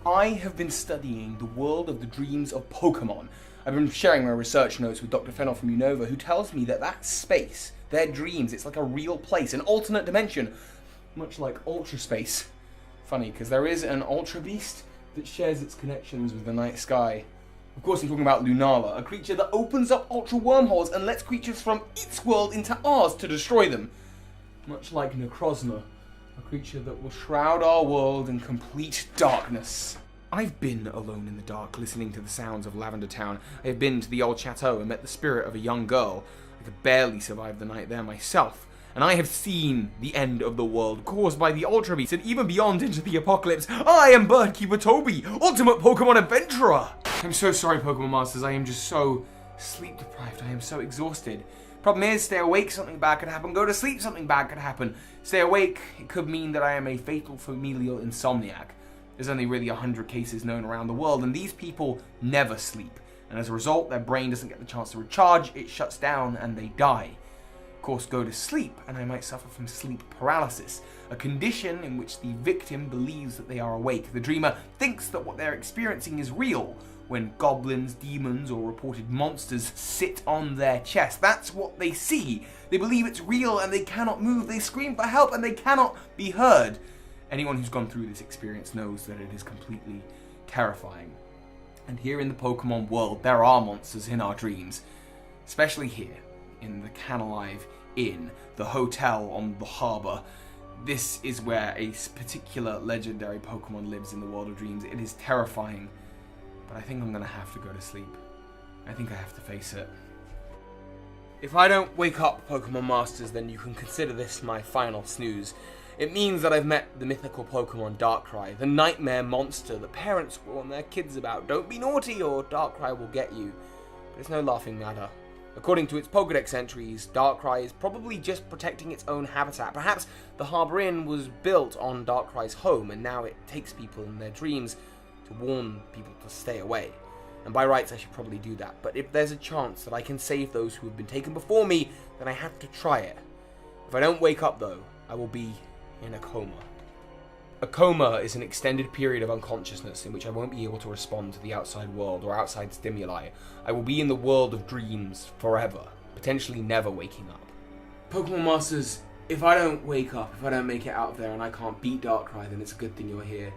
I have been studying the world of the dreams of Pokemon. I've been sharing my research notes with Dr. Fennel from Unova, who tells me that that space, their dreams. It's like a real place, an alternate dimension, much like Ultra Space. Funny, because there is an Ultra Beast that shares its connections with the night sky. Of course, I'm talking about Lunala, a creature that opens up Ultra wormholes and lets creatures from its world into ours to destroy them. Much like Necrozma, a creature that will shroud our world in complete darkness. I've been alone in the dark, listening to the sounds of Lavender Town. I have been to the old chateau and met the spirit of a young girl. I could barely survive the night there myself. And I have seen the end of the world caused by the Ultra Beast, and even beyond into the apocalypse. I am Bird Keeper Toby, ultimate Pokemon adventurer! I'm so sorry, Pokemon Masters. I am just so sleep deprived. I am so exhausted. Problem is, stay awake, something bad could happen. Go to sleep, something bad could happen. Stay awake, it could mean that I am a fatal familial insomniac. There's only really 100 cases known around the world, and these people never sleep. And as a result, their brain doesn't get the chance to recharge, it shuts down, and they die. Of course, go to sleep, and I might suffer from sleep paralysis, a condition in which the victim believes that they are awake. The dreamer thinks that what they're experiencing is real, when goblins, demons, or reported monsters sit on their chest. That's what they see. They believe it's real, and they cannot move. They scream for help, and they cannot be heard. Anyone who's gone through this experience knows that it is completely terrifying. And here in the Pokemon world, there are monsters in our dreams. Especially here, in the Canalive Inn, the hotel on the harbour. This is where a particular legendary Pokemon lives in the world of dreams. It is terrifying, but I think I'm going to have to go to sleep. I think I have to face it. If I don't wake up, Pokemon Masters, then you can consider this my final snooze. It means that I've met the mythical Pokemon Darkrai, the nightmare monster that parents warn their kids about. Don't be naughty or Darkrai will get you. But it's no laughing matter. According to its Pokédex entries, Darkrai is probably just protecting its own habitat. Perhaps the Harbour Inn was built on Darkrai's home, and now it takes people in their dreams to warn people to stay away. And by rights I should probably do that, but if there's a chance that I can save those who have been taken before me, then I have to try it. If I don't wake up though, I will be in a coma. A coma is an extended period of unconsciousness in which I won't be able to respond to the outside world or outside stimuli. I will be in the world of dreams forever, potentially never waking up. Pokemon Masters, if I don't wake up, if I don't make it out there and I can't beat Darkrai, then it's a good thing you're here.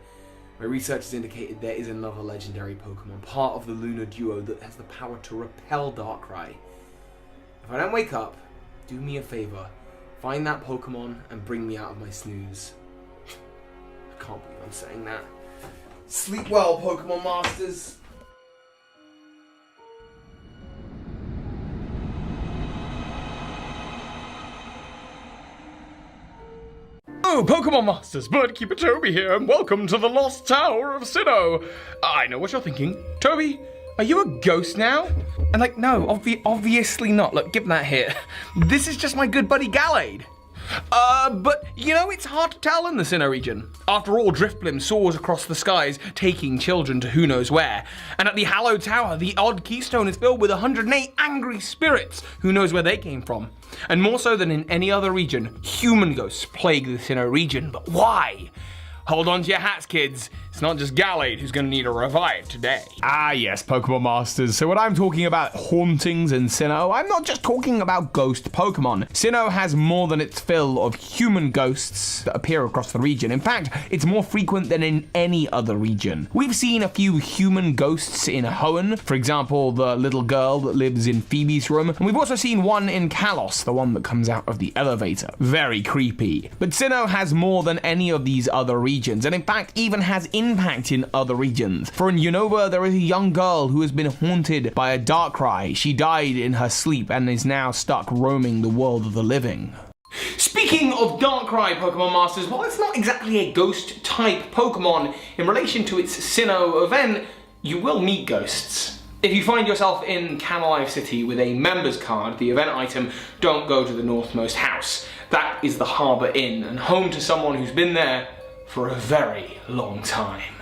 My research has indicated there is another legendary Pokemon, part of the Lunar duo, that has the power to repel Darkrai. If I don't wake up, do me a favor. Find that Pokemon and bring me out of my snooze. I can't believe I'm saying that. Sleep well, Pokemon Masters. Oh, Pokemon Masters, Bird Keeper Toby here, and welcome to the Lost Tower of Sinnoh. I know what you're thinking. Toby, are you a ghost now? And like, no, obviously not. Look, give that here. This is just my good buddy Gallade. But, you know, it's hard to tell in the Sinnoh region. After all, Driftblim soars across the skies, taking children to who knows where. And at the Hallowed Tower, the odd keystone is filled with 108 angry spirits. Who knows where they came from? And more so than in any other region, human ghosts plague the Sinnoh region. But why? Hold on to your hats, kids. It's not just Gallade who's going to need a revive today. Ah, yes, Pokemon Masters. So when I'm talking about hauntings in Sinnoh, I'm not just talking about ghost Pokemon. Sinnoh has more than its fill of human ghosts that appear across the region. In fact, it's more frequent than in any other region. We've seen a few human ghosts in Hoenn, for example, the little girl that lives in Phoebe's room. And we've also seen one in Kalos, the one that comes out of the elevator. Very creepy. But Sinnoh has more than any of these other regions, and in fact even has impact in other regions. For in Unova, there is a young girl who has been haunted by a Darkrai. She died in her sleep and is now stuck roaming the world of the living. Speaking of Darkrai, Pokemon Masters, while it's not exactly a ghost-type Pokemon, in relation to its Sinnoh event, you will meet ghosts. If you find yourself in Canalive City with a member's card, the event item, don't go to the northmost house. That is the Harbour Inn, and home to someone who's been there for a very long time.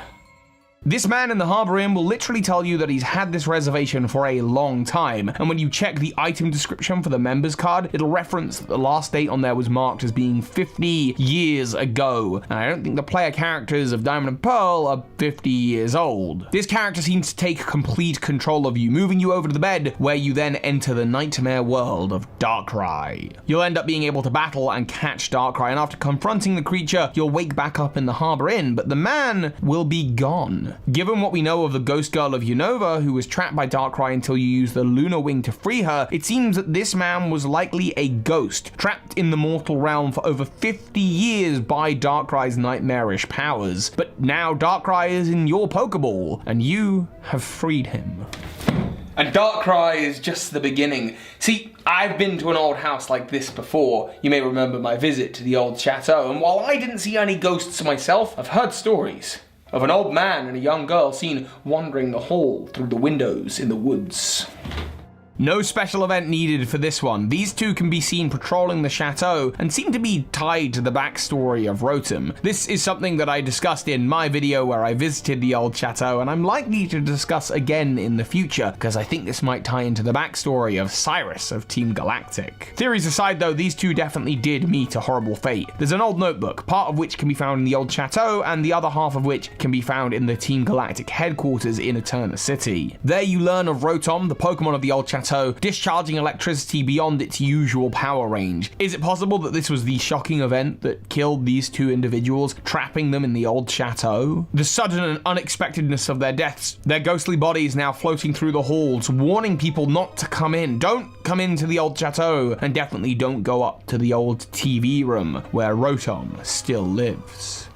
This man in the Harbor Inn will literally tell you that he's had this reservation for a long time, and when you check the item description for the members card, it'll reference that the last date on there was marked as being 50 years ago, and I don't think the player characters of Diamond and Pearl are 50 years old. This character seems to take complete control of you, moving you over to the bed, where you then enter the nightmare world of Darkrai. You'll end up being able to battle and catch Darkrai, and after confronting the creature, you'll wake back up in the Harbor Inn, but the man will be gone. Given what we know of the ghost girl of Unova, who was trapped by Darkrai until you use the Lunar Wing to free her, it seems that this man was likely a ghost, trapped in the mortal realm for over 50 years by Darkrai's nightmarish powers. But now Darkrai is in your Pokeball, and you have freed him. And Darkrai is just the beginning. See, I've been to an old house like this before. You may remember my visit to the old chateau, and while I didn't see any ghosts myself, I've heard stories of an old man and a young girl seen wandering the hall through the windows in the woods. No special event needed for this one. These two can be seen patrolling the chateau and seem to be tied to the backstory of Rotom. This is something that I discussed in my video where I visited the old chateau, and I'm likely to discuss again in the future, because I think this might tie into the backstory of Cyrus of Team Galactic. Theories aside though, these two definitely did meet a horrible fate. There's an old notebook, part of which can be found in the old chateau, and the other half of which can be found in the Team Galactic headquarters in Eterna City. There you learn of Rotom, the Pokemon of the old chateau, discharging electricity beyond its usual power range. Is it possible that this was the shocking event that killed these two individuals, trapping them in the old chateau? The sudden and unexpectedness of their deaths, their ghostly bodies now floating through the halls, warning people not to come in. Don't come into the old chateau, and definitely don't go up to the old TV room where Rotom still lives.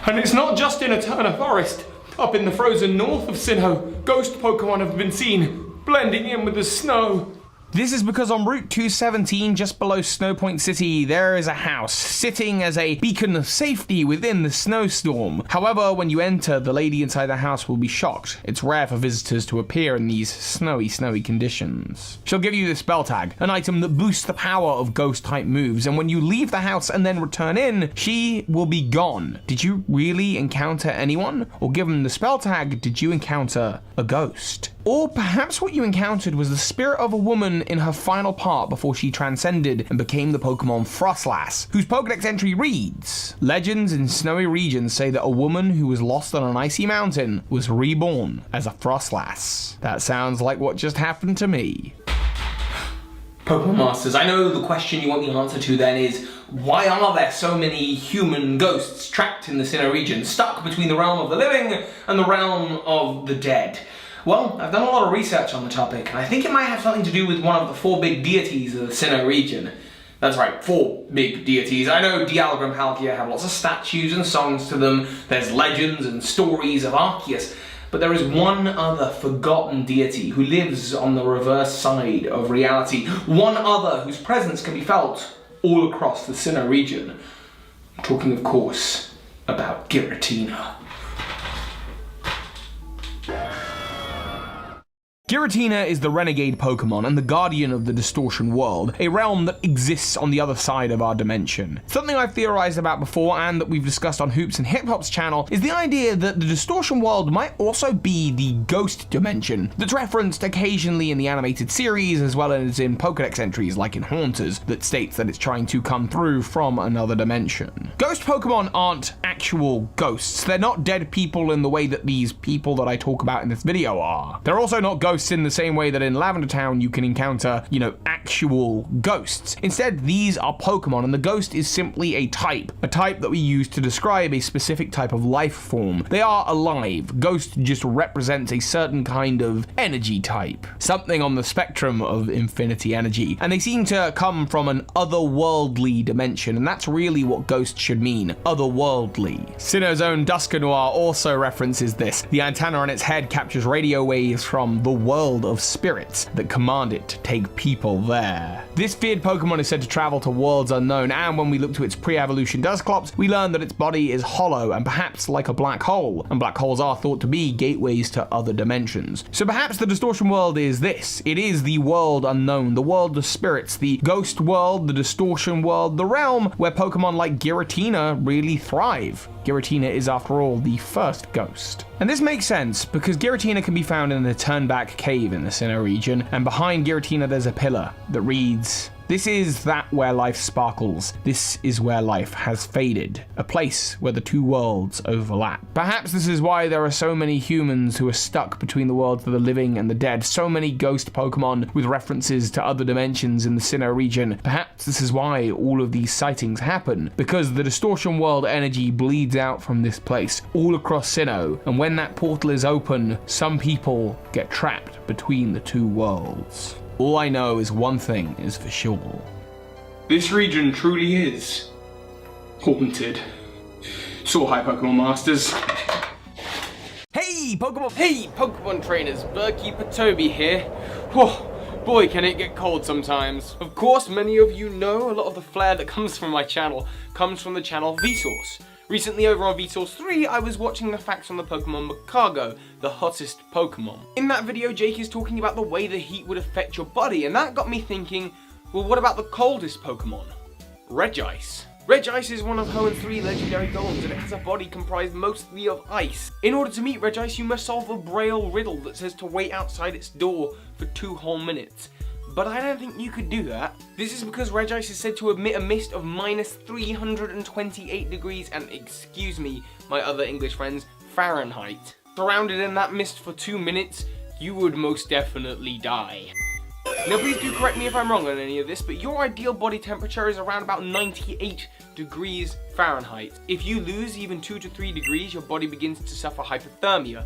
And it's not just in Eterna Forest. Up in the frozen north of Sinnoh, ghost Pokemon have been seen, blending in with the snow. This is because on Route 217, just below Snowpoint City, there is a house sitting as a beacon of safety within the snowstorm. However, when you enter, the lady inside the house will be shocked. It's rare for visitors to appear in these snowy conditions. She'll give you the spell tag, an item that boosts the power of ghost-type moves, and when you leave the house and then return in, she will be gone. Did you really encounter anyone? Or given the spell tag, did you encounter a ghost? Or perhaps what you encountered was the spirit of a woman in her final part before she transcended and became the Pokemon Frostlass, whose Pokedex entry reads, "Legends in snowy regions say that a woman who was lost on an icy mountain was reborn as a Frostlass." That sounds like what just happened to me. Pokemon Masters, I know the question you want the answer to then is, why are there so many human ghosts trapped in the Sinnoh region, stuck between the realm of the living and the realm of the dead? Well, I've done a lot of research on the topic, and I think it might have something to do with one of the 4 big deities of the Sinnoh region. That's right, 4 big deities. I know Dialga and Palkia have lots of statues and songs to them, there's legends and stories of Arceus, but there is one other forgotten deity who lives on the reverse side of reality, one other whose presence can be felt all across the Sinnoh region. I'm talking, of course, about Giratina. Giratina is the renegade Pokemon and the guardian of the Distortion World, a realm that exists on the other side of our dimension. Something I've theorized about before and that we've discussed on Hoops and Hip Hop's channel is the idea that the Distortion World might also be the ghost dimension that's referenced occasionally in the animated series as well as in Pokedex entries like in Haunters that states that it's trying to come through from another dimension. Ghost Pokemon aren't actual ghosts. They're not dead people in the way that these people that I talk about in this video are. They're also not ghosts in the same way that in Lavender Town you can encounter, actual ghosts. Instead, these are Pokemon, and the ghost is simply a type that we use to describe a specific type of life form. They are alive. Ghost just represents a certain kind of energy type, something on the spectrum of infinity energy, and they seem to come from an otherworldly dimension, and that's really what ghost should mean, otherworldly. Sinnoh's own Duskanoir also references this. The antenna on its head captures radio waves from the world of spirits that command it to take people there. This feared Pokemon is said to travel to worlds unknown, and when we look to its pre-evolution Dusclops, we learn that its body is hollow and perhaps like a black hole, and black holes are thought to be gateways to other dimensions. So perhaps the Distortion World is this. It is the world unknown, the world of spirits, the ghost world, the Distortion World, the realm where Pokemon like Giratina really thrive. Giratina is, after all, the first ghost. And this makes sense, because Giratina can be found in the Turnback Cave in the Sinnoh region, and behind Giratina there's a pillar that reads, "This is that where life sparkles. This is where life has faded. A place where the two worlds overlap." Perhaps this is why there are so many humans who are stuck between the worlds of the living and the dead, so many ghost Pokemon with references to other dimensions in the Sinnoh region. Perhaps this is why all of these sightings happen, because the distortion world energy bleeds out from this place all across Sinnoh, and when that portal is open, some people get trapped between the two worlds. All I know is one thing is for sure. This region truly is haunted. So hi, Pokemon Masters. Hey Pokemon trainers, Bird Keeper Toby here. Whoa, boy can it get cold sometimes. Of course, many of you know a lot of the flair that comes from my channel comes from the channel Vsauce. Recently over on Vsauce 3, I was watching the facts on the Pokemon Magcargo, the hottest Pokemon. In that video, Jake is talking about the way the heat would affect your body, and that got me thinking, well, what about the coldest Pokemon? Regice. Regice is one of Hoenn's 3 legendary golems, and it has a body comprised mostly of ice. In order to meet Regice, you must solve a braille riddle that says to wait outside its door for 2 whole minutes. But I don't think you could do that. This is because Regice is said to emit a mist of minus 328 degrees and, excuse me, my other English friends, Fahrenheit. Surrounded in that mist for 2 minutes, you would most definitely die. Now please do correct me if I'm wrong on any of this, but your ideal body temperature is around about 98 degrees Fahrenheit. If you lose even 2 to 3 degrees, your body begins to suffer hypothermia.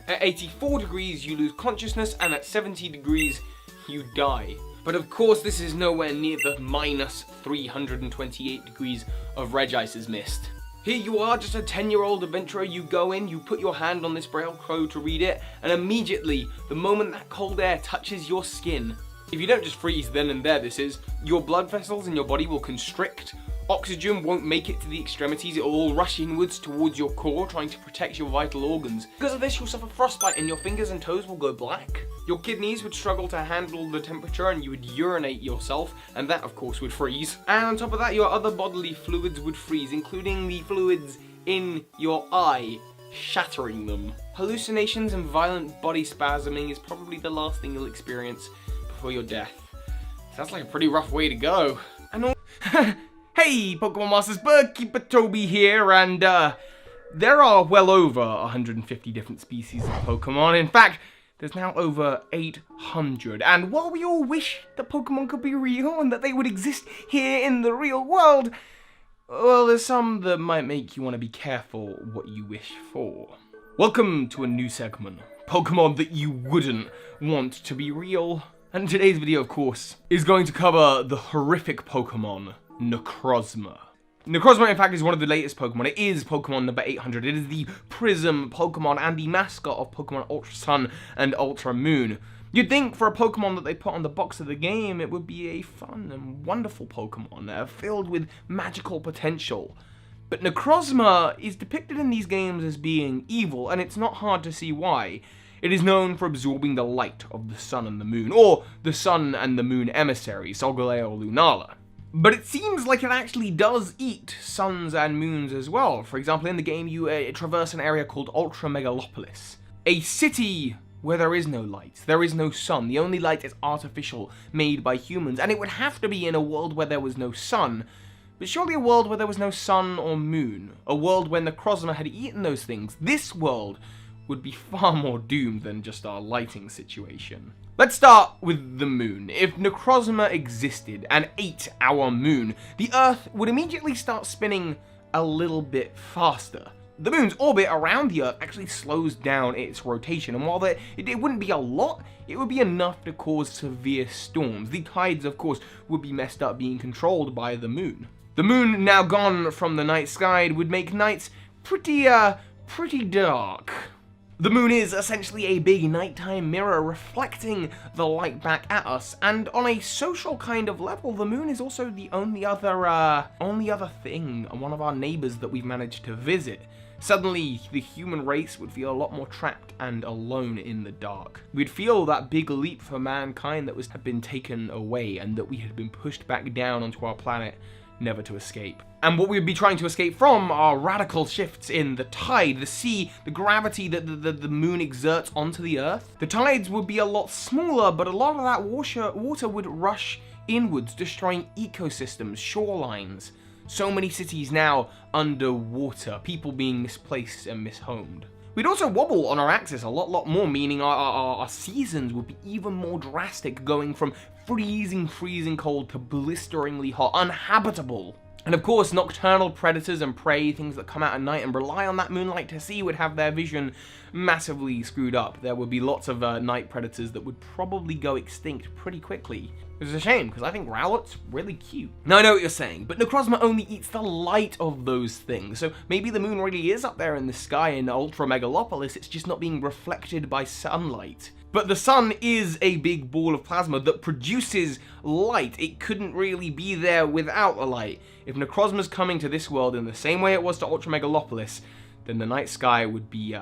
At 84 degrees, you lose consciousness, and at 70 degrees, you die. But of course this is nowhere near the minus 328 degrees of Regice's mist. Here you are, just a 10-year-old adventurer, you go in, you put your hand on this braille code to read it, and immediately, the moment that cold air touches your skin, if you don't just freeze then and there this is, your blood vessels in your body will constrict, oxygen won't make it to the extremities, it will all rush inwards towards your core, trying to protect your vital organs. Because of this, you'll suffer frostbite and your fingers and toes will go black. Your kidneys would struggle to handle the temperature and you would urinate yourself, and that of course would freeze. And on top of that, your other bodily fluids would freeze, including the fluids in your eye, shattering them. Hallucinations and violent body spasming is probably the last thing you'll experience before your death. Sounds like a pretty rough way to go. And all Hey Pokemon Masters, Bird Keeper Toby here, and there are well over 150 different species of Pokemon. In fact, there's now over 800. And while we all wish that Pokemon could be real and that they would exist here in the real world, well, there's some that might make you want to be careful what you wish for. Welcome to a new segment, Pokemon that you wouldn't want to be real. And today's video, of course, is going to cover the horrific Pokemon Necrozma. Necrozma, in fact, is one of the latest Pokemon. It is Pokemon number 800. It is the Prism Pokemon and the mascot of Pokemon Ultra Sun and Ultra Moon. You'd think for a Pokemon that they put on the box of the game, it would be a fun and wonderful Pokemon, filled with magical potential. But Necrozma is depicted in these games as being evil, and it's not hard to see why. It is known for absorbing the light of the sun and the moon, or the sun and the moon emissary, Solgaleo Lunala. But it seems like it actually does eat suns and moons as well. For example, in the game you traverse an area called Ultra Megalopolis, a city where there is no light, there is no sun, the only light is artificial, made by humans, and it would have to be in a world where there was no sun, but surely a world where there was no sun or moon, a world where Necrozma had eaten those things. This world would be far more doomed than just our lighting situation. Let's start with the moon. If Necrozma existed and ate our moon, the Earth would immediately start spinning a little bit faster. The moon's orbit around the Earth actually slows down its rotation, and while it wouldn't be a lot, it would be enough to cause severe storms. The tides, of course, would be messed up, being controlled by the moon. The moon, now gone from the night sky, would make nights pretty dark. The moon is essentially a big nighttime mirror reflecting the light back at us, and on a social kind of level, the moon is also the only other thing, one of our neighbors that we've managed to visit. Suddenly, the human race would feel a lot more trapped and alone in the dark. We'd feel that big leap for mankind that had been taken away, and that we had been pushed back down onto our planet never to escape. And what we would be trying to escape from are radical shifts in the tide, the sea, the gravity that the moon exerts onto the Earth. The tides would be a lot smaller, but a lot of that water would rush inwards, destroying ecosystems, shorelines. So many cities now underwater, people being misplaced and mishomed. We'd also wobble on our axis a lot more, meaning our seasons would be even more drastic, going from freezing cold to blisteringly hot, uninhabitable. And of course, nocturnal predators and prey, things that come out at night and rely on that moonlight to see, would have their vision massively screwed up. There would be lots of night predators that would probably go extinct pretty quickly. Which is a shame, because I think Rowlet's really cute. Now I know what you're saying, but Necrozma only eats the light of those things, so maybe the moon really is up there in the sky in Ultra Megalopolis, it's just not being reflected by sunlight. But the sun is a big ball of plasma that produces light. It couldn't really be there without the light. If Necrozma's coming to this world in the same way it was to Ultra Megalopolis, then the night sky would be,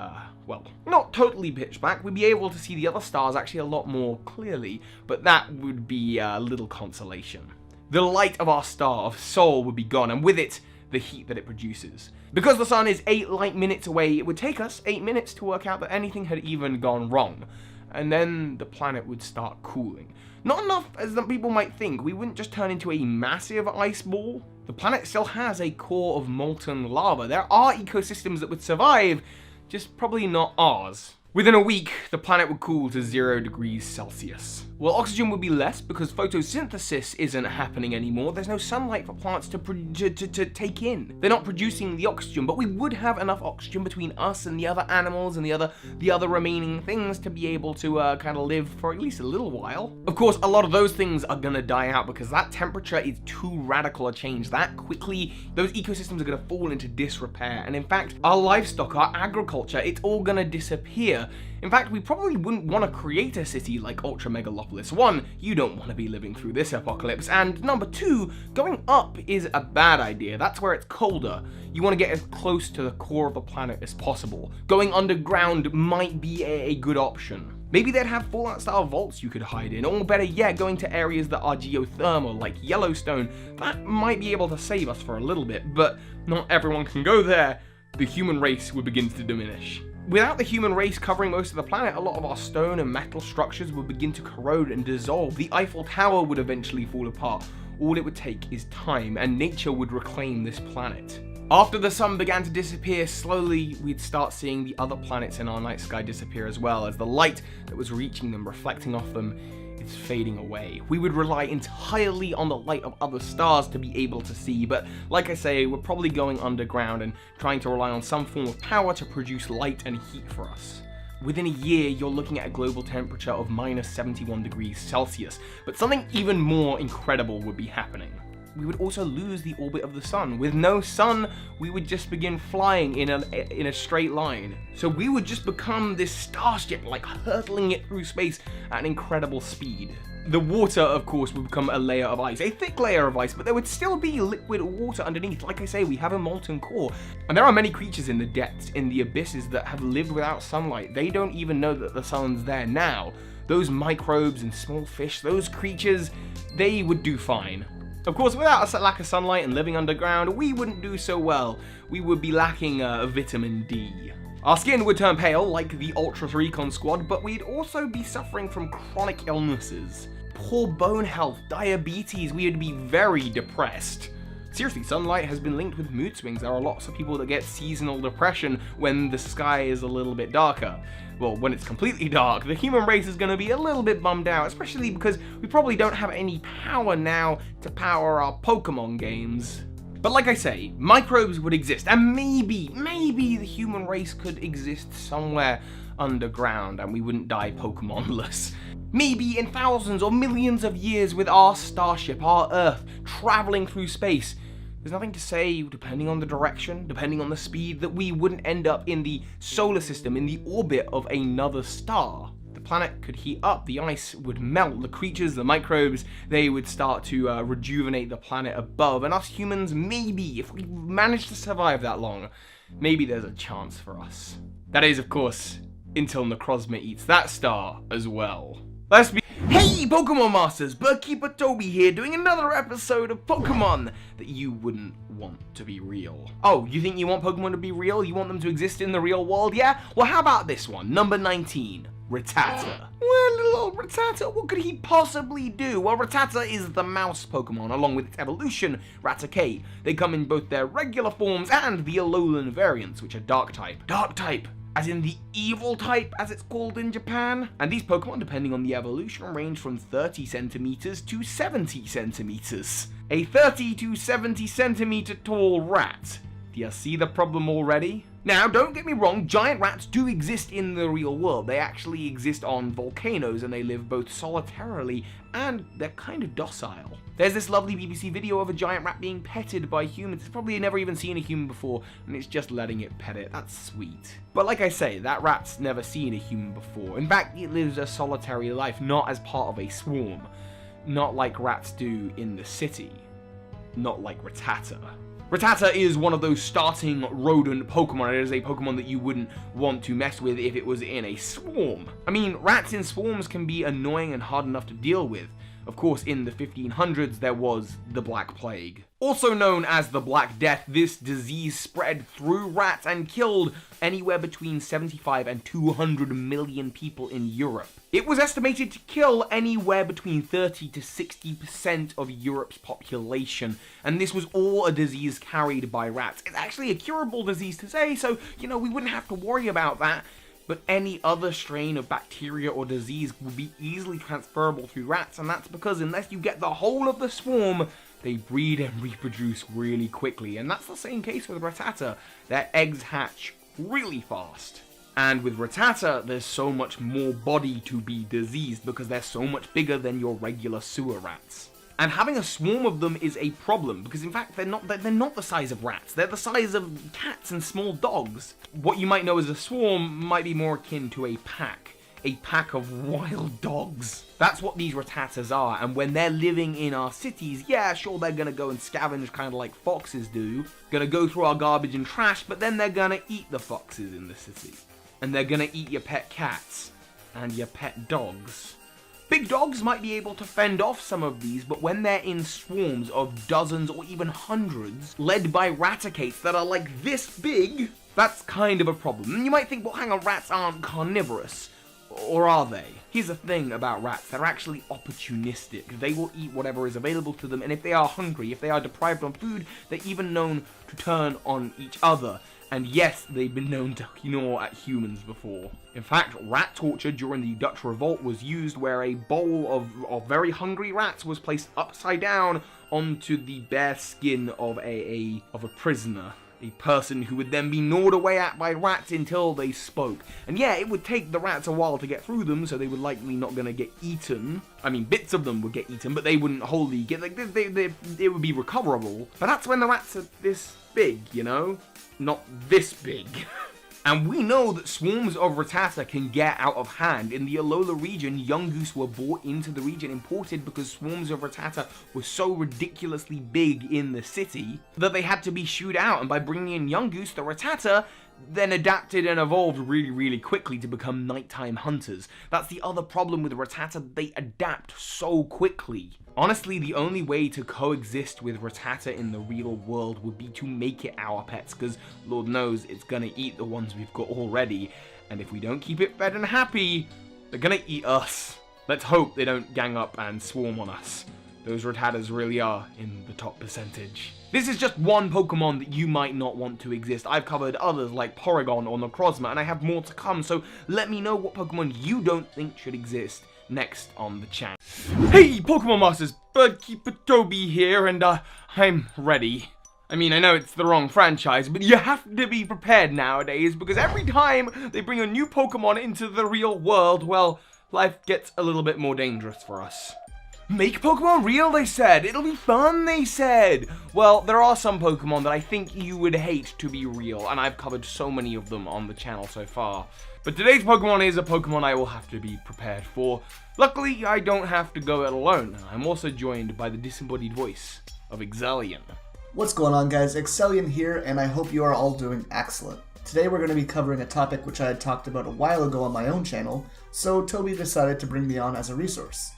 well, not totally pitch black. We'd be able to see the other stars actually a lot more clearly, but that would be a little consolation. The light of our star of Sol would be gone, and with it, the heat that it produces. Because the sun is 8 light minutes away, it would take us 8 minutes to work out that anything had even gone wrong. And then the planet would start cooling. Not enough as some people might think. We wouldn't just turn into a massive ice ball. The planet still has a core of molten lava. There are ecosystems that would survive, just probably not ours. Within a week, the planet would cool to 0 degrees Celsius. Well, oxygen would be less because photosynthesis isn't happening anymore. There's no sunlight for plants to take in. They're not producing the oxygen, but we would have enough oxygen between us and the other animals and the other remaining things to be able to kind of live for at least a little while. Of course, a lot of those things are gonna die out because that temperature is too radical a change. That quickly, those ecosystems are gonna fall into disrepair. And in fact, our livestock, our agriculture, it's all gonna disappear. In fact, we probably wouldn't want to create a city like Ultra Megalopolis. 1, you don't want to be living through this apocalypse, and number 2, going up is a bad idea. That's where it's colder. You want to get as close to the core of the planet as possible. Going underground might be a good option. Maybe they'd have Fallout-style vaults you could hide in, or better yet, going to areas that are geothermal, like Yellowstone. That might be able to save us for a little bit, but not everyone can go there. The human race would begin to diminish. Without the human race covering most of the planet, a lot of our stone and metal structures would begin to corrode and dissolve. The Eiffel Tower would eventually fall apart. All it would take is time, and nature would reclaim this planet. After the sun began to disappear, slowly we'd start seeing the other planets in our night sky disappear as well, as the light that was reaching them, reflecting off them, is fading away. We would rely entirely on the light of other stars to be able to see, but like I say, we're probably going underground and trying to rely on some form of power to produce light and heat for us. Within a year, you're looking at a global temperature of minus 71 degrees Celsius, but something even more incredible would be happening. We would also lose the orbit of the sun. With no sun, we would just begin flying in a straight line. So we would just become this starship, like hurtling it through space at an incredible speed. The water, of course, would become a layer of ice, a thick layer of ice, but there would still be liquid water underneath. Like I say, we have a molten core. And there are many creatures in the depths, in the abysses, that have lived without sunlight. They don't even know that the sun's there now. Those microbes and small fish, those creatures, they would do fine. Of course, without a lack of sunlight and living underground, we wouldn't do so well. We would be lacking vitamin D. Our skin would turn pale, like the Ultras Recon Squad, but we'd also be suffering from chronic illnesses. Poor bone health, diabetes, we would be very depressed. Seriously, sunlight has been linked with mood swings. There are lots of people that get seasonal depression when the sky is a little bit darker. Well, when it's completely dark, the human race is going to be a little bit bummed out, especially because we probably don't have any power now to power our Pokemon games. But like I say, microbes would exist, and maybe the human race could exist somewhere underground and we wouldn't die Pokemonless. Maybe in thousands or millions of years with our starship, our Earth, traveling through space, there's nothing to say, depending on the direction, depending on the speed, that we wouldn't end up in the solar system, in the orbit of another star. The planet could heat up, the ice would melt, the creatures, the microbes, they would start to rejuvenate the planet above, and us humans, maybe, if we manage to survive that long, maybe there's a chance for us. That is, of course, until Necrozma eats that star as well. Let's be. Hey, Pokemon Masters! Bird Keeper Toby here, doing another episode of Pokemon that you wouldn't want to be real. Oh, you think you want Pokemon to be real? You want them to exist in the real world, yeah? Well, how about this one? Number 19. Rattata. Well, little old Rattata, what could he possibly do? Well, Rattata is the mouse Pokemon, along with its evolution, Raticate. They come in both their regular forms and the Alolan variants, which are Dark-type. Dark-type! As in the evil type, as it's called in Japan. And these Pokemon, depending on the evolution, range from 30 centimeters to 70 centimeters. A 30 to 70 centimeter tall rat. Do you see the problem already? Now, don't get me wrong, giant rats do exist in the real world. They actually exist on volcanoes and they live both solitarily and they're kind of docile. There's this lovely BBC video of a giant rat being petted by humans. It's probably never even seen a human before and it's just letting it pet it. That's sweet. But like I say, that rat's never seen a human before. In fact, it lives a solitary life, not as part of a swarm. Not like rats do in the city. Not like Rattata. Rattata is one of those starting rodent Pokemon. It is a Pokemon that you wouldn't want to mess with if it was in a swarm. I mean, rats in swarms can be annoying and hard enough to deal with. Of course, in the 1500s, there was the Black Plague. Also known as the Black Death, this disease spread through rats and killed anywhere between 75 and 200 million people in Europe. It was estimated to kill anywhere between 30 to 60% of Europe's population, and this was all a disease carried by rats. It's actually a curable disease to say, so, we wouldn't have to worry about that. But any other strain of bacteria or disease would be easily transferable through rats, and that's because unless you get the whole of the swarm, they breed and reproduce really quickly. And that's the same case with Rattata. Their eggs hatch really fast. And with Rattata, there's so much more body to be diseased because they're so much bigger than your regular sewer rats. And having a swarm of them is a problem because in fact they're not the size of rats. They're the size of cats and small dogs. What you might know as a swarm might be more akin to a pack of wild dogs. That's what these Rattatas are, and when they're living in our cities, yeah, sure, they're gonna go and scavenge kind of like foxes do. Gonna go through our garbage and trash, but then they're gonna eat the foxes in the city. And they're gonna eat your pet cats and your pet dogs. Big dogs might be able to fend off some of these, but when they're in swarms of dozens or even hundreds, led by Raticates that are like this big, that's kind of a problem. And you might think, well, hang on, rats aren't carnivorous. Or are they? Here's the thing about rats, they're actually opportunistic. They will eat whatever is available to them, and if they are hungry, if they are deprived of food, they're even known to turn on each other. And yes, they've been known to gnaw at humans before. In fact, rat torture during the Dutch Revolt was used where a bowl of very hungry rats was placed upside down onto the bare skin of a prisoner. A person who would then be gnawed away at by rats until they spoke. And yeah, it would take the rats a while to get through them, so they were likely not going to get eaten. I mean, bits of them would get eaten, but they wouldn't wholly get, it would be recoverable. But that's when the rats are this big, Not this big. And we know that swarms of Rattata can get out of hand. In the Alola region, young goose were brought into the region, imported because swarms of Rattata were so ridiculously big in the city that they had to be shooed out. And by bringing in young goose, the Rattata then adapted and evolved really, really quickly to become nighttime hunters. That's the other problem with Rattata, they adapt so quickly. Honestly, the only way to coexist with Rattata in the real world would be to make it our pets, because Lord knows it's gonna eat the ones we've got already, and if we don't keep it fed and happy, they're gonna eat us. Let's hope they don't gang up and swarm on us. Those Rattatas really are in the top percentage. This is just one Pokemon that you might not want to exist. I've covered others like Porygon or Necrozma, and I have more to come, so let me know what Pokemon you don't think should exist next on the channel. Hey, Pokemon Masters! Bird Keeper Toby here, and I'm ready. I mean, I know it's the wrong franchise, but you have to be prepared nowadays, because every time they bring a new Pokemon into the real world, well, life gets a little bit more dangerous for us. Make Pokemon real, they said. It'll be fun, they said. Well, there are some Pokemon that I think you would hate to be real, and I've covered so many of them on the channel so far. But today's Pokemon is a Pokemon I will have to be prepared for. Luckily, I don't have to go it alone. I'm also joined by the disembodied voice of Exelion. What's going on, guys? Exelion here, and I hope you are all doing excellent. Today we're going to be covering a topic which I had talked about a while ago on my own channel, so Toby decided to bring me on as a resource.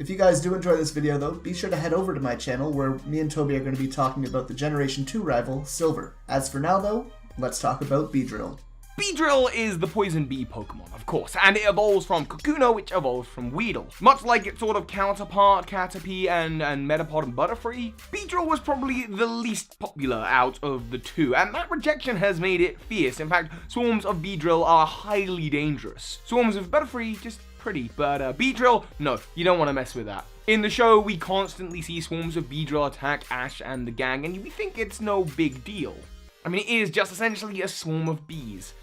If you guys do enjoy this video though, be sure to head over to my channel where me and Toby are going to be talking about the Generation 2 rival, Silver. As for now though, let's talk about Beedrill. Beedrill is the poison bee Pokemon, of course, and it evolves from Kakuna, which evolves from Weedle. Much like its sort of counterpart, Caterpie and Metapod and Butterfree, Beedrill was probably the least popular out of the two, and that rejection has made it fierce. In fact, swarms of Beedrill are highly dangerous. Swarms of Butterfree, just pretty, but Beedrill, no, you don't want to mess with that. In the show, we constantly see swarms of Beedrill attack Ash and the gang, and we think it's no big deal. I mean, it is just essentially a swarm of bees.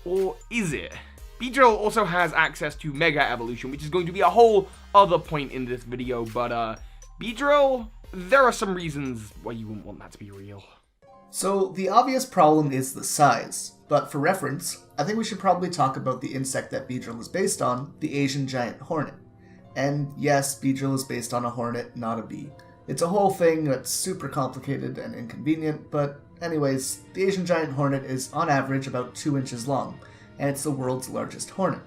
Or is it? Beedrill also has access to Mega Evolution, which is going to be a whole other point in this video, but Beedrill, there are some reasons why you wouldn't want that to be real. So, the obvious problem is the size, but for reference, I think we should probably talk about the insect that Beedrill is based on, the Asian giant hornet. And yes, Beedrill is based on a hornet, not a bee. It's a whole thing that's super complicated and inconvenient, but anyways, the Asian giant hornet is on average about 2 inches long, and it's the world's largest hornet.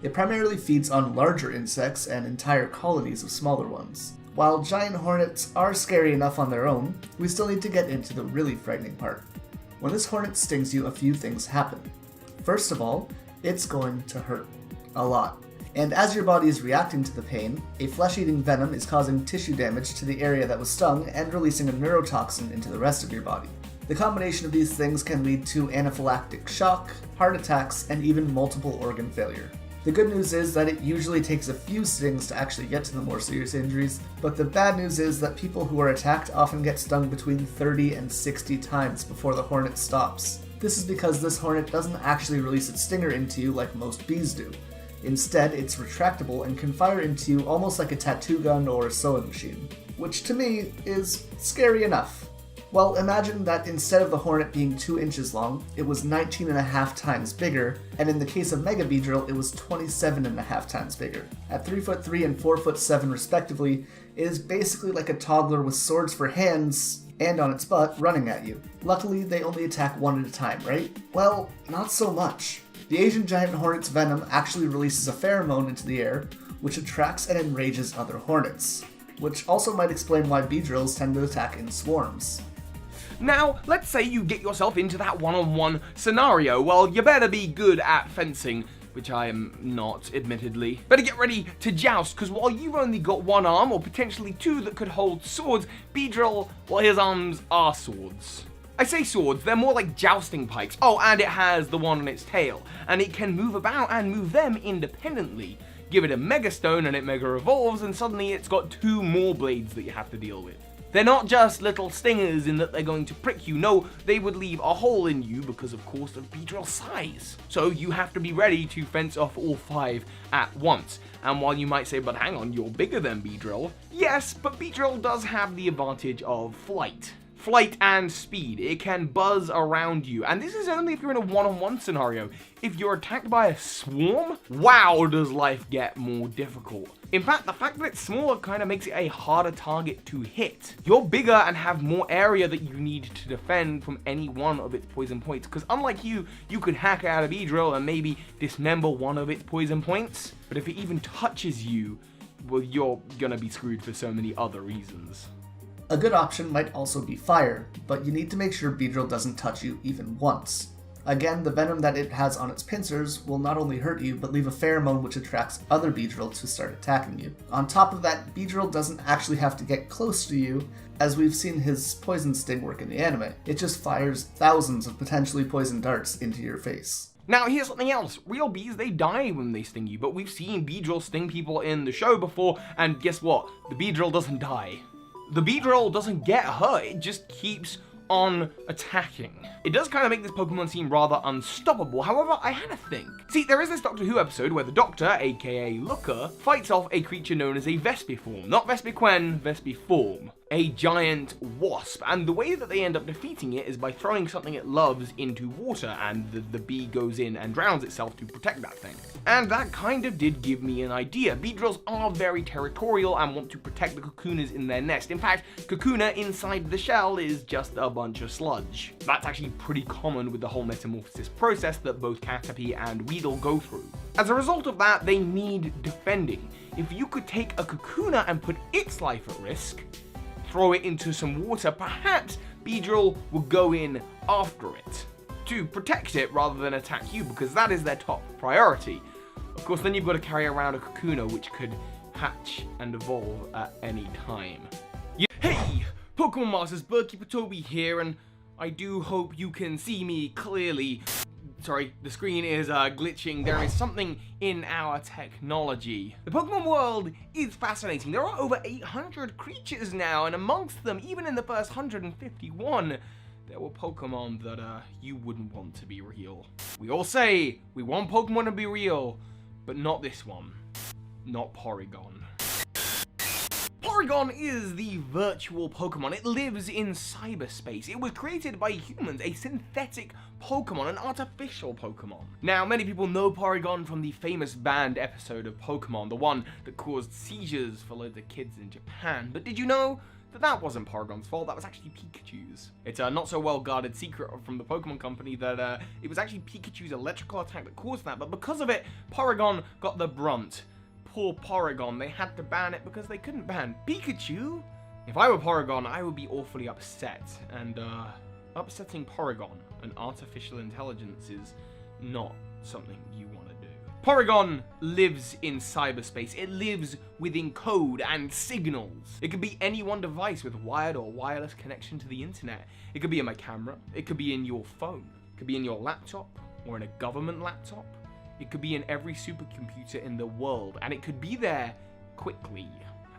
It primarily feeds on larger insects and entire colonies of smaller ones. While giant hornets are scary enough on their own, we still need to get into the really frightening part. When this hornet stings you, a few things happen. First of all, it's going to hurt. A lot. And as your body is reacting to the pain, a flesh-eating venom is causing tissue damage to the area that was stung and releasing a neurotoxin into the rest of your body. The combination of these things can lead to anaphylactic shock, heart attacks, and even multiple organ failure. The good news is that it usually takes a few stings to actually get to the more serious injuries, but the bad news is that people who are attacked often get stung between 30 and 60 times before the hornet stops. This is because this hornet doesn't actually release its stinger into you like most bees do. Instead, it's retractable and can fire into you almost like a tattoo gun or a sewing machine, which to me is scary enough. Well, imagine that instead of the hornet being 2 inches long, it was 19.5 times bigger, and in the case of Mega Beedrill, it was 27.5 times bigger. At 3'3" and 4'7" respectively, it is basically like a toddler with swords for hands and on its butt running at you. Luckily, they only attack one at a time, right? Well, not so much. The Asian giant hornet's venom actually releases a pheromone into the air, which attracts and enrages other hornets, which also might explain why Beedrills tend to attack in swarms. Now, let's say you get yourself into that one-on-one scenario. Well, you better be good at fencing, which I am not, admittedly. Better get ready to joust, because while you've only got one arm, or potentially two that could hold swords, Beedrill, well, his arms are swords. I say swords, they're more like jousting pikes. Oh, and it has the one on its tail, and it can move about and move them independently. Give it a Mega Stone and it Mega Evolves, and suddenly it's got 2 more blades that you have to deal with. They're not just little stingers in that they're going to prick you, no, they would leave a hole in you because of course of Beedrill's size. So you have to be ready to fence off all 5 at once. And while you might say, but hang on, you're bigger than Beedrill. Yes, but Beedrill does have the advantage of flight. Flight and speed. It can buzz around you. And this is only if you're in a one-on-one scenario. If you're attacked by a swarm, wow, does life get more difficult. In fact, the fact that it's smaller kind of makes it a harder target to hit. You're bigger and have more area that you need to defend from any one of its poison points, because unlike you could hack out a Beedrill and maybe dismember one of its poison points. But if it even touches you, well, you're gonna be screwed for so many other reasons. A good option might also be fire, but you need to make sure Beedrill doesn't touch you even once. Again, the venom that it has on its pincers will not only hurt you, but leave a pheromone which attracts other Beedrill to start attacking you. On top of that, Beedrill doesn't actually have to get close to you, as we've seen his poison sting work in the anime. It just fires thousands of potentially poisoned darts into your face. Now, here's something else. Real bees, they die when they sting you, but we've seen Beedrill sting people in the show before, and guess what? The Beedrill doesn't die. The Beedrill doesn't get hurt, it just keeps on attacking. It does kind of make this Pokemon seem rather unstoppable, however, I had a think. See, there is this Doctor Who episode where the Doctor, aka Looker, fights off a creature known as a Vespiform. Not Vespiquen, Vespiform. a giant wasp, and the way that they end up defeating it is by throwing something it loves into water, and the bee goes in and drowns itself to protect that thing. And that kind of did give me an idea. Beedrills are very territorial and want to protect the cocoonas in their nest. In fact, cocooner inside the shell is just a bunch of sludge. That's actually pretty common with the whole metamorphosis process that both Caterpie and Weedle go through. As a result of that, they need defending. If you could take a cocooner and put its life at risk, throw it into some water, perhaps Beedrill will go in after it to protect it rather than attack you, because that is their top priority. Of course, then you've got to carry around a cocooner which could hatch and evolve at any time. Hey, Pokemon Masters, Bird Keeper Toby here, and I do hope you can see me clearly. Sorry, the screen is glitching. There is something in our technology. The Pokemon world is fascinating. There are over 800 creatures now, and amongst them, even in the first 151, there were Pokemon that you wouldn't want to be real. We all say we want Pokemon to be real, but not this one. Not Porygon. Porygon is the virtual Pokemon. It lives in cyberspace. It was created by humans, a synthetic Pokemon, an artificial Pokemon. Now, many people know Porygon from the famous banned episode of Pokemon, the one that caused seizures for loads of kids in Japan. But did you know that that wasn't Porygon's fault? That was actually Pikachu's. It's a not so well guarded secret from the Pokemon company that it was actually Pikachu's electrical attack that caused that, but because of it, Porygon got the brunt. Poor Porygon, they had to ban it because they couldn't ban Pikachu. If I were Porygon, I would be awfully upset, and upsetting Porygon, an artificial intelligence, is not something you want to do. Porygon lives in cyberspace. It lives within code and signals. It could be any one device with wired or wireless connection to the internet. It could be in my camera. It could be in your phone. It could be in your laptop or in a government laptop. It could be in every supercomputer in the world, and it could be there quickly.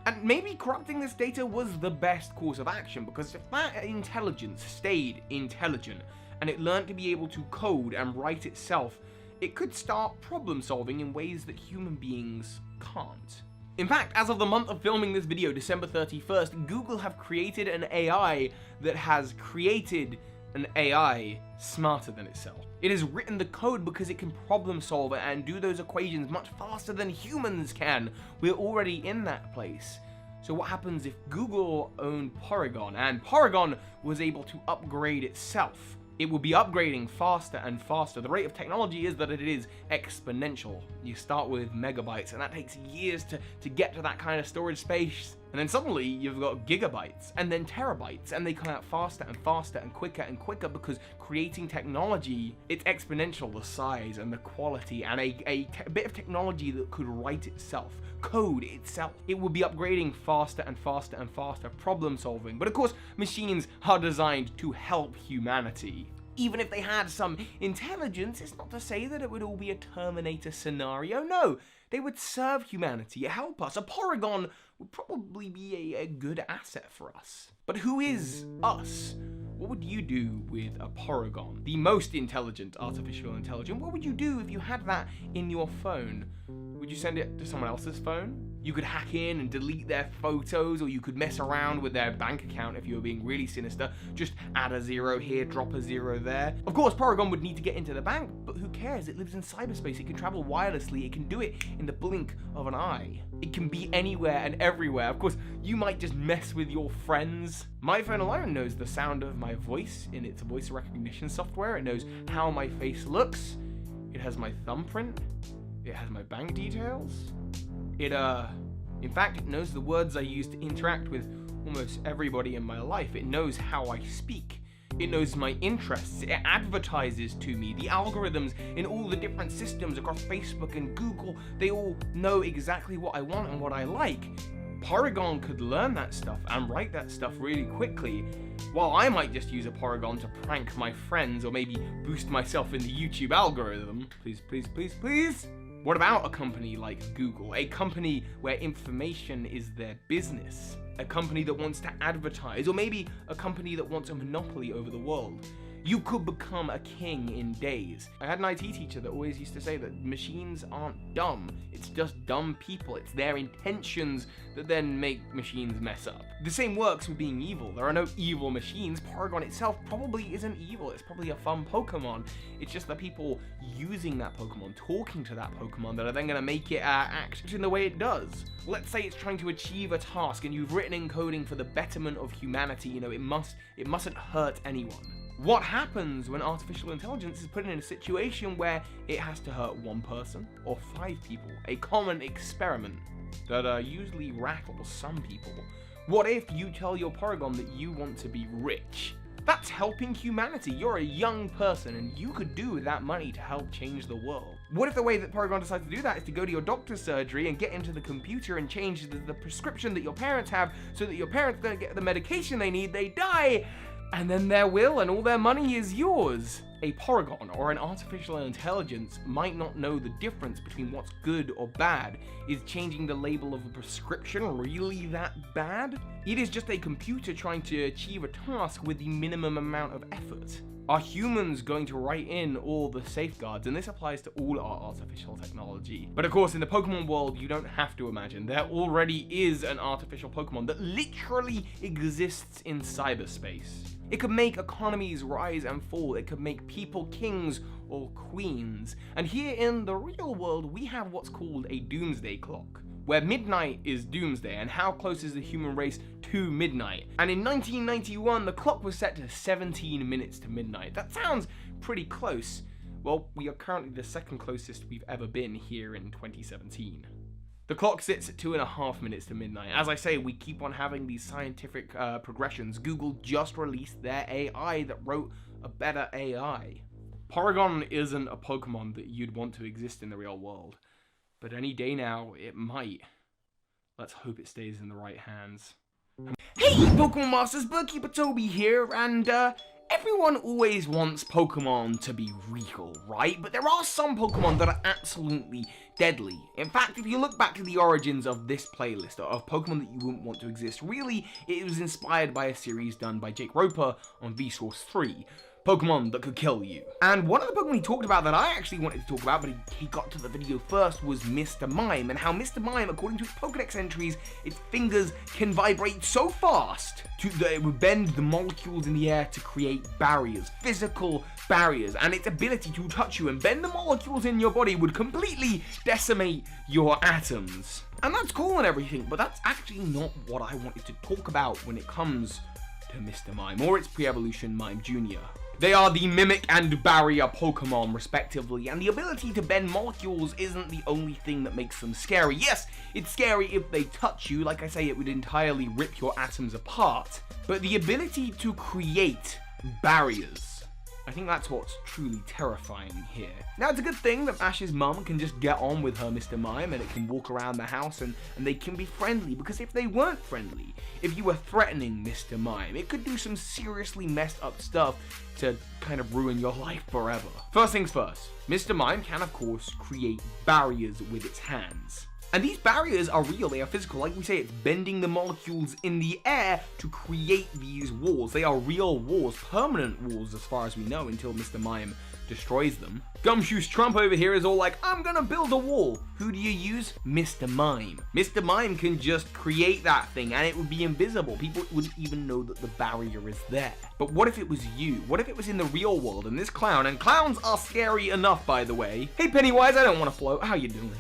And maybe corrupting this data was the best course of action, because if that intelligence stayed intelligent and it learned to be able to code and write itself, it could start problem solving in ways that human beings can't. In fact, as of the month of filming this video, December 31st, Google have created an AI that has created an AI smarter than itself. It has written the code because it can problem solve and do those equations much faster than humans can. We're already in that place. So what happens if Google owned Porygon and Porygon was able to upgrade itself? It will be upgrading faster and faster. The rate of technology is that it is exponential. You start with megabytes, and that takes years to get to that kind of storage space. And then suddenly you've got gigabytes and then terabytes, and they come out faster and faster and quicker because creating technology, it's exponential, the size and the quality, and a bit of technology that could write itself, code itself. It will be upgrading faster and faster and faster, problem solving. But of course, machines are designed to help humanity. Even if they had some intelligence, it's not to say that it would all be a Terminator scenario. No, they would serve humanity, help us. A Porygon would probably be a good asset for us. But who is us? What would you do with a Porygon? The most intelligent artificial intelligence. What would you do if you had that in your phone? Would you send it to someone else's phone? You could hack in and delete their photos, or you could mess around with their bank account if you were being really sinister. Just add a 0 here, drop a 0 there. Of course, Porygon would need to get into the bank, but who cares? It lives in cyberspace. It can travel wirelessly. It can do it in the blink of an eye. It can be anywhere and everywhere. Of course, you might just mess with your friends. My phone alone knows the sound of my voice in its voice recognition software. It knows how my face looks. It has my thumbprint. It has my bank details. In fact, it knows the words I use to interact with almost everybody in my life. It knows how I speak. It knows my interests. It advertises to me. The algorithms in all the different systems across Facebook and Google, they all know exactly what I want and what I like. Porygon could learn that stuff and write that stuff really quickly, while I might just use a Porygon to prank my friends or maybe boost myself in the YouTube algorithm. Please, please, please, please. What about a company like Google? A company where information is their business? A company that wants to advertise? Or maybe a company that wants a monopoly over the world? You could become a king in days. I had an IT teacher that always used to say that machines aren't dumb. It's just dumb people. It's their intentions that then make machines mess up. The same works with being evil. There are no evil machines. Porygon itself probably isn't evil. It's probably a fun Pokemon. It's just the people using that Pokemon, talking to that Pokemon, that are then going to make it act in the way it does. Let's say it's trying to achieve a task and you've written encoding for the betterment of humanity. You know, it mustn't hurt anyone. What happens when artificial intelligence is put in a situation where it has to hurt one person or 5 people? A common experiment that usually rattles some people. What if you tell your Porygon that you want to be rich? That's helping humanity. You're a young person and you could do with that money to help change the world. What if the way that Porygon decides to do that is to go to your doctor's surgery and get into the computer and change the prescription that your parents have so that your parents don't get the medication they need, they die, and then their will and all their money is yours. A Porygon or an artificial intelligence might not know the difference between what's good or bad. Is changing the label of a prescription really that bad? It is just a computer trying to achieve a task with the minimum amount of effort. Are humans going to write in all the safeguards? And this applies to all our artificial technology. But of course, in the Pokemon world, you don't have to imagine. There already is an artificial Pokemon that literally exists in cyberspace. It could make economies rise and fall. It could make people kings or queens. And here in the real world, we have what's called a doomsday clock, where midnight is doomsday and how close is the human race to midnight. And in 1991, the clock was set to 17 minutes to midnight. That sounds pretty close. Well, we are currently the second closest we've ever been here in 2017. The clock sits at 2.5 minutes to midnight. As I say, we keep on having these scientific progressions. Google just released their AI that wrote a better AI. Porygon isn't a Pokemon that you'd want to exist in the real world, but any day now, it might. Let's hope it stays in the right hands. Hey, Pokemon Masters, Bird Keeper Toby here, and everyone always wants Pokemon to be real, right? But there are some Pokemon that are absolutely deadly. In fact, if you look back to the origins of this playlist of Pokemon that you wouldn't want to exist, really, it was inspired by a series done by Jake Roper on Vsauce 3. Pokemon that could kill you. And one of the Pokemon he talked about that I actually wanted to talk about, but he got to the video first, was Mr. Mime, and how Mr. Mime, according to its Pokedex entries, its fingers can vibrate so fast that it would bend the molecules in the air to create barriers, physical barriers, and its ability to touch you and bend the molecules in your body would completely decimate your atoms. And that's cool and everything, but that's actually not what I wanted to talk about when it comes to Mr. Mime, or its pre-evolution Mime Jr. They are the Mimic and Barrier Pokemon, respectively, and the ability to bend molecules isn't the only thing that makes them scary. Yes, it's scary if they touch you. Like I say, it would entirely rip your atoms apart. But the ability to create barriers, I think that's what's truly terrifying here. Now, it's a good thing that Ash's mum can just get on with her Mr. Mime and it can walk around the house and they can be friendly, because if they weren't friendly, if you were threatening Mr. Mime, it could do some seriously messed up stuff to kind of ruin your life forever. First things first, Mr. Mime can of course create barriers with its hands. And these barriers are real, they are physical. Like we say, it's bending the molecules in the air to create these walls. They are real walls, permanent walls as far as we know, until Mr. Mime destroys them. Gumshoe's Trump over here is all like, I'm gonna build a wall. Who do you use? Mr. Mime. Mr. Mime can just create that thing and it would be invisible. People wouldn't even know that the barrier is there. But what if it was you? What if it was in the real world and this clown, and clowns are scary enough, by the way. Hey Pennywise, I don't want to float. How you doing?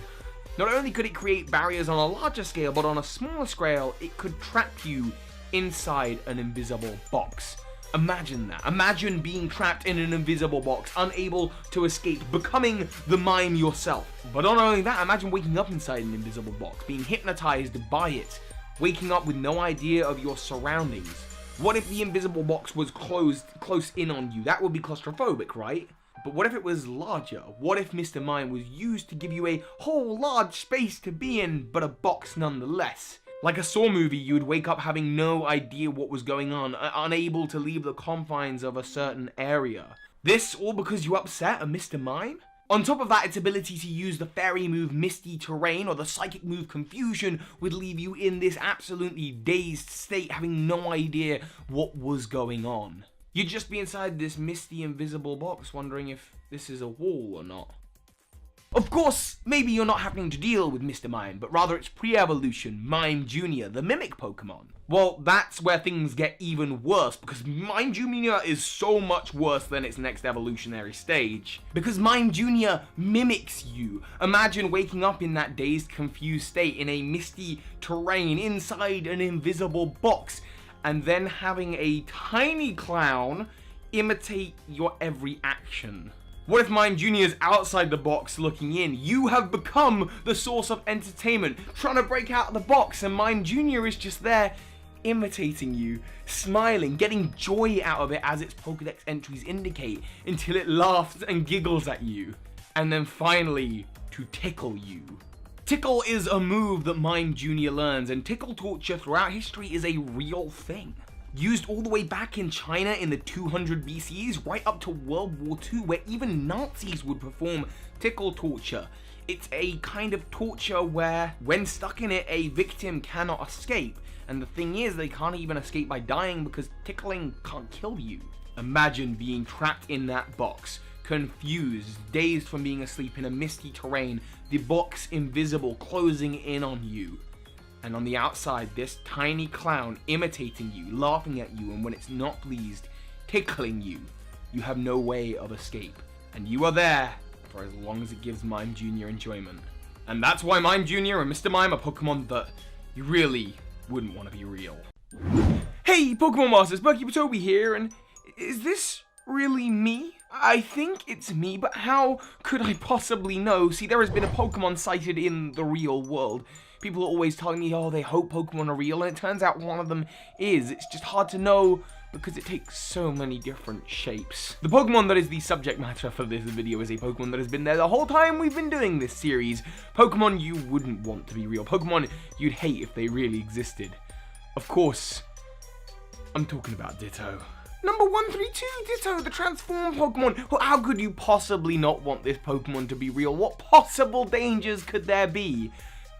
Not only could it create barriers on a larger scale, but on a smaller scale, it could trap you inside an invisible box. Imagine that. Imagine being trapped in an invisible box, unable to escape, becoming the mime yourself. But not only that, imagine waking up inside an invisible box, being hypnotized by it, waking up with no idea of your surroundings. What if the invisible box was close in on you? That would be claustrophobic, right? But what if it was larger? What if Mr. Mime was used to give you a whole large space to be in, but a box nonetheless? Like a Saw movie, you would wake up having no idea what was going on, unable to leave the confines of a certain area. This all because you upset a Mr. Mime? On top of that, its ability to use the fairy move Misty Terrain or the psychic move Confusion would leave you in this absolutely dazed state, having no idea what was going on. You'd just be inside this misty invisible box wondering if this is a wall or not. Of course, maybe you're not having to deal with Mr. Mime, but rather it's pre-evolution Mime Jr., the mimic Pokemon. Well, that's where things get even worse, because Mime Jr. is so much worse than its next evolutionary stage. Because Mime Jr. mimics you. Imagine waking up in that dazed, confused state in a misty terrain inside an invisible box, and then having a tiny clown imitate your every action. What if Mime Jr. is outside the box looking in? You have become the source of entertainment, trying to break out of the box, and Mime Jr. is just there imitating you, smiling, getting joy out of it as its Pokedex entries indicate, until it laughs and giggles at you. And then finally, to tickle you. Tickle is a move that Mime Jr. learns, and tickle torture throughout history is a real thing. Used all the way back in China in the 200 BCs, right up to World War II, where even Nazis would perform tickle torture. It's a kind of torture where, when stuck in it, a victim cannot escape. And the thing is, they can't even escape by dying because tickling can't kill you. Imagine being trapped in that box, confused, dazed from being asleep in a misty terrain, the box invisible, closing in on you. And on the outside, this tiny clown imitating you, laughing at you, and when it's not pleased, tickling you. You have no way of escape. And you are there for as long as it gives Mime Jr. enjoyment. And that's why Mime Jr. and Mr. Mime are Pokemon that you really wouldn't want to be real. Hey, Pokemon Masters, Bird Keeper Toby here, and is this really me? I think it's me, but how could I possibly know? See, there has been a Pokemon sighted in the real world. People are always telling me, oh, they hope Pokemon are real, and it turns out one of them is. It's just hard to know because it takes so many different shapes. The Pokemon that is the subject matter for this video is a Pokemon that has been there the whole time we've been doing this series. Pokemon you wouldn't want to be real. Pokemon you'd hate if they really existed. Of course, I'm talking about Ditto. Number 132, Ditto, the transformed Pokemon. Well, how could you possibly not want this Pokemon to be real? What possible dangers could there be?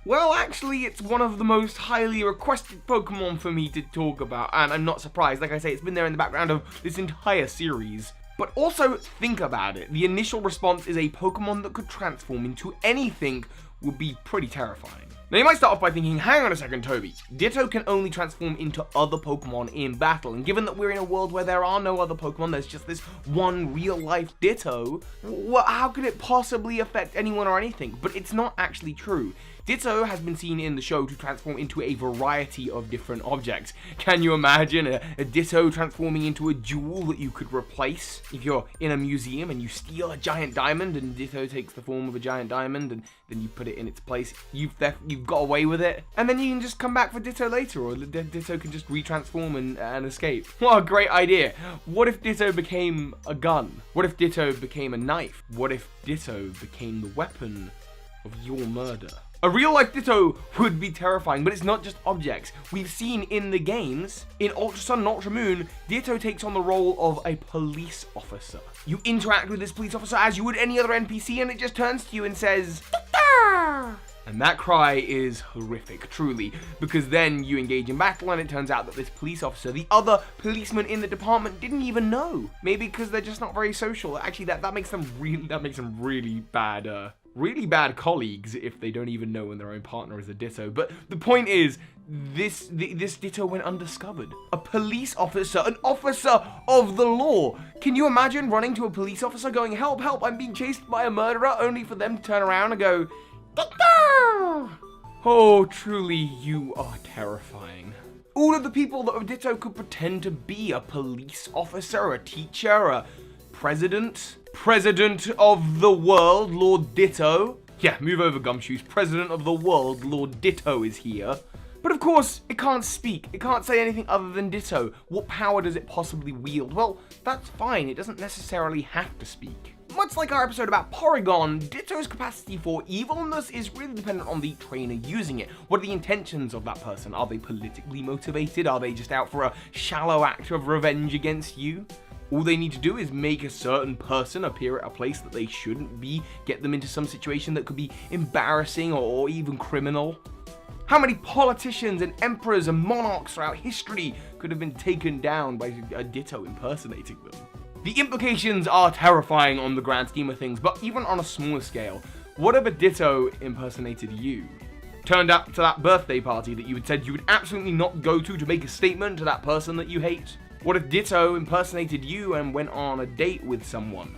Well, actually, it's one of the most highly requested Pokemon for me to talk about, and I'm not surprised. Like I say, it's been there in the background of this entire series. But also, think about it. The initial response is a Pokemon that could transform into anything would be pretty terrifying. Now, you might start off by thinking, hang on a second, Toby. Ditto can only transform into other Pokemon in battle, and given that we're in a world where there are no other Pokemon, there's just this one real-life Ditto, well, how could it possibly affect anyone or anything? But it's not actually true. Ditto has been seen in the show to transform into a variety of different objects. Can you imagine a Ditto transforming into a jewel that you could replace? If you're in a museum and you steal a giant diamond and Ditto takes the form of a giant diamond and then you put it in its place, you've got away with it. And then you can just come back for Ditto later, or Ditto can just retransform and escape. What a great idea. What if Ditto became a gun? What if Ditto became a knife? What if Ditto became the weapon of your murder? A real-life Ditto would be terrifying, but it's not just objects. We've seen in the games, in Ultra Sun and Ultra Moon, Ditto takes on the role of a police officer. You interact with this police officer as you would any other NPC, and it just turns to you and says, "Ditto!" And that cry is horrific, truly, because then you engage in battle and it turns out that this police officer, the other policemen in the department, didn't even know. Maybe because they're just not very social. Actually, that makes them really bad colleagues if they don't even know when their own partner is a Ditto. But the point is, this Ditto went undiscovered. A police officer, an officer of the law. Can you imagine running to a police officer going, help, help, I'm being chased by a murderer, only for them to turn around and go, Ditto! Oh, truly, you are terrifying. All of the people that a Ditto could pretend to be, a police officer, a teacher, a president of the world, Lord Ditto. Yeah, move over, Gumshoes. President of the world, Lord Ditto is here. But of course, it can't speak. It can't say anything other than Ditto. What power does it possibly wield? Well, that's fine. It doesn't necessarily have to speak. Much like our episode about Porygon, Ditto's capacity for evilness is really dependent on the trainer using it. What are the intentions of that person? Are they politically motivated? Are they just out for a shallow act of revenge against you? All they need to do is make a certain person appear at a place that they shouldn't be, get them into some situation that could be embarrassing or even criminal. How many politicians and emperors and monarchs throughout history could have been taken down by a Ditto impersonating them? The implications are terrifying on the grand scheme of things, but even on a smaller scale, what if a Ditto impersonated you? Turned up to that birthday party that you had said you would absolutely not go to make a statement to that person that you hate? What if Ditto impersonated you and went on a date with someone?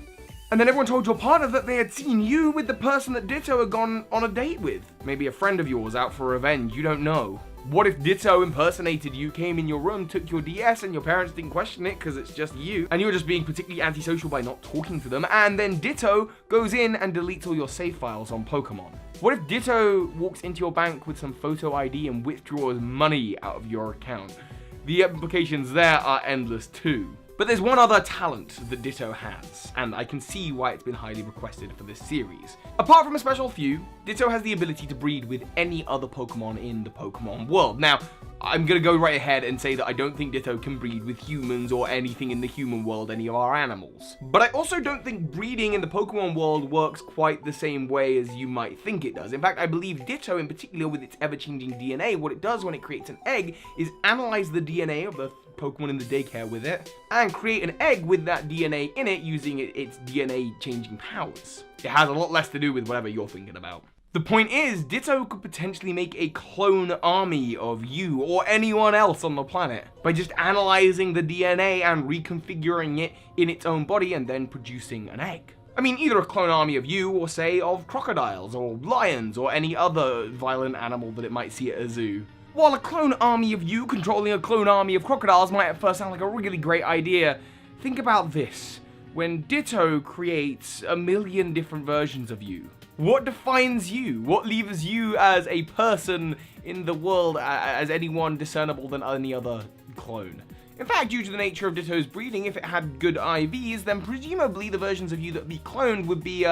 And then everyone told your partner that they had seen you with the person that Ditto had gone on a date with. Maybe a friend of yours out for revenge, you don't know. What if Ditto impersonated you, came in your room, took your DS, and your parents didn't question it because it's just you, and you were just being particularly antisocial by not talking to them, and then Ditto goes in and deletes all your save files on Pokemon? What if Ditto walks into your bank with some photo ID and withdraws money out of your account? The implications there are endless too. But there's one other talent that Ditto has, and I can see why it's been highly requested for this series. Apart from a special few, Ditto has the ability to breed with any other Pokemon in the Pokemon world. Now, I'm gonna go right ahead and say that I don't think Ditto can breed with humans or anything in the human world, any of our animals. But I also don't think breeding in the Pokemon world works quite the same way as you might think it does. In fact, I believe Ditto, in particular with its ever-changing DNA, what it does when it creates an egg is analyze the DNA of the Pokemon in the daycare with it, and create an egg with that DNA in it using its DNA changing powers. It has a lot less to do with whatever you're thinking about. The point is, Ditto could potentially make a clone army of you or anyone else on the planet by just analyzing the DNA and reconfiguring it in its own body and then producing an egg. I mean, either a clone army of you or, say, of crocodiles or lions or any other violent animal that it might see at a zoo. While a clone army of you controlling a clone army of crocodiles might at first sound like a really great idea, think about this. When Ditto creates a million different versions of you, what defines you? What leaves you as a person in the world as anyone discernible than any other clone? In fact, due to the nature of Ditto's breeding, if it had good IVs, then presumably the versions of you that would be cloned would be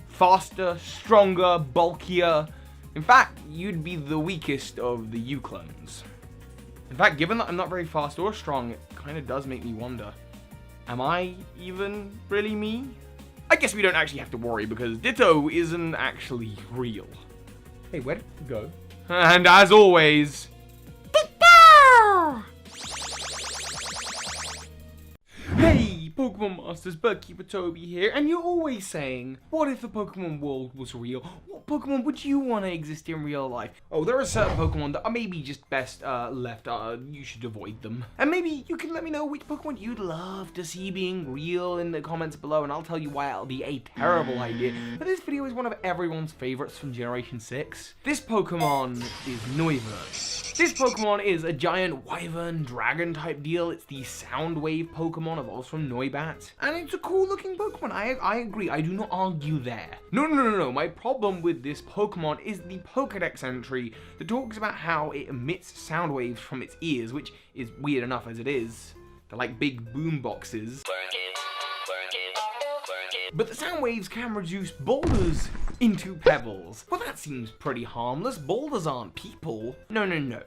faster, stronger, bulkier. In fact, you'd be the weakest of the U clones. In fact, given that I'm not very fast or strong, it kind of does make me wonder, am I even really me? I guess we don't actually have to worry because Ditto isn't actually real. Hey, where did it go? And as always, hey! Pokemon Masters, Bird Keeper Toby here, and you're always saying, what if the Pokemon world was real? What Pokemon would you want to exist in real life? Oh, there are certain Pokemon that are maybe just best left, you should avoid them. And maybe you can let me know which Pokemon you'd love to see being real in the comments below, and I'll tell you why it'll be a terrible idea. But this video is one of everyone's favorites from Generation 6. This Pokemon is Noivern. This Pokemon is a giant wyvern dragon type deal. It's the Soundwave Pokemon, evolves from Noibat. And it's a cool looking Pokemon, I agree, I do not argue there. No, my problem with this Pokemon is the Pokedex entry that talks about how it emits sound waves from its ears, which is weird enough as it is. They're like big boom boxes. But the sound waves can reduce boulders into pebbles. Well, that seems pretty harmless. Boulders aren't people. No.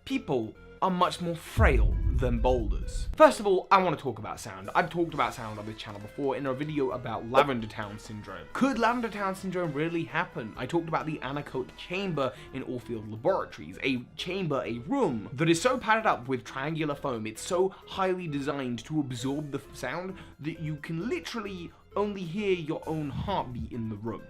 People are much more frail than boulders. First of all, I want to talk about sound. I've talked about sound on this channel before in a video about Lavender Town Syndrome. Could Lavender Town Syndrome really happen? I talked about the anechoic chamber in Allfield Laboratories, a chamber, a room that is so padded up with triangular foam, it's so highly designed to absorb the sound that you can literally only hear your own heartbeat in the room.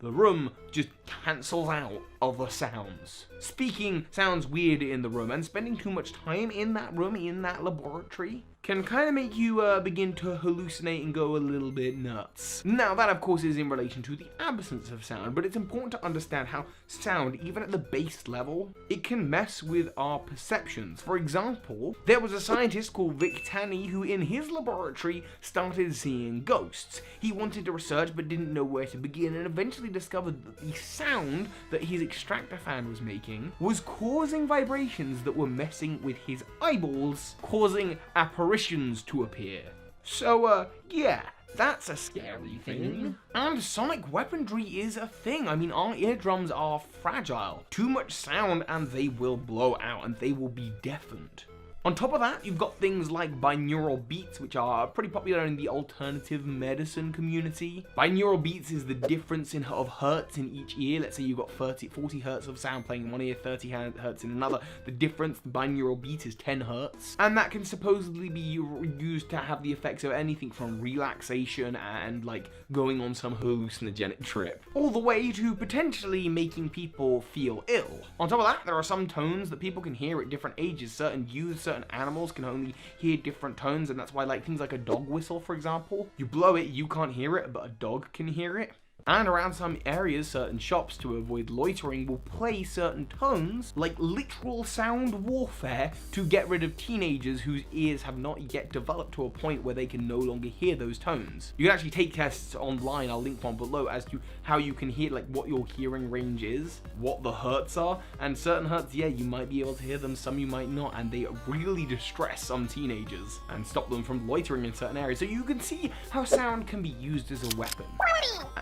The room just cancels out other sounds. Speaking sounds weird in the room, and spending too much time in that room, in that laboratory, can kind of make you begin to hallucinate and go a little bit nuts. Now that of course is in relation to the absence of sound, but it's important to understand how sound, even at the base level, it can mess with our perceptions. For example, there was a scientist called Vic Tanny who in his laboratory started seeing ghosts. He wanted to research but didn't know where to begin, and eventually discovered that the sound that his extractor fan was making was causing vibrations that were messing with his eyeballs, causing apparitions to appear. So, yeah, that's a scary thing. And sonic weaponry is a thing. I mean, our eardrums are fragile. Too much sound and they will blow out and they will be deafened. On top of that, you've got things like binaural beats, which are pretty popular in the alternative medicine community. Binaural beats is the difference of hertz in each ear. Let's say you've got 40 hertz of sound playing in one ear, 30 hertz in another. The difference, the binaural beat, is 10 hertz. And that can supposedly be used to have the effects of anything from relaxation and like going on some hallucinogenic trip, all the way to potentially making people feel ill. On top of that, there are some tones that people can hear at different ages. Certain animals can only hear different tones, and that's why like things like a dog whistle, for example, you blow it, you can't hear it, but a dog can hear it. And around some areas, certain shops, to avoid loitering, will play certain tones, like literal sound warfare, to get rid of teenagers whose ears have not yet developed to a point where they can no longer hear those tones. You can actually take tests online, I'll link one below, as to how you can hear, like, what your hearing range is, what the hertz are, and certain hertz, yeah, you might be able to hear them, some you might not, and they really distress some teenagers and stop them from loitering in certain areas. So you can see how sound can be used as a weapon.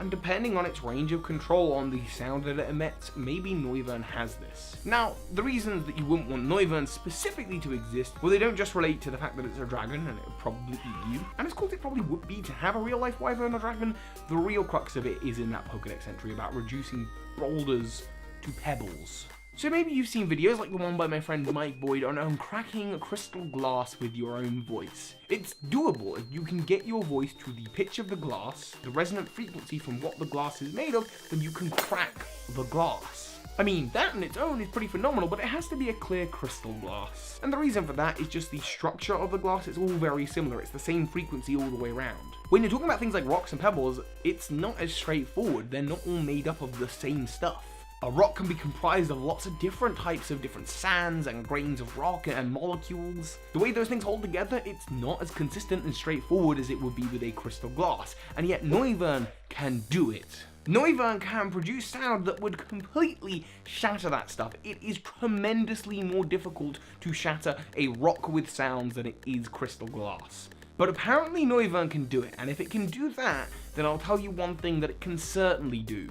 And depending on its range of control on the sound that it emits, maybe Noivern has this. Now, the reasons that you wouldn't want Noivern specifically to exist, well, they don't just relate to the fact that it's a dragon and it would probably eat you, and as cool as it probably would be to have a real life wyvern or dragon, the real crux of it is in that Pokédex entry about reducing boulders to pebbles. So maybe you've seen videos like the one by my friend Mike Boyd on cracking crystal glass with your own voice. It's doable if you can get your voice to the pitch of the glass, the resonant frequency from what the glass is made of, then you can crack the glass. I mean, that on its own is pretty phenomenal, but it has to be a clear crystal glass. And the reason for that is just the structure of the glass. It's all very similar. It's the same frequency all the way around. When you're talking about things like rocks and pebbles, it's not as straightforward. They're not all made up of the same stuff. A rock can be comprised of lots of different types of different sands and grains of rock and molecules. The way those things hold together, it's not as consistent and straightforward as it would be with a crystal glass, and yet Noivern can do it. Noivern can produce sound that would completely shatter that stuff. It is tremendously more difficult to shatter a rock with sounds than it is crystal glass. But apparently Noivern can do it, and if it can do that, then I'll tell you one thing that it can certainly do.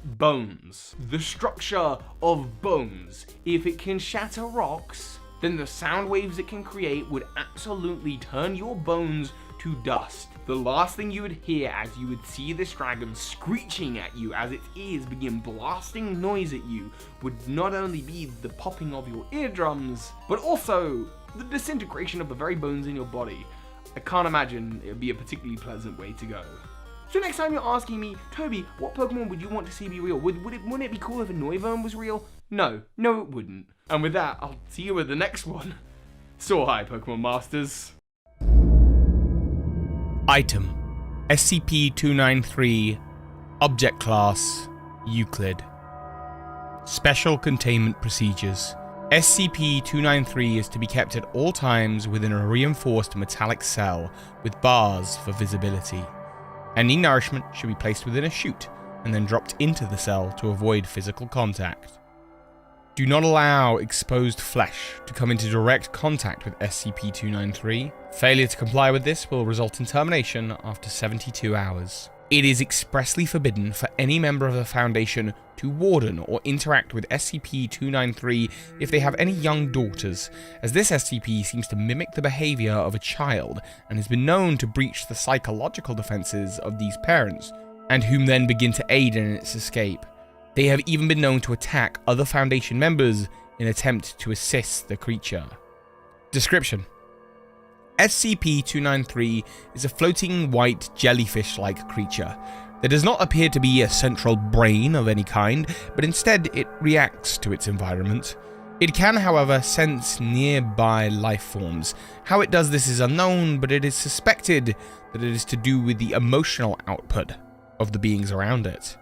Bones. The structure of bones. If it can shatter rocks, then the sound waves it can create would absolutely turn your bones to dust. The last thing you would hear as you would see this dragon screeching at you as its ears begin blasting noise at you would not only be the popping of your eardrums, but also the disintegration of the very bones in your body. I can't imagine it would be a particularly pleasant way to go. So next time you're asking me, Toby, what Pokemon would you want to see be real? Wouldn't it be cool if a Noivern was real? No, it wouldn't. And with that, I'll see you with the next one. So hi, Pokemon Masters. Item: SCP-293, Object Class, Euclid. Special Containment Procedures. SCP-293 is to be kept at all times within a reinforced metallic cell with bars for visibility. Any nourishment should be placed within a chute and then dropped into the cell to avoid physical contact. Do not allow exposed flesh to come into direct contact with SCP-293. Failure to comply with this will result in termination after 72 hours. It is expressly forbidden for any member of the Foundation to warden or interact with SCP-293 if they have any young daughters, as this SCP seems to mimic the behavior of a child and has been known to breach the psychological defenses of these parents, and whom then begin to aid in its escape. They have even been known to attack other Foundation members in an attempt to assist the creature. Description: SCP-293 is a floating white jellyfish-like creature. There does not appear to be a central brain of any kind, but instead it reacts to its environment. It can, however, sense nearby life forms. How it does this is unknown, but it is suspected that it is to do with the emotional output of the beings around it.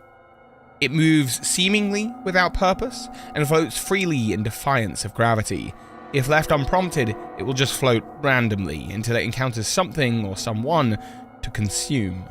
It moves seemingly without purpose and floats freely in defiance of gravity. If left unprompted, it will just float randomly until it encounters something or someone to consume.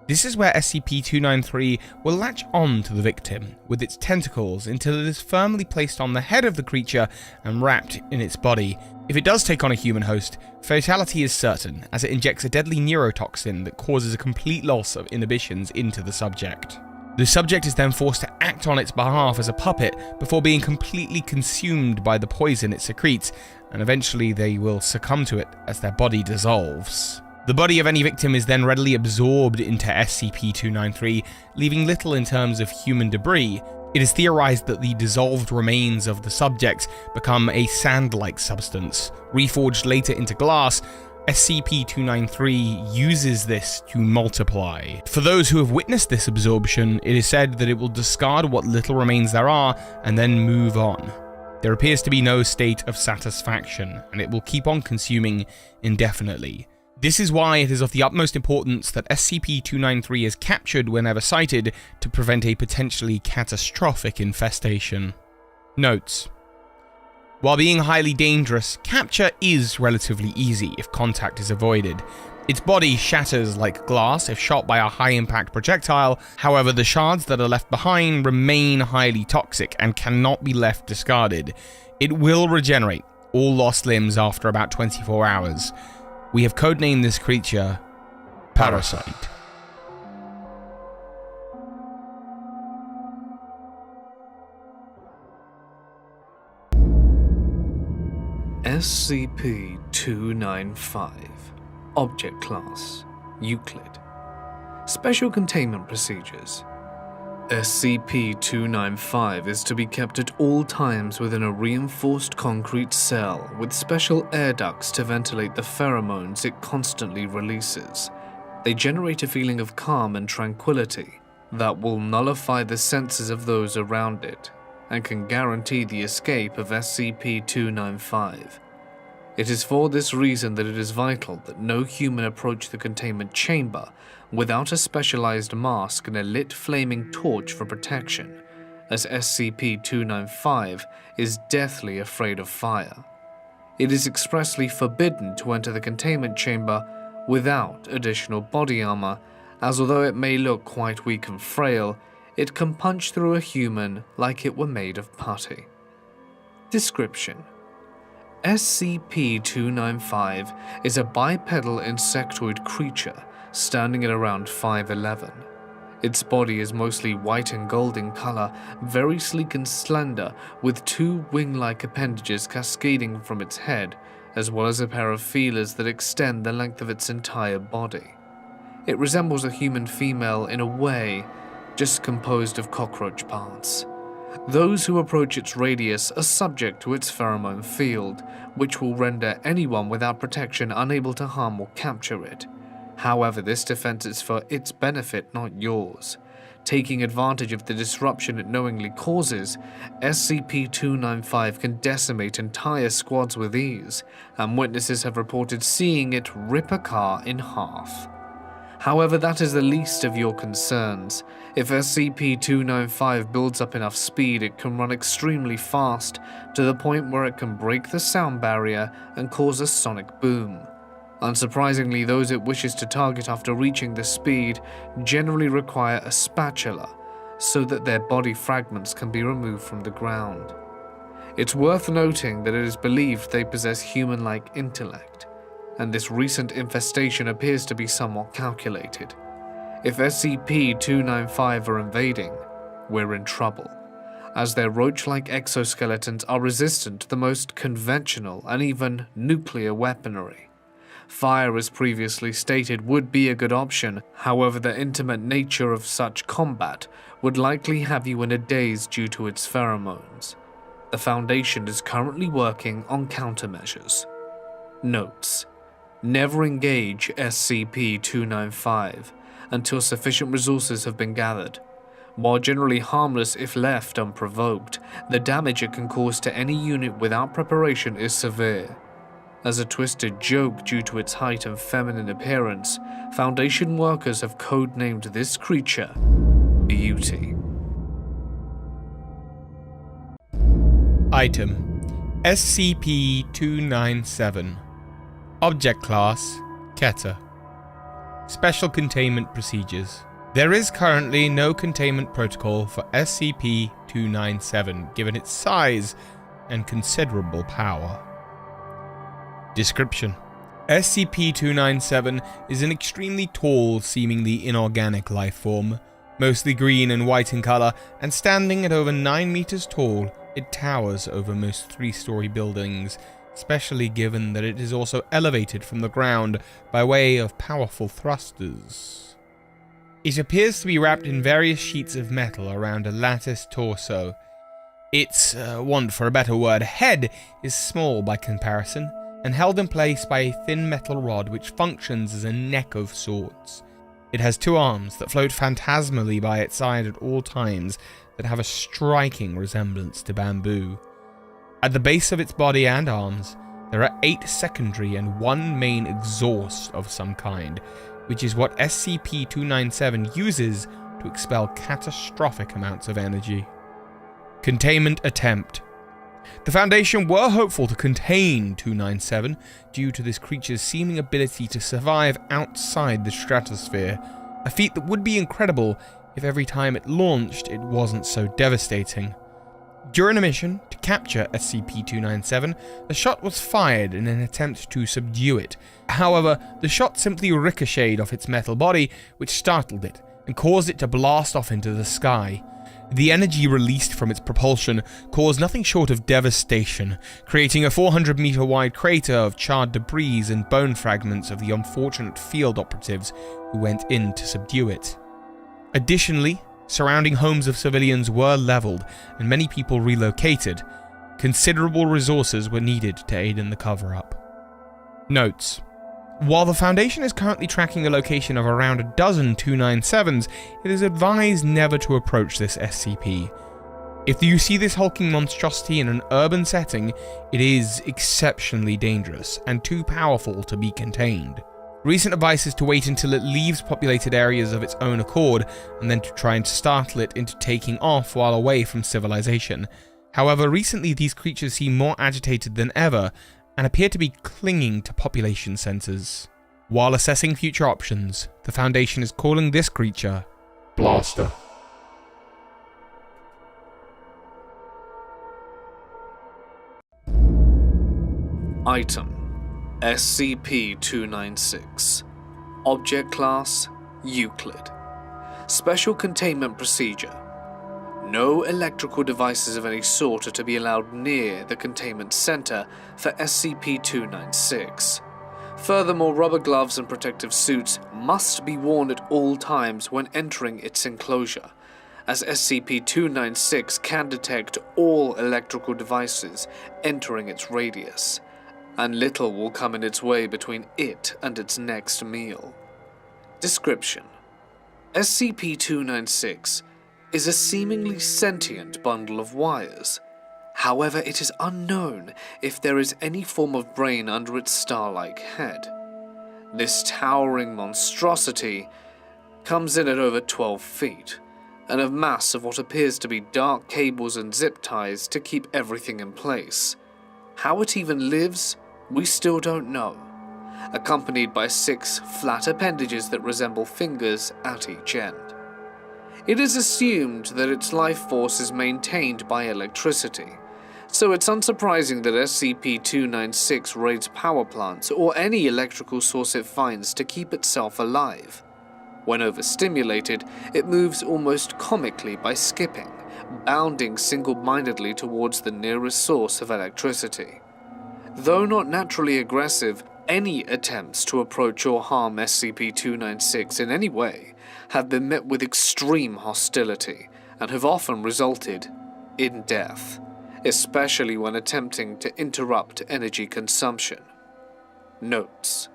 This is where SCP-293 will latch on to the victim with its tentacles until it is firmly placed on the head of the creature and wrapped in its body. If it does take on a human host, fatality is certain, as it injects a deadly neurotoxin that causes a complete loss of inhibitions into the subject. The subject is then forced to act on its behalf as a puppet before being completely consumed by the poison it secretes, and eventually they will succumb to it as their body dissolves. The body of any victim is then readily absorbed into SCP-293, leaving little in terms of human debris. It is theorized that the dissolved remains of the subject become a sand-like substance, reforged later into glass. SCP-293 uses this to multiply. For those who have witnessed this absorption, it is said that it will discard what little remains there are and then move on. There appears to be no state of satisfaction, and it will keep on consuming indefinitely. This is why it is of the utmost importance that SCP-293 is captured whenever sighted to prevent a potentially catastrophic infestation. Notes: while being highly dangerous, capture is relatively easy if contact is avoided. Its body shatters like glass if shot by a high-impact projectile. However, the shards that are left behind remain highly toxic and cannot be left discarded. It will regenerate all lost limbs after about 24 hours. We have codenamed this creature Parasite. SCP-295. Object Class Euclid. Special Containment Procedures. SCP-295 is to be kept at all times within a reinforced concrete cell with special air ducts to ventilate the pheromones it constantly releases. They generate a feeling of calm and tranquility that will nullify the senses of those around it and can guarantee the escape of SCP-295. It is for this reason that it is vital that no human approach the containment chamber without a specialized mask and a lit flaming torch for protection, as SCP-295 is deathly afraid of fire. It is expressly forbidden to enter the containment chamber without additional body armor, as although it may look quite weak and frail, it can punch through a human like it were made of putty. Description: SCP-295 is a bipedal insectoid creature standing at around 5'11". Its body is mostly white and gold in color, very sleek and slender, with two wing-like appendages cascading from its head, as well as a pair of feelers that extend the length of its entire body. It resembles a human female in a way, just composed of cockroach parts. Those who approach its radius are subject to its pheromone field, which will render anyone without protection unable to harm or capture it. However, this defense is for its benefit, not yours. Taking advantage of the disruption it knowingly causes, SCP-295 can decimate entire squads with ease, and witnesses have reported seeing it rip a car in half. However, that is the least of your concerns. If SCP-295 builds up enough speed, it can run extremely fast, to the point where it can break the sound barrier and cause a sonic boom. Unsurprisingly, those it wishes to target after reaching this speed generally require a spatula, so that their body fragments can be removed from the ground. It's worth noting that it is believed they possess human-like intellect, and this recent infestation appears to be somewhat calculated. If SCP-295 are invading, we're in trouble, as their roach-like exoskeletons are resistant to the most conventional and even nuclear weaponry. Fire, as previously stated, would be a good option, however the intimate nature of such combat would likely have you in a daze due to its pheromones. The Foundation is currently working on countermeasures. Notes: never engage SCP-295 until sufficient resources have been gathered. While generally harmless if left unprovoked, the damage it can cause to any unit without preparation is severe. As a twisted joke due to its height and feminine appearance, Foundation workers have codenamed this creature Beauty. Item: SCP-297. Object Class Keter. Special Containment Procedures. There is currently no containment protocol for SCP-297, given its size and considerable power. Description: SCP-297 is an extremely tall, seemingly inorganic life form. Mostly green and white in colour, and standing at over 9 meters tall, it towers over most 3-story buildings, especially given that it is also elevated from the ground by way of powerful thrusters. It appears to be wrapped in various sheets of metal around a latticed torso. Its, want for a better word, head is small by comparison, and held in place by a thin metal rod which functions as a neck of sorts. It has 2 arms that float phantasmally by its side at all times that have a striking resemblance to bamboo. At the base of its body and arms, there are 8 secondary and 1 main exhaust of some kind, which is what SCP-297 uses to expel catastrophic amounts of energy. Containment attempt. The Foundation were hopeful to contain 297 due to this creature's seeming ability to survive outside the stratosphere, a feat that would be incredible if every time it launched it wasn't so devastating. During a mission to capture SCP-297, a shot was fired in an attempt to subdue it. However, the shot simply ricocheted off its metal body, which startled it and caused it to blast off into the sky. The energy released from its propulsion caused nothing short of devastation, creating a 400-meter wide crater of charred debris and bone fragments of the unfortunate field operatives who went in to subdue it. Additionally, surrounding homes of civilians were leveled and many people relocated. Considerable resources were needed to aid in the cover-up. Notes: while the Foundation is currently tracking a location of around a dozen 297s, it is advised never to approach this SCP. If you see this hulking monstrosity in an urban setting, it is exceptionally dangerous and too powerful to be contained. Recent advice is to wait until it leaves populated areas of its own accord, and then to try and startle it into taking off while away from civilization. However, recently these creatures seem more agitated than ever, and appear to be clinging to population centers. While assessing future options, the Foundation is calling this creature Blaster. Item: SCP-296. Object Class: Euclid. Special Containment Procedure: no electrical devices of any sort are to be allowed near the containment center for SCP-296. Furthermore, rubber gloves and protective suits must be worn at all times when entering its enclosure, as SCP-296 can detect all electrical devices entering its radius, and little will come in its way between it and its next meal. Description: SCP-296 is a seemingly sentient bundle of wires. However, it is unknown if there is any form of brain under its star-like head. This towering monstrosity comes in at over 12 feet, and a mass of what appears to be dark cables and zip ties to keep everything in place. How it even lives, we still don't know, accompanied by 6 flat appendages that resemble fingers at each end. It is assumed that its life force is maintained by electricity, so it's unsurprising that SCP-296 raids power plants or any electrical source it finds to keep itself alive. When overstimulated, it moves almost comically by skipping, bounding single-mindedly towards the nearest source of electricity. Though not naturally aggressive, any attempts to approach or harm SCP-296 in any way have been met with extreme hostility and have often resulted in death, especially when attempting to interrupt energy consumption. Notes: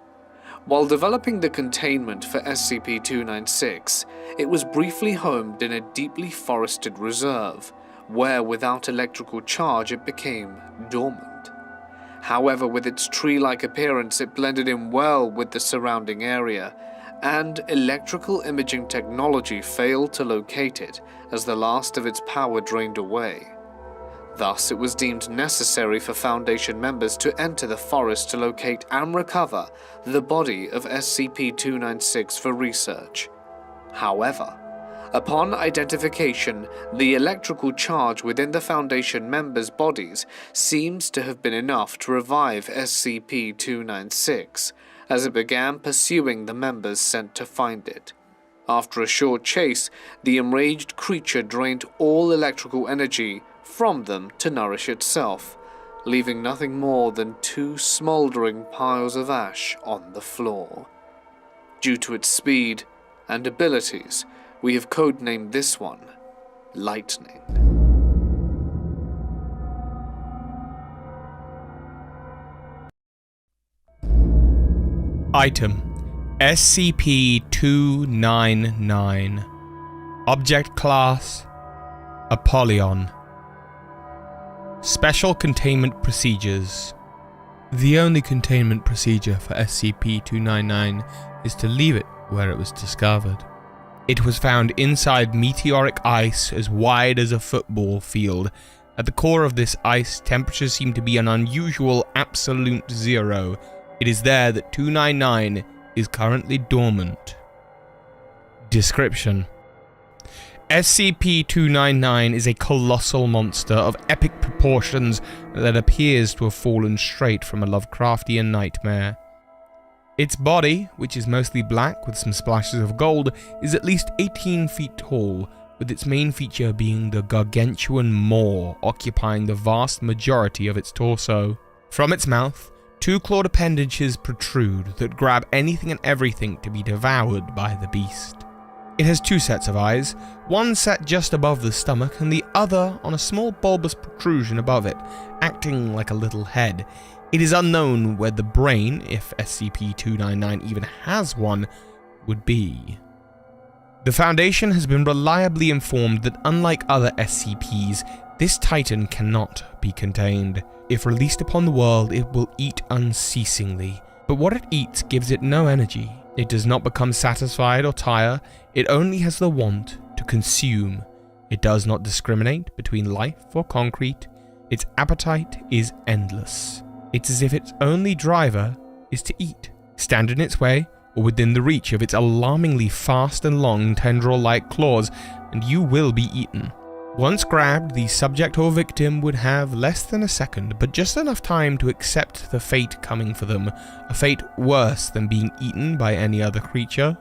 while developing the containment for SCP-296, it was briefly homed in a deeply forested reserve, where without electrical charge it became dormant. However, with its tree-like appearance, it blended in well with the surrounding area, and electrical imaging technology failed to locate it as the last of its power drained away. Thus, it was deemed necessary for Foundation members to enter the forest to locate and recover the body of SCP-296 for research. However, upon identification, the electrical charge within the Foundation members' bodies seems to have been enough to revive SCP-296, as it began pursuing the members sent to find it. After a short chase, the enraged creature drained all electrical energy from them to nourish itself, leaving nothing more than 2 smoldering piles of ash on the floor. Due to its speed and abilities, we have codenamed this one Lightning. Item SCP-299. Object Class Apollyon. Special Containment Procedures. The only containment procedure for SCP-299 is to leave it where it was discovered. It was found inside meteoric ice as wide as a football field. At the core of this ice, temperatures seem to be an unusual absolute 0. It is there that 299 is currently dormant. Description: SCP-299 is a colossal monster of epic proportions that appears to have fallen straight from a Lovecraftian nightmare. Its body, which is mostly black with some splashes of gold, is at least 18 feet tall, with its main feature being the gargantuan maw occupying the vast majority of its torso. From its mouth, 2 clawed appendages protrude that grab anything and everything to be devoured by the beast. It has 2 sets of eyes, one set just above the stomach and the other on a small bulbous protrusion above it, acting like a little head. It is unknown where the brain, if SCP-299 even has one, would be. The Foundation has been reliably informed that unlike other SCPs, this titan cannot be contained. If released upon the world, it will eat unceasingly, but what it eats gives it no energy. It does not become satisfied or tire, it only has the want to consume. It does not discriminate between life or concrete. Its appetite is endless. It's as if its only driver is to eat. Stand in its way, or within the reach of its alarmingly fast and long tendril-like claws, and you will be eaten. Once grabbed, the subject or victim would have less than a second, but just enough time to accept the fate coming for them, a fate worse than being eaten by any other creature.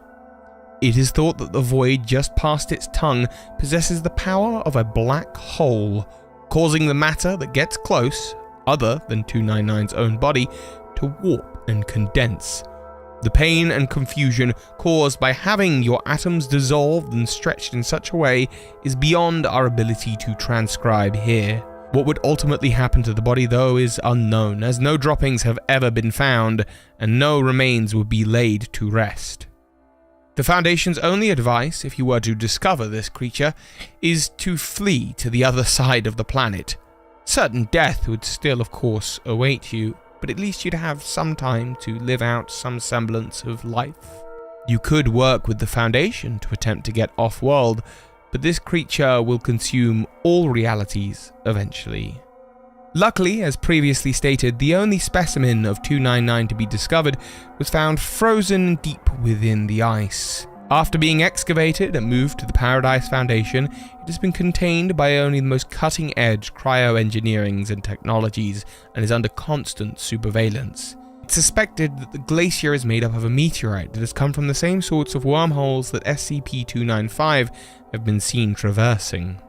It is thought that the void just past its tongue possesses the power of a black hole, causing the matter that gets close, other than 299's own body, to warp and condense. The pain and confusion caused by having your atoms dissolved and stretched in such a way is beyond our ability to transcribe here. What would ultimately happen to the body, though, is unknown, as no droppings have ever been found, and no remains would be laid to rest. The Foundation's only advice, if you were to discover this creature, is to flee to the other side of the planet. Certain death would still, of course, await you, but at least you'd have some time to live out some semblance of life. You could work with the Foundation to attempt to get off-world, but this creature will consume all realities eventually. Luckily, as previously stated, the only specimen of 299 to be discovered was found frozen deep within the ice. After being excavated and moved to the Paradise Foundation, it has been contained by only the most cutting-edge cryo-engineerings and technologies and is under constant surveillance. It's suspected that the glacier is made up of a meteorite that has come from the same sorts of wormholes that SCP-295 have been seen traversing.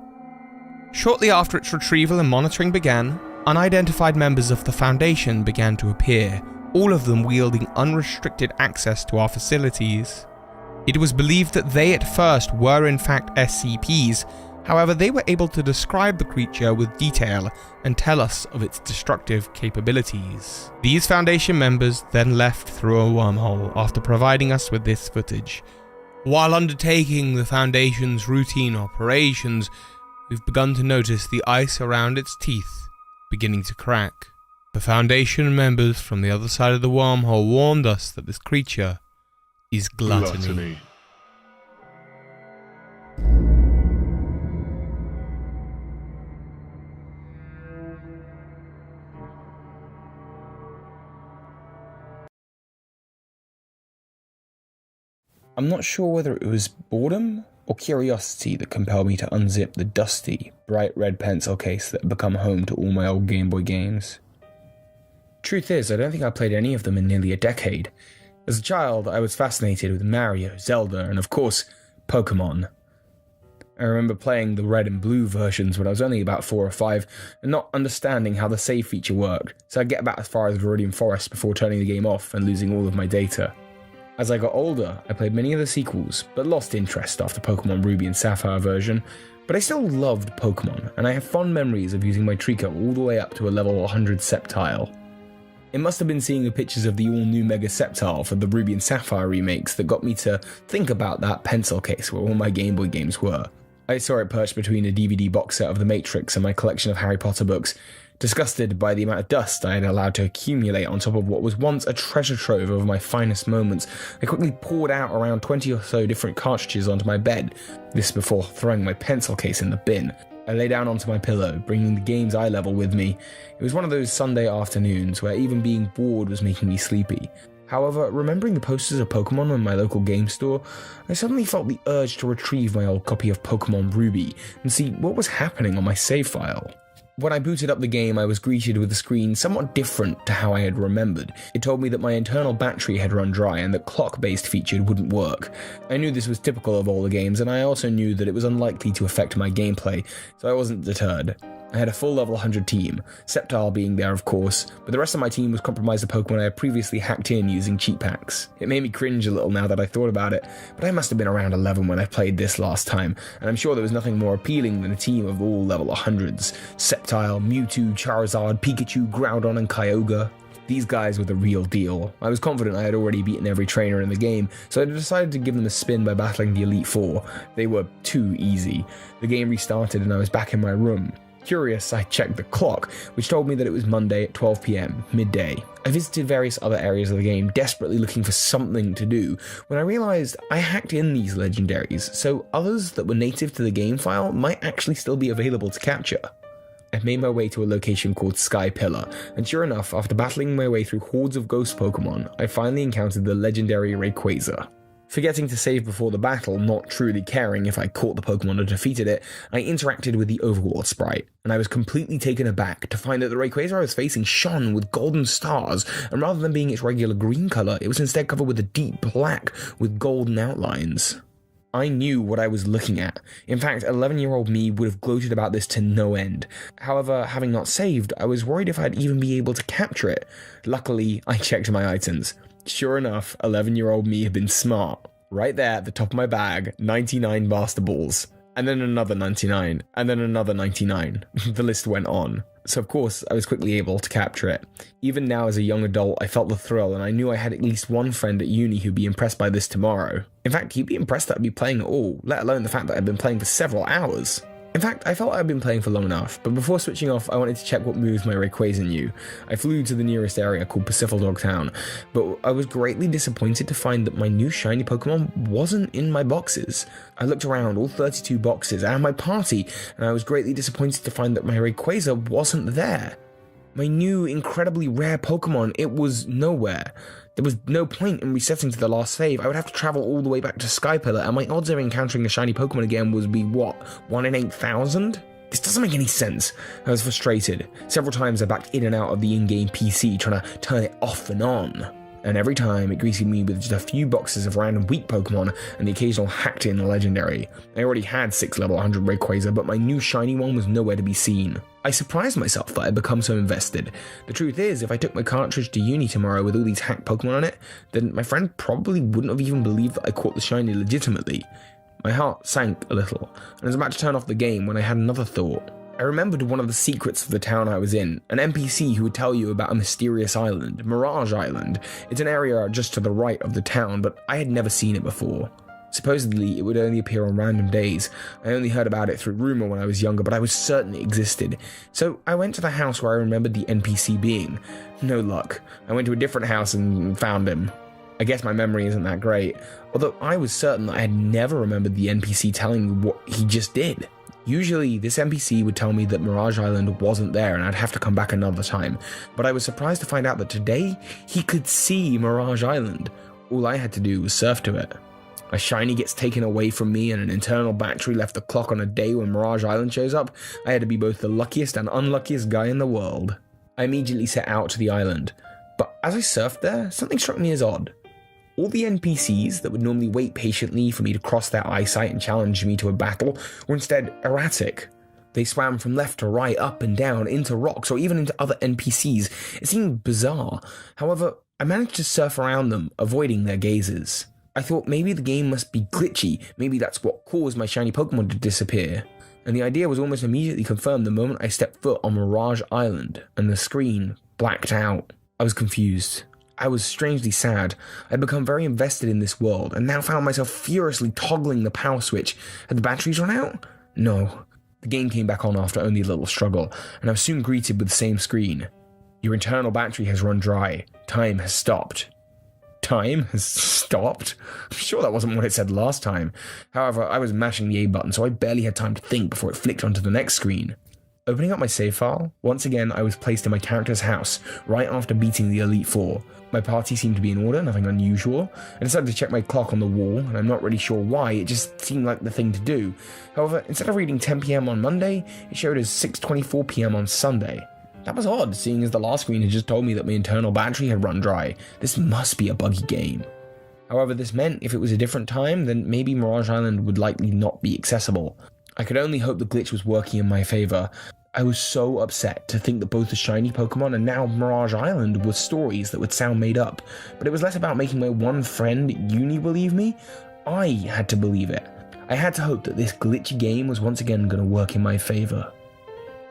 Shortly after its retrieval and monitoring began, unidentified members of the Foundation began to appear, all of them wielding unrestricted access to our facilities. It was believed that they at first were in fact SCPs, however they were able to describe the creature with detail and tell us of its destructive capabilities. These Foundation members then left through a wormhole after providing us with this footage. While undertaking the Foundation's routine operations, we've begun to notice the ice around its teeth beginning to crack. The Foundation members from the other side of the wormhole warned us that this creature is Gluttony. I'm not sure whether it was boredom or curiosity that compelled me to unzip the dusty, bright red pencil case that had become home to all my old Game Boy games. Truth is, I don't think I played any of them in nearly a decade. As a child, I was fascinated with Mario, Zelda, and of course, Pokémon. I remember playing the red and blue versions when I was only about 4 or 5 and not understanding how the save feature worked, so I'd get about as far as Viridian Forest before turning the game off and losing all of my data. As I got older, I played many of the sequels, but lost interest after Pokemon Ruby and Sapphire version, but I still loved Pokemon, and I have fond memories of using my Trico all the way up to a level 100 Sceptile. It must have been seeing the pictures of the all-new Mega Sceptile for the Ruby and Sapphire remakes that got me to think about that pencil case where all my Game Boy games were. I saw it perched between a DVD box set of The Matrix and my collection of Harry Potter books. Disgusted by the amount of dust I had allowed to accumulate on top of what was once a treasure trove of my finest moments, I quickly poured out around 20 or so different cartridges onto my bed, this before throwing my pencil case in the bin. I lay down onto my pillow, bringing the game's eye level with me. It was one of those Sunday afternoons where even being bored was making me sleepy. However, remembering the posters of Pokemon in my local game store, I suddenly felt the urge to retrieve my old copy of Pokemon Ruby and see what was happening on my save file. When I booted up the game, I was greeted with a screen somewhat different to how I had remembered. It told me that my internal battery had run dry and that clock-based feature wouldn't work. I knew this was typical of all the games, and I also knew that it was unlikely to affect my gameplay, so I wasn't deterred. I had a full level 100 team, Sceptile being there of course, but the rest of my team was comprised of Pokemon I had previously hacked in using cheat packs. It made me cringe a little now that I thought about it, but I must have been around 11 when I played this last time, and I'm sure there was nothing more appealing than a team of all level 100s. Sceptile, Mewtwo, Charizard, Pikachu, Groudon and Kyogre. These guys were the real deal. I was confident I had already beaten every trainer in the game, so I decided to give them a spin by battling the Elite Four. They were too easy. The game restarted and I was back in my room. Curious, I checked the clock, which told me that it was Monday at 12 PM, midday. I visited various other areas of the game, desperately looking for something to do, when I realized I hacked in these legendaries, so others that were native to the game file might actually still be available to capture. I made my way to a location called Sky Pillar, and sure enough, after battling my way through hordes of ghost Pokemon, I finally encountered the legendary Rayquaza. Forgetting to save before the battle, not truly caring if I caught the Pokemon or defeated it, I interacted with the Overworld sprite, and I was completely taken aback to find that the Rayquaza I was facing shone with golden stars, and rather than being its regular green colour, it was instead covered with a deep black with golden outlines. I knew what I was looking at. In fact, 11-year-old me would have gloated about this to no end. However, having not saved, I was worried if I'd even be able to capture it. Luckily, I checked my items. Sure enough, 11-year-old me had been smart. Right there at the top of my bag, 99 Master Balls. And then another 99. And then another 99. The list went on. So of course, I was quickly able to capture it. Even now as a young adult, I felt the thrill, and I knew I had at least one friend at uni who'd be impressed by this tomorrow. In fact, he'd be impressed that I'd be playing at all, let alone the fact that I'd been playing for several hours. In fact, I felt I'd been playing for long enough, but before switching off, I wanted to check what moves my Rayquaza knew. I flew to the nearest area called Pacifidog Town, but I was greatly disappointed to find that my new shiny Pokemon wasn't in my boxes. I looked around all 32 boxes and my party, and I was greatly disappointed to find that my Rayquaza wasn't there. My new, incredibly rare Pokemon, it was nowhere. There was no point in resetting to the last save. I would have to travel all the way back to Sky Pillar, and my odds of encountering a shiny Pokemon again would be, what, 1 in 8,000? This doesn't make any sense. I was frustrated. Several times I backed in and out of the in-game PC, trying to turn it off and on. And every time it greeted me with just a few boxes of random weak Pokemon and the occasional hacked-in legendary. I already had 6 level 100 Rayquaza, but my new shiny one was nowhere to be seen. I surprised myself that I'd become so invested. The truth is, if I took my cartridge to uni tomorrow with all these hacked Pokemon on it, then my friend probably wouldn't have even believed that I caught the shiny legitimately. My heart sank a little, and I was about to turn off the game when I had another thought. I remembered one of the secrets of the town I was in, an NPC who would tell you about a mysterious island, Mirage Island. It's an area just to the right of the town, but I had never seen it before. Supposedly, it would only appear on random days. I only heard about it through rumor when I was younger, but I was certain it existed. So I went to the house where I remembered the NPC being. No luck. I went to a different house and found him. I guess my memory isn't that great, although I was certain that I had never remembered the NPC telling me what he just did. Usually, this NPC would tell me that Mirage Island wasn't there and I'd have to come back another time, but I was surprised to find out that today, he could see Mirage Island. All I had to do was surf to it. A shiny gets taken away from me and an internal battery left the clock on a day when Mirage Island shows up. I had to be both the luckiest and unluckiest guy in the world. I immediately set out to the island, but as I surfed there, something struck me as odd. All the NPCs that would normally wait patiently for me to cross their eyesight and challenge me to a battle were instead erratic. They swam from left to right, up and down, into rocks, or even into other NPCs. It seemed bizarre. However, I managed to surf around them, avoiding their gazes. I thought maybe the game must be glitchy, maybe that's what caused my shiny Pokemon to disappear. And the idea was almost immediately confirmed the moment I stepped foot on Mirage Island, and the screen blacked out. I was confused. I was strangely sad. I'd become very invested in this world, and now found myself furiously toggling the power switch. Had the batteries run out? No. The game came back on after only a little struggle, and I was soon greeted with the same screen. Your internal battery has run dry. Time has stopped. Time has stopped? I'm sure that wasn't what it said last time. However, I was mashing the A button, so I barely had time to think before it flicked onto the next screen. Opening up my save file, once again I was placed in my character's house, right after beating the Elite Four. My party seemed to be in order, nothing unusual. I decided to check my clock on the wall, and I'm not really sure why, it just seemed like the thing to do. However, instead of reading 10 PM on Monday, it showed as 6:24 PM on Sunday. That was odd, seeing as the last screen had just told me that my internal battery had run dry. This must be a buggy game. However, this meant if it was a different time, then maybe Mirage Island would likely not be accessible. I could only hope the glitch was working in my favour. I was so upset to think that both the shiny Pokemon and now Mirage Island were stories that would sound made up, but it was less about making my one friend Uni believe me. I had to believe it. I had to hope that this glitchy game was once again going to work in my favour.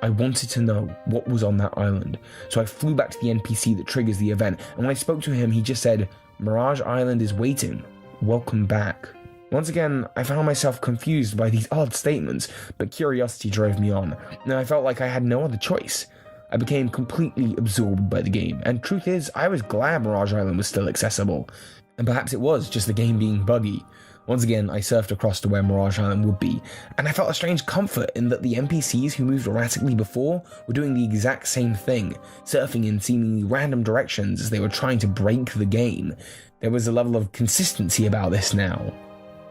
I wanted to know what was on that island, so I flew back to the NPC that triggers the event, and when I spoke to him he just said, "Mirage Island is waiting. Welcome back." Once again, I found myself confused by these odd statements, but curiosity drove me on, and I felt like I had no other choice. I became completely absorbed by the game, and truth is, I was glad Mirage Island was still accessible. And perhaps it was just the game being buggy. Once again, I surfed across to where Mirage Island would be, and I felt a strange comfort in that the NPCs who moved erratically before were doing the exact same thing, surfing in seemingly random directions as they were trying to break the game. There was a level of consistency about this now.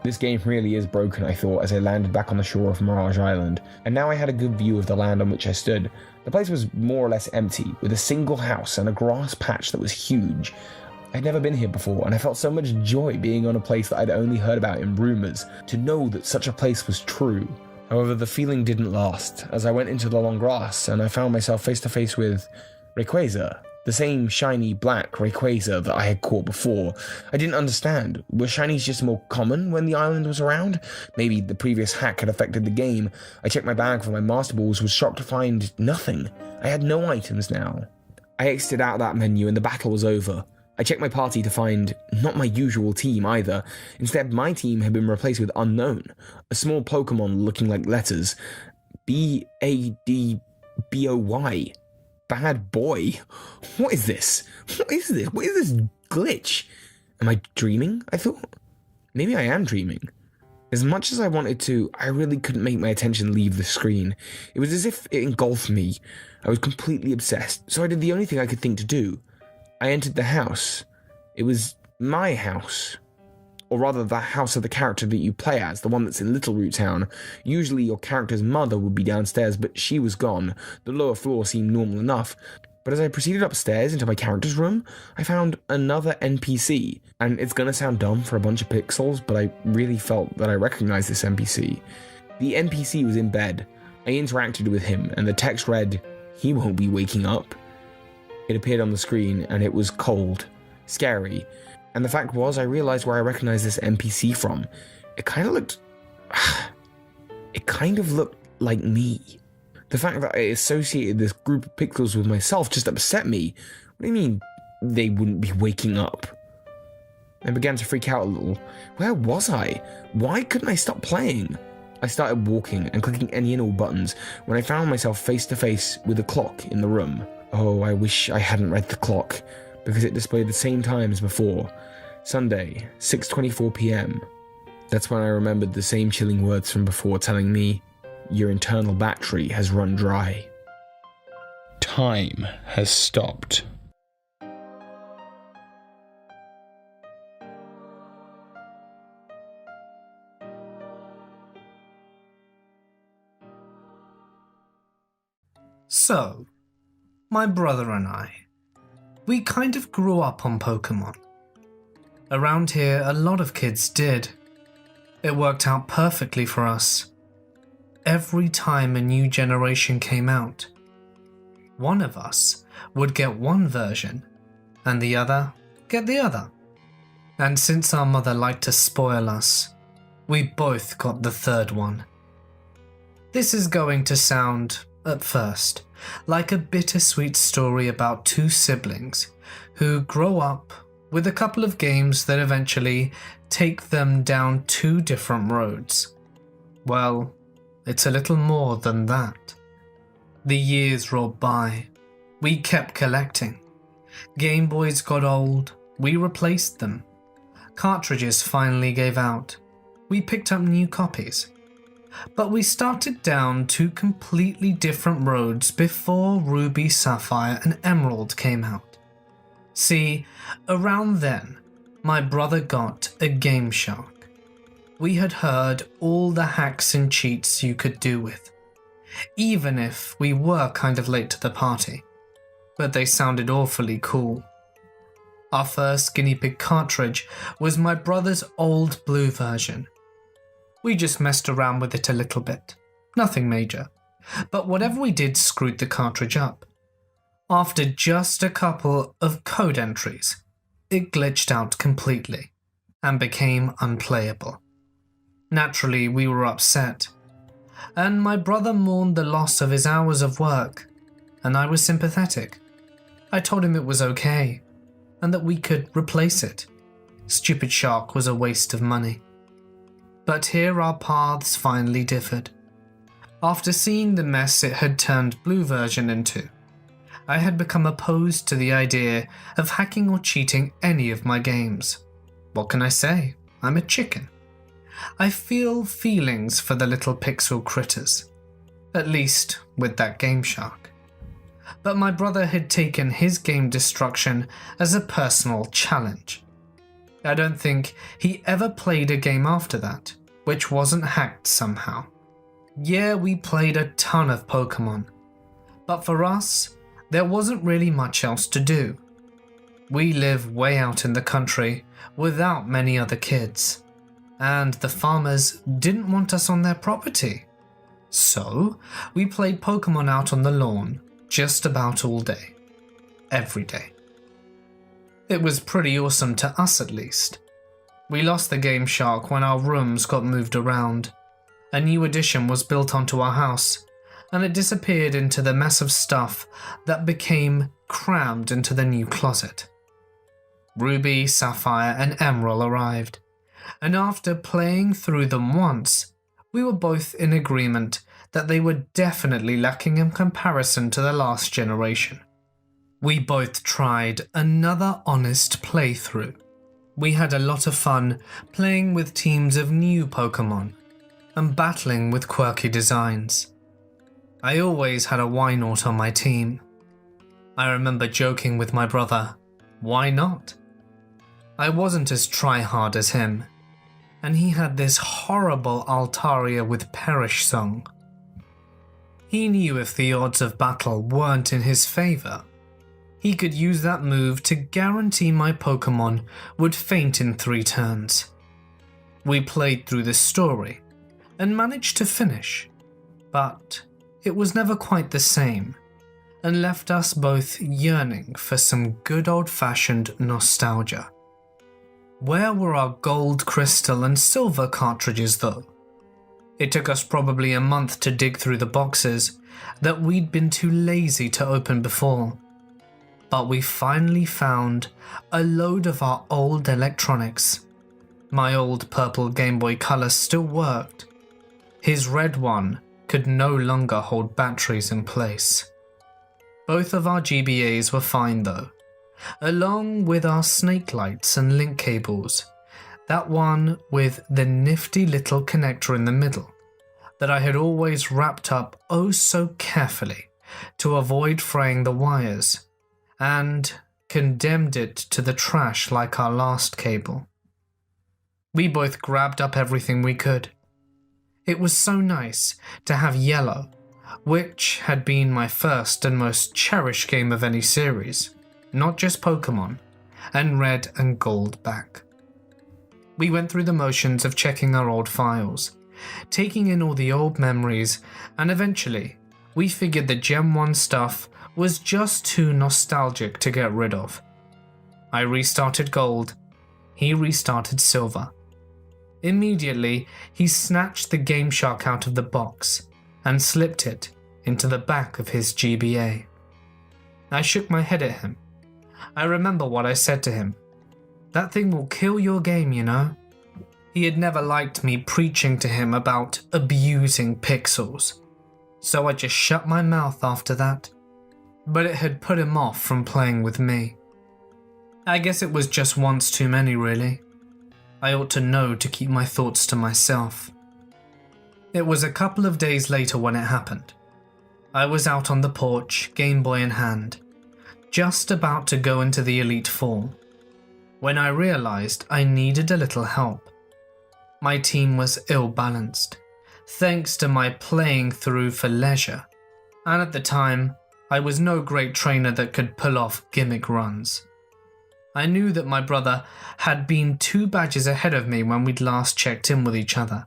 This game really is broken, I thought, as I landed back on the shore of Mirage Island, and now I had a good view of the land on which I stood. The place was more or less empty, with a single house and a grass patch that was huge. I'd never been here before, and I felt so much joy being on a place that I'd only heard about in rumours, to know that such a place was true. However, the feeling didn't last, as I went into the long grass, and I found myself face to face with Rayquaza. The same shiny black Rayquaza that I had caught before. I didn't understand. Were shinies just more common when the island was around? Maybe the previous hack had affected the game. I checked my bag for my Master Balls, was shocked to find nothing. I had no items now. I exited out of that menu and the battle was over. I checked my party to find not my usual team either. Instead, my team had been replaced with Unknown, a small Pokemon looking like letters. B-A-D-B-O-Y. Bad boy. What is this? What is this? What is this glitch? Am I dreaming? I thought. Maybe I am dreaming. As much as I wanted to, I really couldn't make my attention leave the screen. It was as if it engulfed me. I was completely obsessed, so I did the only thing I could think to do. I entered the house. It was my house. Or rather, the house of the character that you play as, the one that's in Little Root Town. Usually your character's mother would be downstairs, but she was gone. The lower floor seemed normal enough. But as I proceeded upstairs into my character's room, I found another NPC. And it's gonna sound dumb for a bunch of pixels, but I really felt that I recognized this NPC. The NPC was in bed. I interacted with him, and the text read, "He won't be waking up." It appeared on the screen, and it was cold, scary. And the fact was, I realized where I recognized this NPC from. It kind of looked like me. The fact that I associated this group of pixels with myself just upset me. What do you mean, they wouldn't be waking up? I began to freak out a little. Where was I? Why couldn't I stop playing? I started walking and clicking any and all buttons when I found myself face to face with a clock in the room. Oh, I wish I hadn't read the clock, because it displayed the same time as before. Sunday, 6:24 PM. That's when I remembered the same chilling words from before telling me, "Your internal battery has run dry." Time has stopped. So, my brother and I, we kind of grew up on Pokemon. Around here, a lot of kids did. It worked out perfectly for us. Every time a new generation came out, one of us would get one version, and the other get the other. And since our mother liked to spoil us, we both got the third one. This is going to sound, at first, like a bittersweet story about two siblings who grow up with a couple of games that eventually take them down two different roads. Well, it's a little more than that. The years rolled by. We kept collecting. Game Boys got old. We replaced them. Cartridges finally gave out. We picked up new copies. But we started down two completely different roads before Ruby, Sapphire, and Emerald came out. See, around then, my brother got a Game Shark. We had heard all the hacks and cheats you could do with, even if we were kind of late to the party, but they sounded awfully cool. Our first guinea pig cartridge was my brother's old blue version. We just messed around with it a little bit, nothing major, but whatever we did screwed the cartridge up. After just a couple of code entries, it glitched out completely and became unplayable. Naturally, we were upset, and my brother mourned the loss of his hours of work, and I was sympathetic. I told him it was okay, and that we could replace it. Stupid Shark was a waste of money. But here our paths finally differed. After seeing the mess it had turned Blue version into, I had become opposed to the idea of hacking or cheating any of my games. What can I say? I'm a chicken. I feel feelings for the little pixel critters, at least with that Game Shark. But my brother had taken his game destruction as a personal challenge. I don't think he ever played a game after that, which wasn't hacked somehow. Yeah, we played a ton of Pokémon, but for us, there wasn't really much else to do. We live way out in the country without many other kids, and the farmers didn't want us on their property. So, we played Pokémon out on the lawn just about all day, every day. It was pretty awesome to us at least. We lost the Game Shark when our rooms got moved around. A new addition was built onto our house, and it disappeared into the mess of stuff that became crammed into the new closet. Ruby, Sapphire, and Emerald arrived, and after playing through them once, we were both in agreement that they were definitely lacking in comparison to the last generation. We both tried another honest playthrough. We had a lot of fun playing with teams of new Pokémon and battling with quirky designs. I always had a Wynaut on my team. I remember joking with my brother, why not? I wasn't as try-hard as him, and he had this horrible Altaria with Perish song. He knew if the odds of battle weren't in his favour, he could use that move to guarantee my Pokémon would faint in 3 turns. We played through the story and managed to finish, but it was never quite the same and left us both yearning for some good old-fashioned nostalgia. Where were our gold, crystal and silver cartridges though? It took us probably a month to dig through the boxes that we'd been too lazy to open before. But we finally found a load of our old electronics. My old purple Game Boy Color still worked. His red one could no longer hold batteries in place. Both of our GBAs were fine though, along with our snake lights and link cables, that one with the nifty little connector in the middle that I had always wrapped up oh so carefully to avoid fraying the wires, and condemned it to the trash like our last cable. We both grabbed up everything we could. It was so nice to have yellow, which had been my first and most cherished game of any series, not just Pokemon, and red and gold back. We went through the motions of checking our old files, taking in all the old memories, and eventually, we figured the Gen 1 stuff was just too nostalgic to get rid of. I restarted Gold, he restarted Silver. Immediately, he snatched the Game Shark out of the box and slipped it into the back of his GBA. I shook my head at him. I remember what I said to him. That thing will kill your game, you know. He had never liked me preaching to him about abusing pixels, so I just shut my mouth after that. But it had put him off from playing with me. I guess it was just once too many, really. I ought to know to keep my thoughts to myself. It was a couple of days later when it happened. I was out on the porch, Game Boy in hand, just about to go into the Elite Four, when I realized I needed a little help. My team was ill-balanced, thanks to my playing through for leisure, and at the time, I was no great trainer that could pull off gimmick runs. I knew that my brother had been 2 badges ahead of me when we'd last checked in with each other,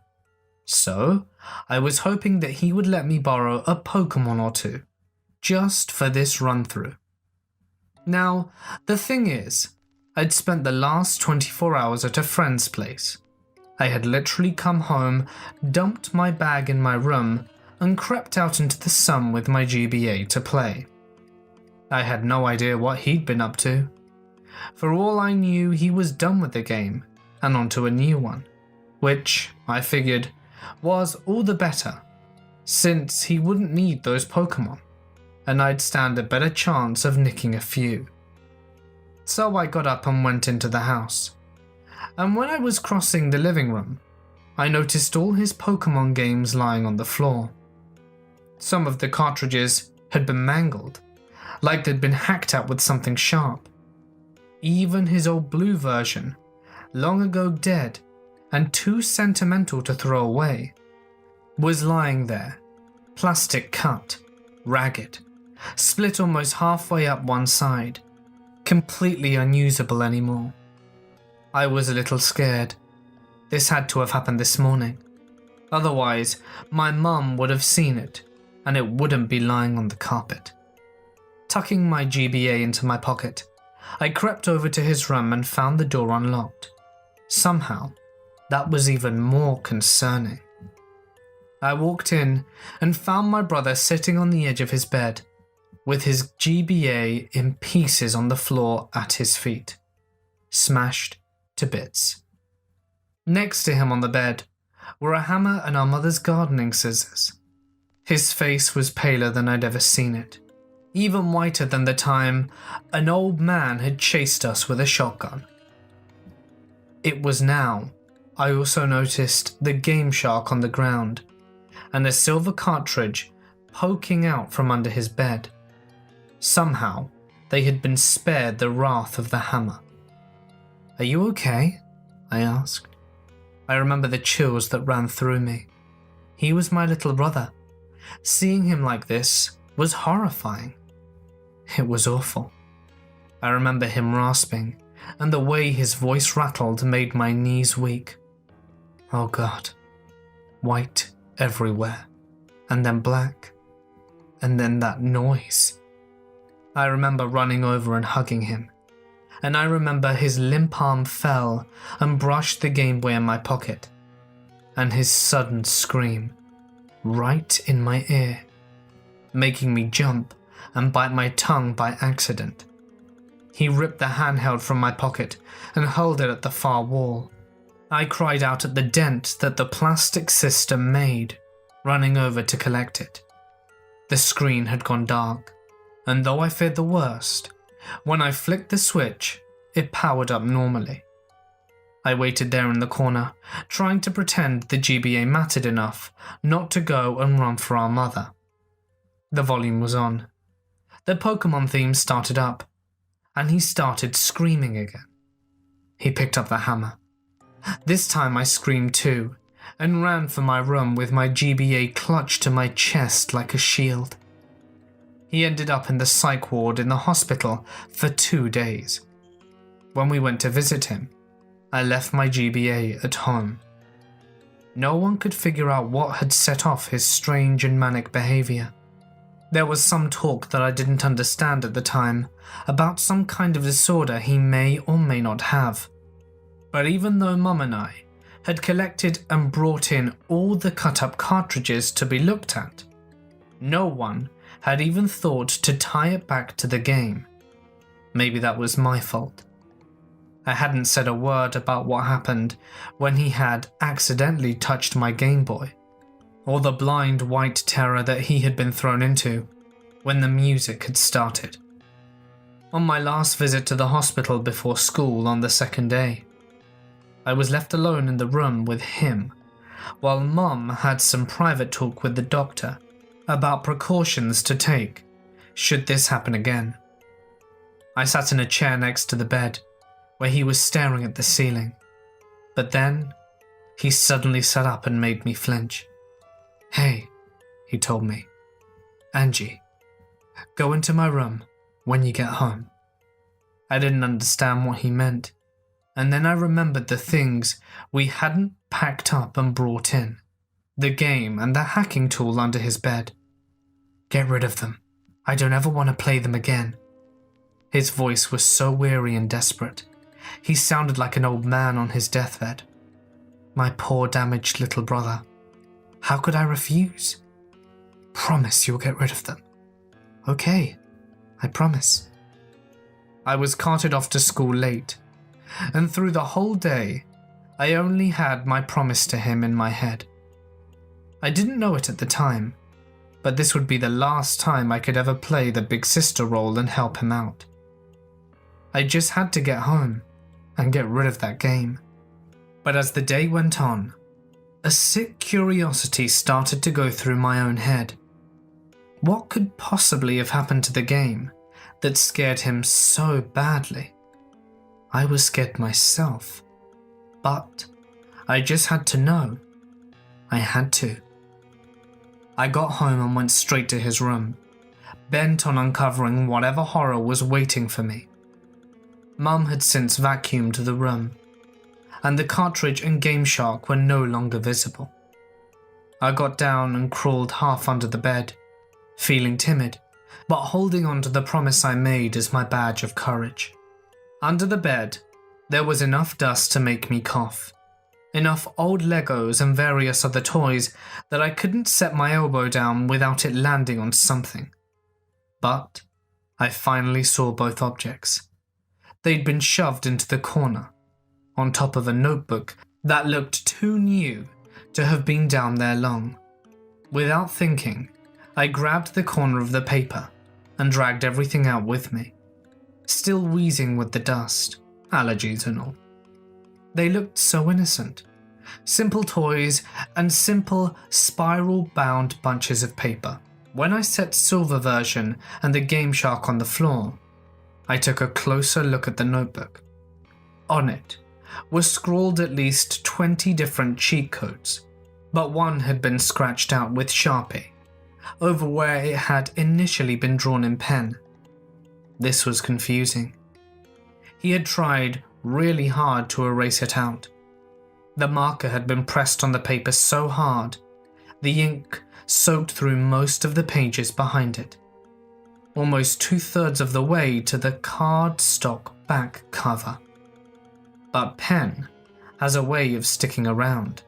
so I was hoping that he would let me borrow a Pokémon or 2, just for this run-through. Now, the thing is, I'd spent the last 24 hours at a friend's place. I had literally come home, dumped my bag in my room, and crept out into the sun with my GBA to play. I had no idea what he'd been up to. For all I knew, he was done with the game, and onto a new one, which, I figured, was all the better, since he wouldn't need those Pokémon, and I'd stand a better chance of nicking a few. So I got up and went into the house, and when I was crossing the living room, I noticed all his Pokémon games lying on the floor. Some of the cartridges had been mangled, like they'd been hacked out with something sharp. Even his old blue version, long ago dead and too sentimental to throw away, was lying there, plastic cut, ragged, split almost halfway up one side, completely unusable anymore. I was a little scared. This had to have happened this morning. Otherwise, my mum would have seen it, and it wouldn't be lying on the carpet. Tucking my GBA into my pocket, I crept over to his room and found the door unlocked. Somehow, that was even more concerning. I walked in and found my brother sitting on the edge of his bed, with his GBA in pieces on the floor at his feet, smashed to bits. Next to him on the bed were a hammer and our mother's gardening scissors. His face was paler than I'd ever seen it, even whiter than the time an old man had chased us with a shotgun. It was now I also noticed the Game Shark on the ground, and a silver cartridge poking out from under his bed. Somehow, they had been spared the wrath of the hammer. "Are you okay?" I asked. I remember the chills that ran through me. He was my little brother. Seeing him like this was horrifying. It was awful. I remember him rasping, and the way his voice rattled made my knees weak. Oh God. White everywhere, and then black, and then that noise. I remember running over and hugging him, and I remember his limp arm fell and brushed the Game Boy in my pocket, and his sudden scream, right in my ear, making me jump and bite my tongue by accident. He ripped the handheld from my pocket and hurled it at the far wall. I cried out at the dent that the plastic system made, running over to collect it. The screen had gone dark, and though I feared the worst, when I flicked the switch, it powered up normally. I waited there in the corner, trying to pretend the GBA mattered enough not to go and run for our mother. The volume was on. The Pokémon theme started up, and he started screaming again. He picked up the hammer. This time I screamed too, and ran for my room with my GBA clutched to my chest like a shield. He ended up in the psych ward in the hospital for 2 days. When we went to visit him, I left my GBA at home. No one could figure out what had set off his strange and manic behavior. There was some talk that I didn't understand at the time about some kind of disorder he may or may not have. But even though Mum and I had collected and brought in all the cut-up cartridges to be looked at, no one had even thought to tie it back to the game. Maybe that was my fault. I hadn't said a word about what happened when he had accidentally touched my Game Boy, or the blind white terror that he had been thrown into when the music had started. On my last visit to the hospital before school on the second day, I was left alone in the room with him, while Mum had some private talk with the doctor about precautions to take should this happen again. I sat in a chair next to the bed, where he was staring at the ceiling, but then he suddenly sat up and made me flinch. "Hey," he told me, "Angie, go into my room when you get home." I didn't understand what he meant, and then I remembered the things we hadn't packed up and brought in, the game and the hacking tool under his bed. "Get rid of them. I don't ever want to play them again." His voice was so weary and desperate. He sounded like an old man on his deathbed. My poor damaged little brother. How could I refuse? "Promise you'll get rid of them." "Okay, I promise." I was carted off to school late, and through the whole day, I only had my promise to him in my head. I didn't know it at the time, but this would be the last time I could ever play the big sister role and help him out. I just had to get home and get rid of that game. But as the day went on, a sick curiosity started to go through my own head. What could possibly have happened to the game that scared him so badly? I was scared myself, but I just had to know. I had to. I got home and went straight to his room, bent on uncovering whatever horror was waiting for me. Mum had since vacuumed the room, and the cartridge and Game Shark were no longer visible. I got down and crawled half under the bed, feeling timid, but holding on to the promise I made as my badge of courage. Under the bed, there was enough dust to make me cough, enough old Legos and various other toys that I couldn't set my elbow down without it landing on something. But I finally saw both objects. They'd been shoved into the corner, on top of a notebook that looked too new to have been down there long. Without thinking, I grabbed the corner of the paper and dragged everything out with me, still wheezing with the dust, allergies and all. They looked so innocent. Simple toys and simple spiral-bound bunches of paper. When I set Silver version and the Game Shark on the floor, I took a closer look at the notebook. On it was scrawled at least 20 different cheat codes, but one had been scratched out with Sharpie, over where it had initially been drawn in pen. This was confusing. He had tried really hard to erase it out. The marker had been pressed on the paper so hard, the ink soaked through most of the pages behind it, almost 2/3 of the way to the cardstock back cover. But pen has a way of sticking around.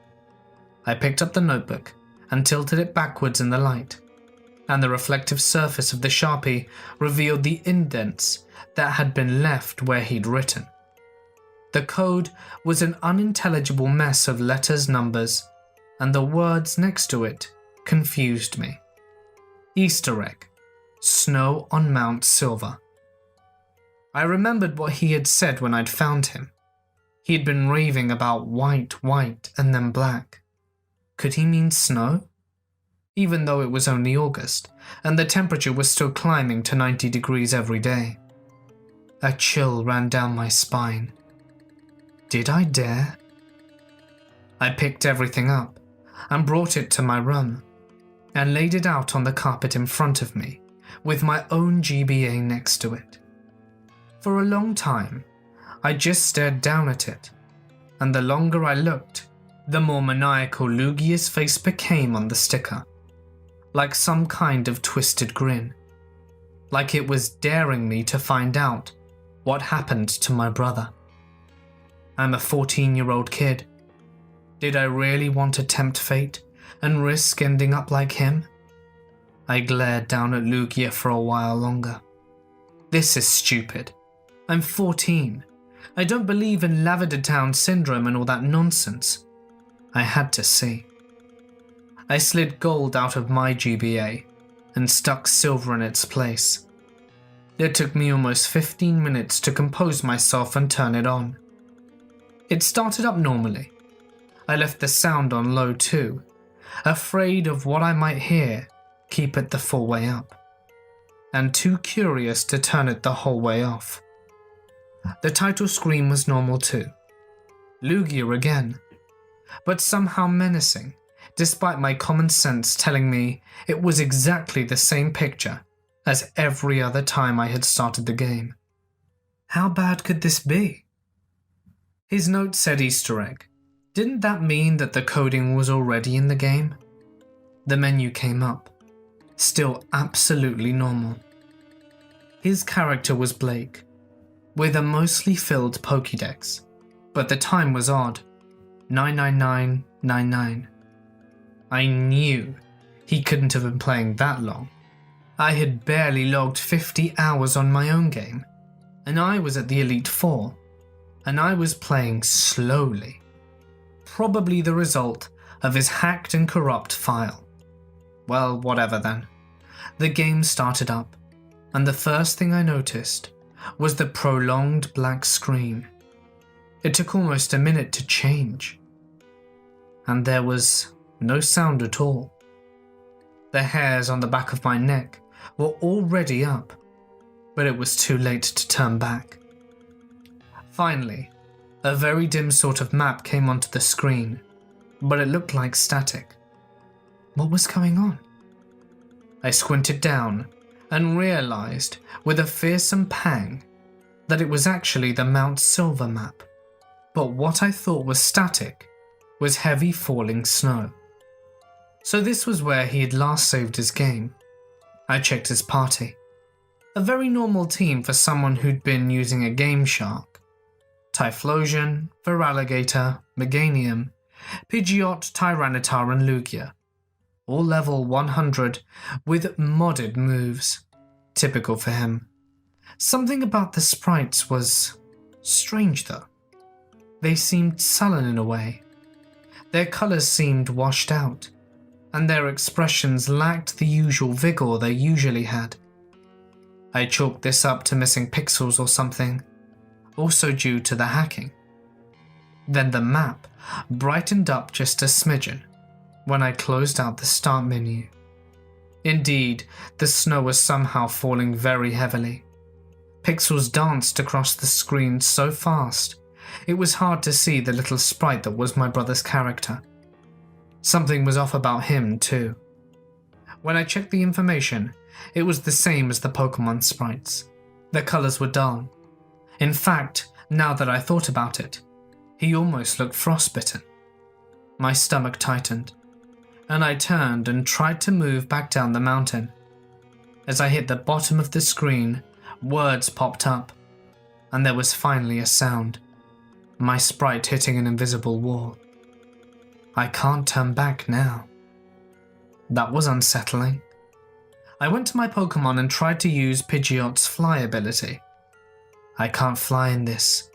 I picked up the notebook and tilted it backwards in the light, and the reflective surface of the Sharpie revealed the indents that had been left where he'd written. The code was an unintelligible mess of letters, numbers, and the words next to it confused me. Easter egg. Snow on Mount Silver. I remembered what he had said when I'd found him. He had been raving about white, and then black. Could he mean snow? Even though it was only August, and the temperature was still climbing to 90 degrees every day. A chill ran down my spine. Did I dare? I picked everything up and brought it to my room, and laid it out on the carpet in front of me, with my own GBA next to it. For a long time, I just stared down at it, and the longer I looked, the more maniacal Lugia's face became on the sticker, like some kind of twisted grin, like it was daring me to find out what happened to my brother. I'm a 14-year-old kid. Did I really want to tempt fate and risk ending up like him? I glared down at Lugia for a while longer. This is stupid. I'm 14. I don't believe in Lavender Town syndrome and all that nonsense. I had to see. I slid gold out of my GBA and stuck silver in its place. It took me almost 15 minutes to compose myself and turn it on. It started up normally. I left the sound on low too, afraid of what I might hear keep it the full way up, and too curious to turn it the whole way off. The title screen was normal too. Lugia again, but somehow menacing, despite my common sense telling me it was exactly the same picture as every other time I had started the game. How bad could this be? His note said Easter egg. Didn't that mean that the coding was already in the game? The menu came up, still absolutely normal. His character was Blake, with a mostly filled Pokédex, but the time was odd, 99999. I knew he couldn't have been playing that long. I had barely logged 50 hours on my own game, and I was at the Elite Four, and I was playing slowly. Probably the result of his hacked and corrupt file. Well, whatever then. The game started up, and the first thing I noticed was the prolonged black screen. It took almost a minute to change, and there was no sound at all. The hairs on the back of my neck were already up, but it was too late to turn back. Finally, a very dim sort of map came onto the screen, but it looked like static. What was going on? I squinted down and realized with a fearsome pang that it was actually the Mount Silver map, but what I thought was static was heavy falling snow. So this was where he had last saved his game. I checked his party. A very normal team for someone who'd been using a Game Shark. Typhlosion, Feraligatr, Meganium, Pidgeot, Tyranitar and Lugia. All level 100 with modded moves. Typical for him. Something about the sprites was strange though. They seemed sullen in a way. Their colours seemed washed out, and their expressions lacked the usual vigour they usually had. I chalked this up to missing pixels or something, also due to the hacking. Then the map brightened up just a smidgen when I closed out the start menu. Indeed, the snow was somehow falling very heavily. Pixels danced across the screen so fast, it was hard to see the little sprite that was my brother's character. Something was off about him too. When I checked the information, it was the same as the Pokemon sprites. Their colours were dull. In fact, now that I thought about it, he almost looked frostbitten. My stomach tightened, and I turned and tried to move back down the mountain. As I hit the bottom of the screen, words popped up, and there was finally a sound. My sprite hitting an invisible wall. I can't turn back now. That was unsettling. I went to my Pokemon and tried to use Pidgeot's fly ability. I can't fly in this,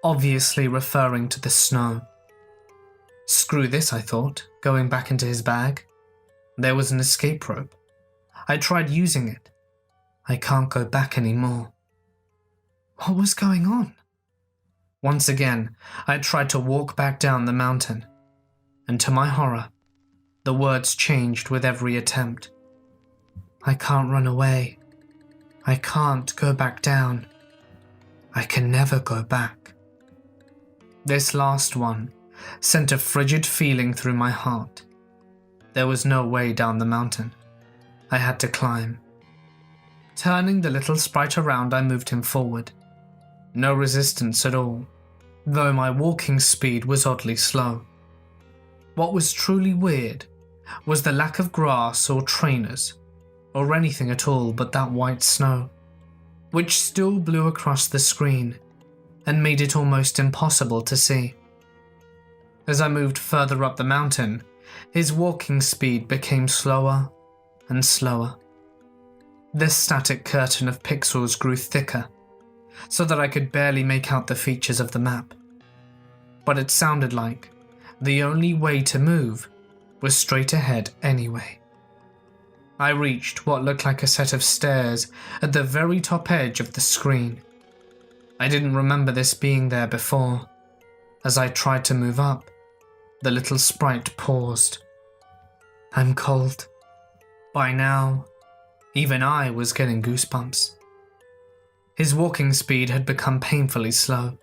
obviously referring to the snow. Screw this, I thought, going back into his bag. There was an escape rope. I tried using it. I can't go back anymore. What was going on? Once again, I tried to walk back down the mountain, and to my horror, the words changed with every attempt. I can't run away. I can't go back down. I can never go back. This last one sent a frigid feeling through my heart. There was no way down the mountain. I had to climb. Turning the little sprite around, I moved him forward. No resistance at all. though my walking speed was oddly slow. What was truly weird was the lack of grass or trainers, or anything at all but that white snow, which still blew across the screen and made it almost impossible to see. As I moved further up the mountain, his walking speed became slower and slower. The static curtain of pixels grew thicker, so that I could barely make out the features of the map. But it sounded like the only way to move was straight ahead anyway. I reached what looked like a set of stairs at the very top edge of the screen. I didn't remember this being there before. As I tried to move up, the little sprite paused. I'm cold. By now, even I was getting goosebumps. His walking speed had become painfully slow,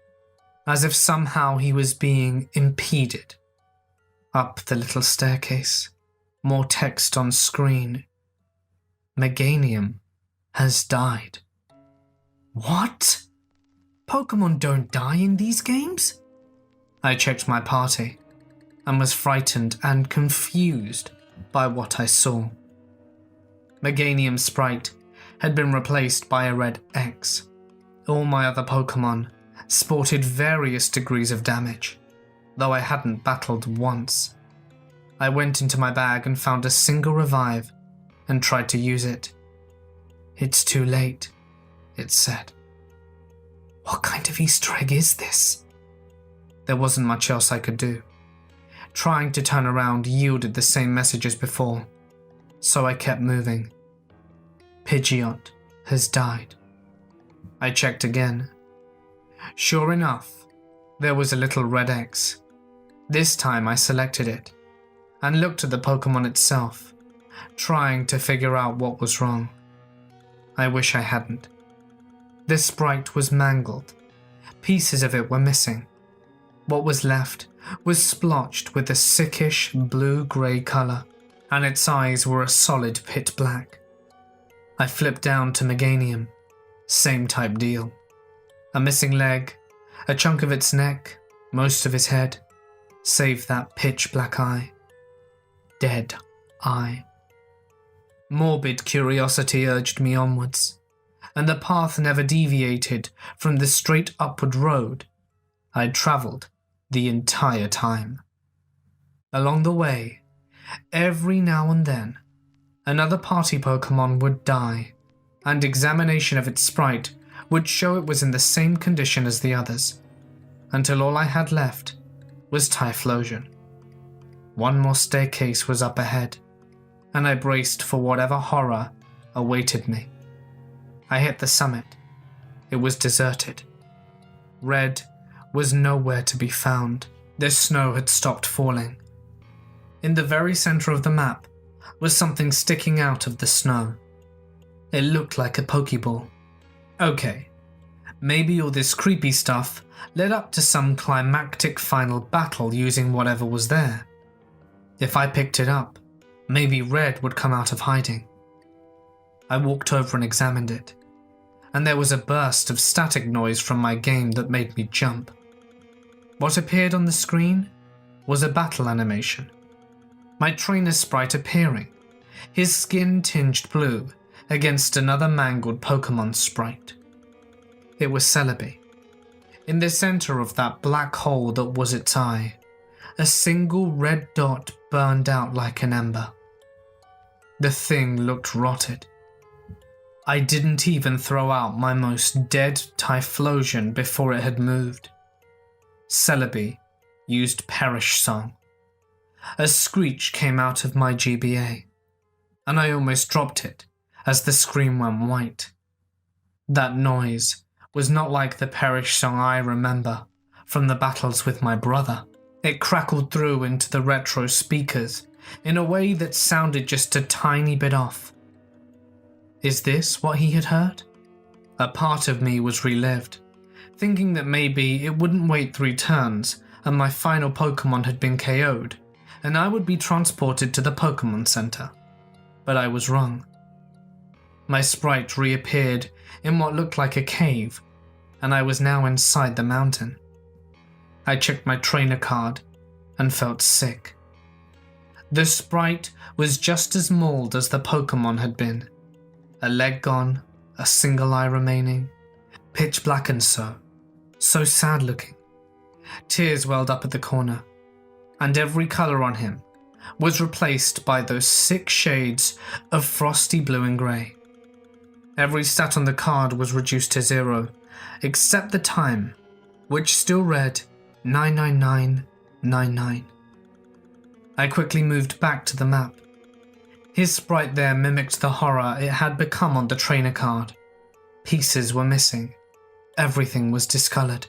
as if somehow he was being impeded. Up the little staircase, more text on screen. Meganium has died. What? Pokemon don't die in these games? I checked my party and was frightened and confused by what I saw. Meganium's sprite had been replaced by a red X. All my other Pokemon sported various degrees of damage, though I hadn't battled once. I went into my bag and found a single revive and tried to use it. It's too late, it said. What kind of Easter egg is this? There wasn't much else I could do. Trying to turn around yielded the same message as before, so I kept moving. Pidgeot has died. I checked again. Sure enough, there was a little red X. This time I selected it and looked at the Pokemon itself, trying to figure out what was wrong. I wish I hadn't. The sprite was mangled. Pieces of it were missing. What was left was splotched with a sickish blue-grey colour, and its eyes were a solid pit black. I flipped down to Meganium. Same type deal. A missing leg, a chunk of its neck, most of his head, save that pitch black eye. Dead eye. Morbid curiosity urged me onwards, and the path never deviated from the straight upward road I'd travelled the entire time. Along the way, every now and then, another party Pokemon would die, and examination of its sprite would show it was in the same condition as the others, until all I had left was Typhlosion. One more staircase was up ahead, and I braced for whatever horror awaited me. I hit the summit. It was deserted. Red was nowhere to be found. The snow had stopped falling. In the very center of the map was something sticking out of the snow. It looked like a Pokeball. Okay, maybe all this creepy stuff led up to some climactic final battle using whatever was there. If I picked it up, maybe Red would come out of hiding. I walked over and examined it, and there was a burst of static noise from my game that made me jump. What appeared on the screen was a battle animation. My trainer sprite appearing, his skin tinged blue against another mangled Pokemon sprite. It was Celebi. In the center of that black hole that was its eye, a single red dot burned out like an ember. The thing looked rotted. I didn't even throw out my most dead Typhlosion before it had moved. Celebi used Perish Song. A screech came out of my GBA, and I almost dropped it as the screen went white. That noise was not like the Perish Song I remember from the battles with my brother. It crackled through into the retro speakers in a way that sounded just a tiny bit off. Is this what he had heard? A part of me was relived, thinking that maybe it wouldn't wait 3 turns and my final Pokemon had been KO'd, and I would be transported to the Pokemon Center. But I was wrong. My sprite reappeared in what looked like a cave, and I was now inside the mountain. I checked my trainer card and felt sick. The sprite was just as mauled as the Pokémon had been. A leg gone, a single eye remaining, pitch black and so sad looking. Tears welled up at the corner, and every colour on him was replaced by those 6 shades of frosty blue and grey. Every stat on the card was reduced to 0, except the time, which still read 99999. I quickly moved back to the map. His sprite there mimicked the horror it had become on the trainer card. Pieces were missing. Everything was discoloured.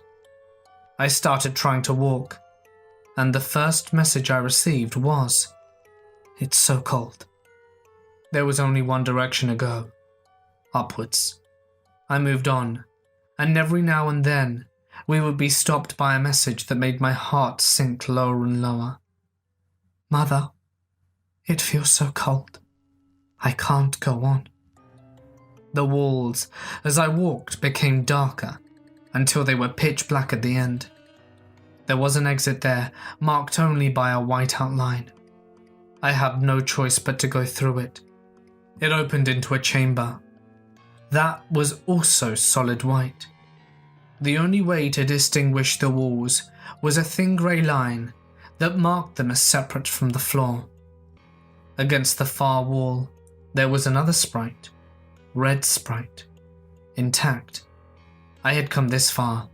I started trying to walk, and the first message I received was, "It's so cold." There was only one direction to go. Upwards. I moved on, and every now and then we would be stopped by a message that made my heart sink lower and lower. "Mother, it feels so cold. I can't go on." The walls, as I walked, became darker until they were pitch black at the end. There was an exit there, marked only by a white outline. I had no choice but to go through it. It opened into a chamber. That was also solid white. The only way to distinguish the walls was a thin grey line that marked them as separate from the floor. Against the far wall, there was another sprite, red sprite, intact. I had come this far.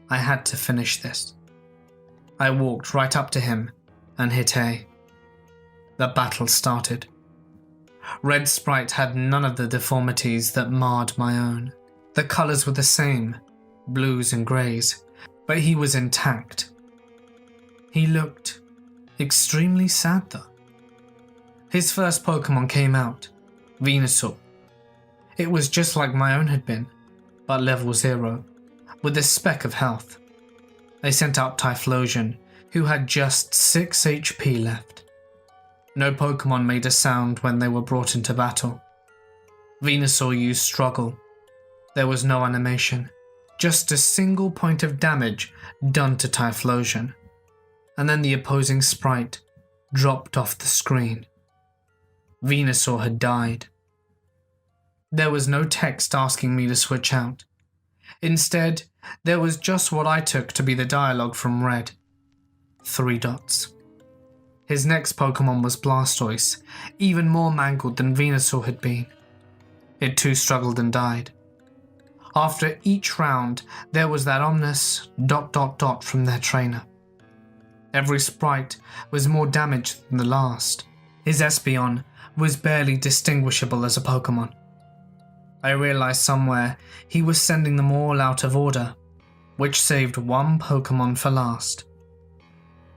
I had to finish this. I walked right up to him and hit A. The battle started. Red sprite had none of the deformities that marred my own. The colours were the same, blues and greys, but he was intact. He looked extremely sad though. His first Pokémon came out, Venusaur. It was just like my own had been, but level 0, with a speck of health. They sent out Typhlosion, who had just 6 HP left. No Pokémon made a sound when they were brought into battle. Venusaur used Struggle. There was no animation, just a single point of damage done to Typhlosion, and then the opposing sprite dropped off the screen. Venusaur had died. There was no text asking me to switch out. Instead, there was just what I took to be the dialogue from Red. 3 dots. His next Pokémon was Blastoise, even more mangled than Venusaur had been. It too struggled and died. After each round, there was that ominous ... from their trainer. Every sprite was more damaged than the last. His Espeon was barely distinguishable as a Pokémon. I realized somewhere he was sending them all out of order, which saved one Pokémon for last.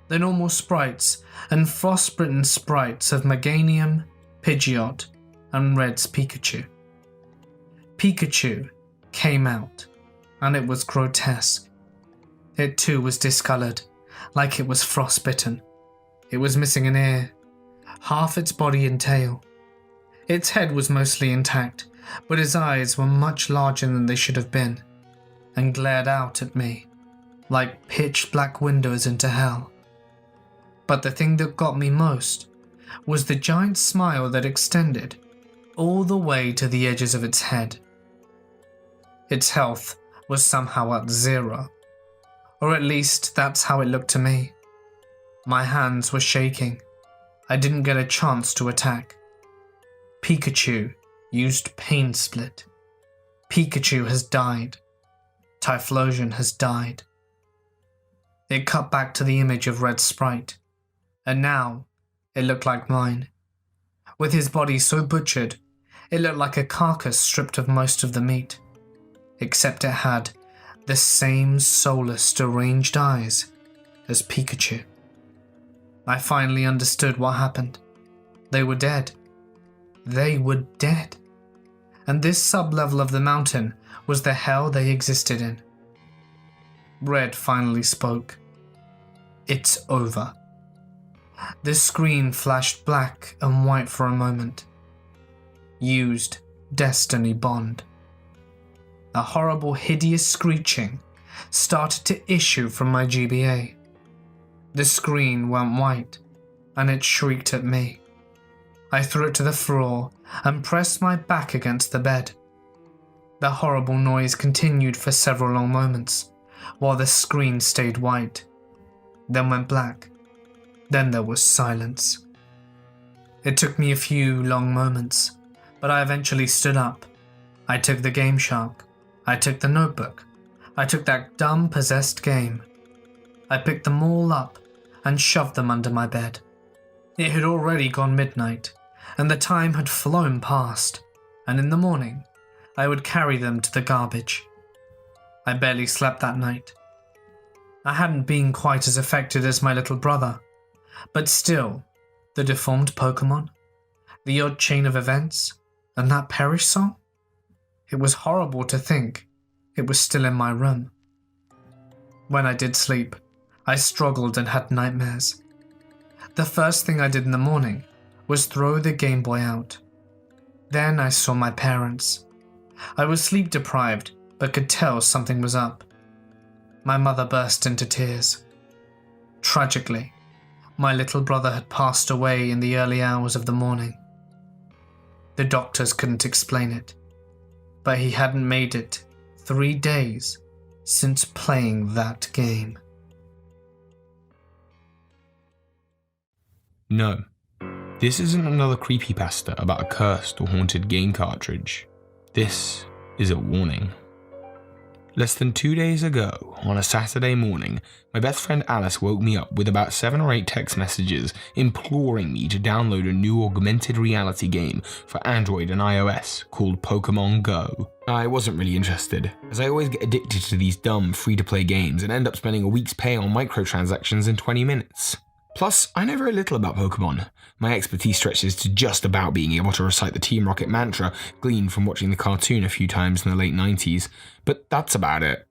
The normal sprites and frostbitten sprites of Meganium, Pidgeot, and Red's Pikachu. Pikachu came out, and it was grotesque. It too was discoloured, like it was frostbitten. It was missing an ear, half its body and tail. Its head was mostly intact, but his eyes were much larger than they should have been, and glared out at me, like pitch black windows into hell. But the thing that got me most was the giant smile that extended all the way to the edges of its head. Its health was somehow at 0, or at least that's how it looked to me. My hands were shaking. I didn't get a chance to attack. Pikachu used Pain Split. Pikachu has died. Typhlosion has died. It cut back to the image of Red Sprite, and now it looked like mine. With his body so butchered, it looked like a carcass stripped of most of the meat, except it had the same soulless, deranged eyes as Pikachu. I finally understood what happened. They were dead. They were dead. And this sub-level of the mountain was the hell they existed in. Red finally spoke. "It's over." The screen flashed black and white for a moment. Used Destiny Bond. A horrible, hideous screeching started to issue from my GBA. The screen went white, and it shrieked at me. I threw it to the floor and pressed my back against the bed. The horrible noise continued for several long moments, while the screen stayed white, then went black. Then there was silence. It took me a few long moments, but I eventually stood up. I took the Game Shark. I took the notebook. I took that dumb possessed game. I picked them all up and shoved them under my bed. It had already gone midnight, and the time had flown past, and in the morning, I would carry them to the garbage. I barely slept that night. I hadn't been quite as affected as my little brother, but still, the deformed Pokémon, the odd chain of events, and that Perish song? It was horrible to think it was still in my room. When I did sleep, I struggled and had nightmares. The first thing I did in the morning was throw the Game Boy out. Then I saw my parents. I was sleep deprived, but could tell something was up. My mother burst into tears. Tragically, my little brother had passed away in the early hours of the morning. The doctors couldn't explain it, but he hadn't made it 3 days since playing that game. No, this isn't another creepypasta about a cursed or haunted game cartridge. This is a warning. Less than 2 days ago, on a Saturday morning, my best friend Alice woke me up with about 7 or 8 text messages imploring me to download a new augmented reality game for Android and iOS called Pokémon GO. I wasn't really interested, as I always get addicted to these dumb free-to-play games and end up spending a week's pay on microtransactions in 20 minutes. Plus, I know very little about Pokemon. My expertise stretches to just about being able to recite the Team Rocket mantra gleaned from watching the cartoon a few times in the late 90s, but that's about it.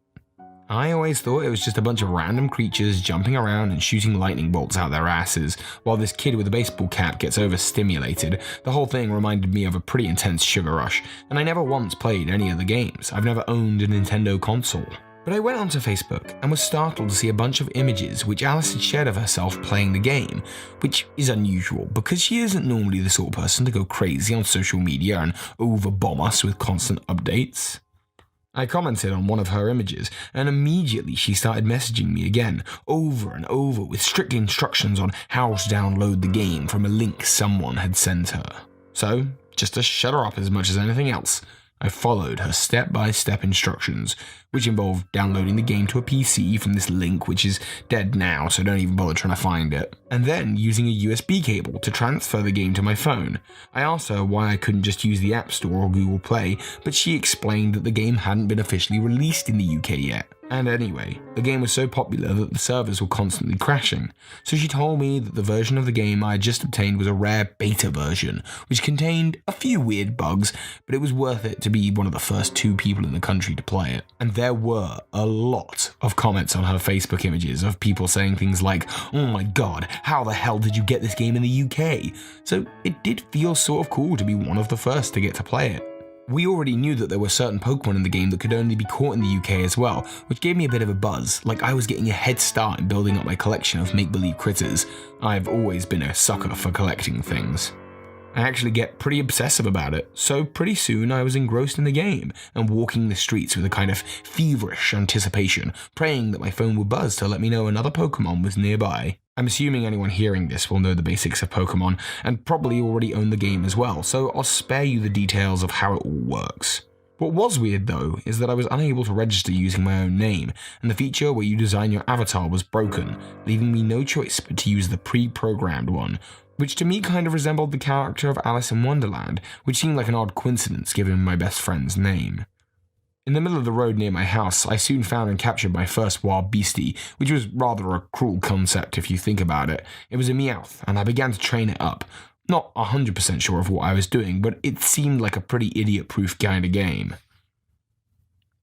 I always thought it was just a bunch of random creatures jumping around and shooting lightning bolts out their asses, while this kid with a baseball cap gets overstimulated. The whole thing reminded me of a pretty intense sugar rush, and I never once played any of the games. I've never owned a Nintendo console. But I went onto Facebook and was startled to see a bunch of images which Alice had shared of herself playing the game, which is unusual because she isn't normally the sort of person to go crazy on social media and overbomb us with constant updates. I commented on one of her images, and immediately she started messaging me again, over and over, with strict instructions on how to download the game from a link someone had sent her. So, just to shut her up as much as anything else, I followed her step-by-step instructions, which involved downloading the game to a PC from this link which is dead now, so don't even bother trying to find it, and then using a USB cable to transfer the game to my phone. I asked her why I couldn't just use the App Store or Google Play, but she explained that the game hadn't been officially released in the UK yet. And anyway, the game was so popular that the servers were constantly crashing, so she told me that the version of the game I had just obtained was a rare beta version, which contained a few weird bugs, but it was worth it to be one of the first 2 people in the country to play it. And there were a lot of comments on her Facebook images of people saying things like, "Oh my god, how the hell did you get this game in the UK?" So it did feel sort of cool to be one of the first to get to play it. We already knew that there were certain Pokemon in the game that could only be caught in the UK as well, which gave me a bit of a buzz, like I was getting a head start in building up my collection of make-believe critters. I've always been a sucker for collecting things. I actually get pretty obsessive about it, so pretty soon I was engrossed in the game and walking the streets with a kind of feverish anticipation, praying that my phone would buzz to let me know another Pokemon was nearby. I'm assuming anyone hearing this will know the basics of Pokemon and probably already own the game as well, so I'll spare you the details of how it all works. What was weird though is that I was unable to register using my own name, and the feature where you design your avatar was broken, leaving me no choice but to use the pre-programmed one, which to me kind of resembled the character of Alice in Wonderland, which seemed like an odd coincidence given my best friend's name. In the middle of the road near my house, I soon found and captured my first wild beastie, which was rather a cruel concept if you think about it. It was a Meowth, and I began to train it up. Not 100% sure of what I was doing, but it seemed like a pretty idiot-proof kind of game.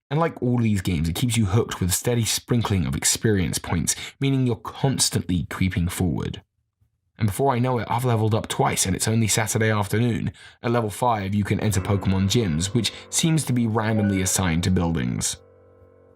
And like all these games, it keeps you hooked with a steady sprinkling of experience points, meaning you're constantly creeping forward. And before I know it, I've leveled up twice and it's only Saturday afternoon. At level 5, you can enter Pokemon gyms, which seems to be randomly assigned to buildings.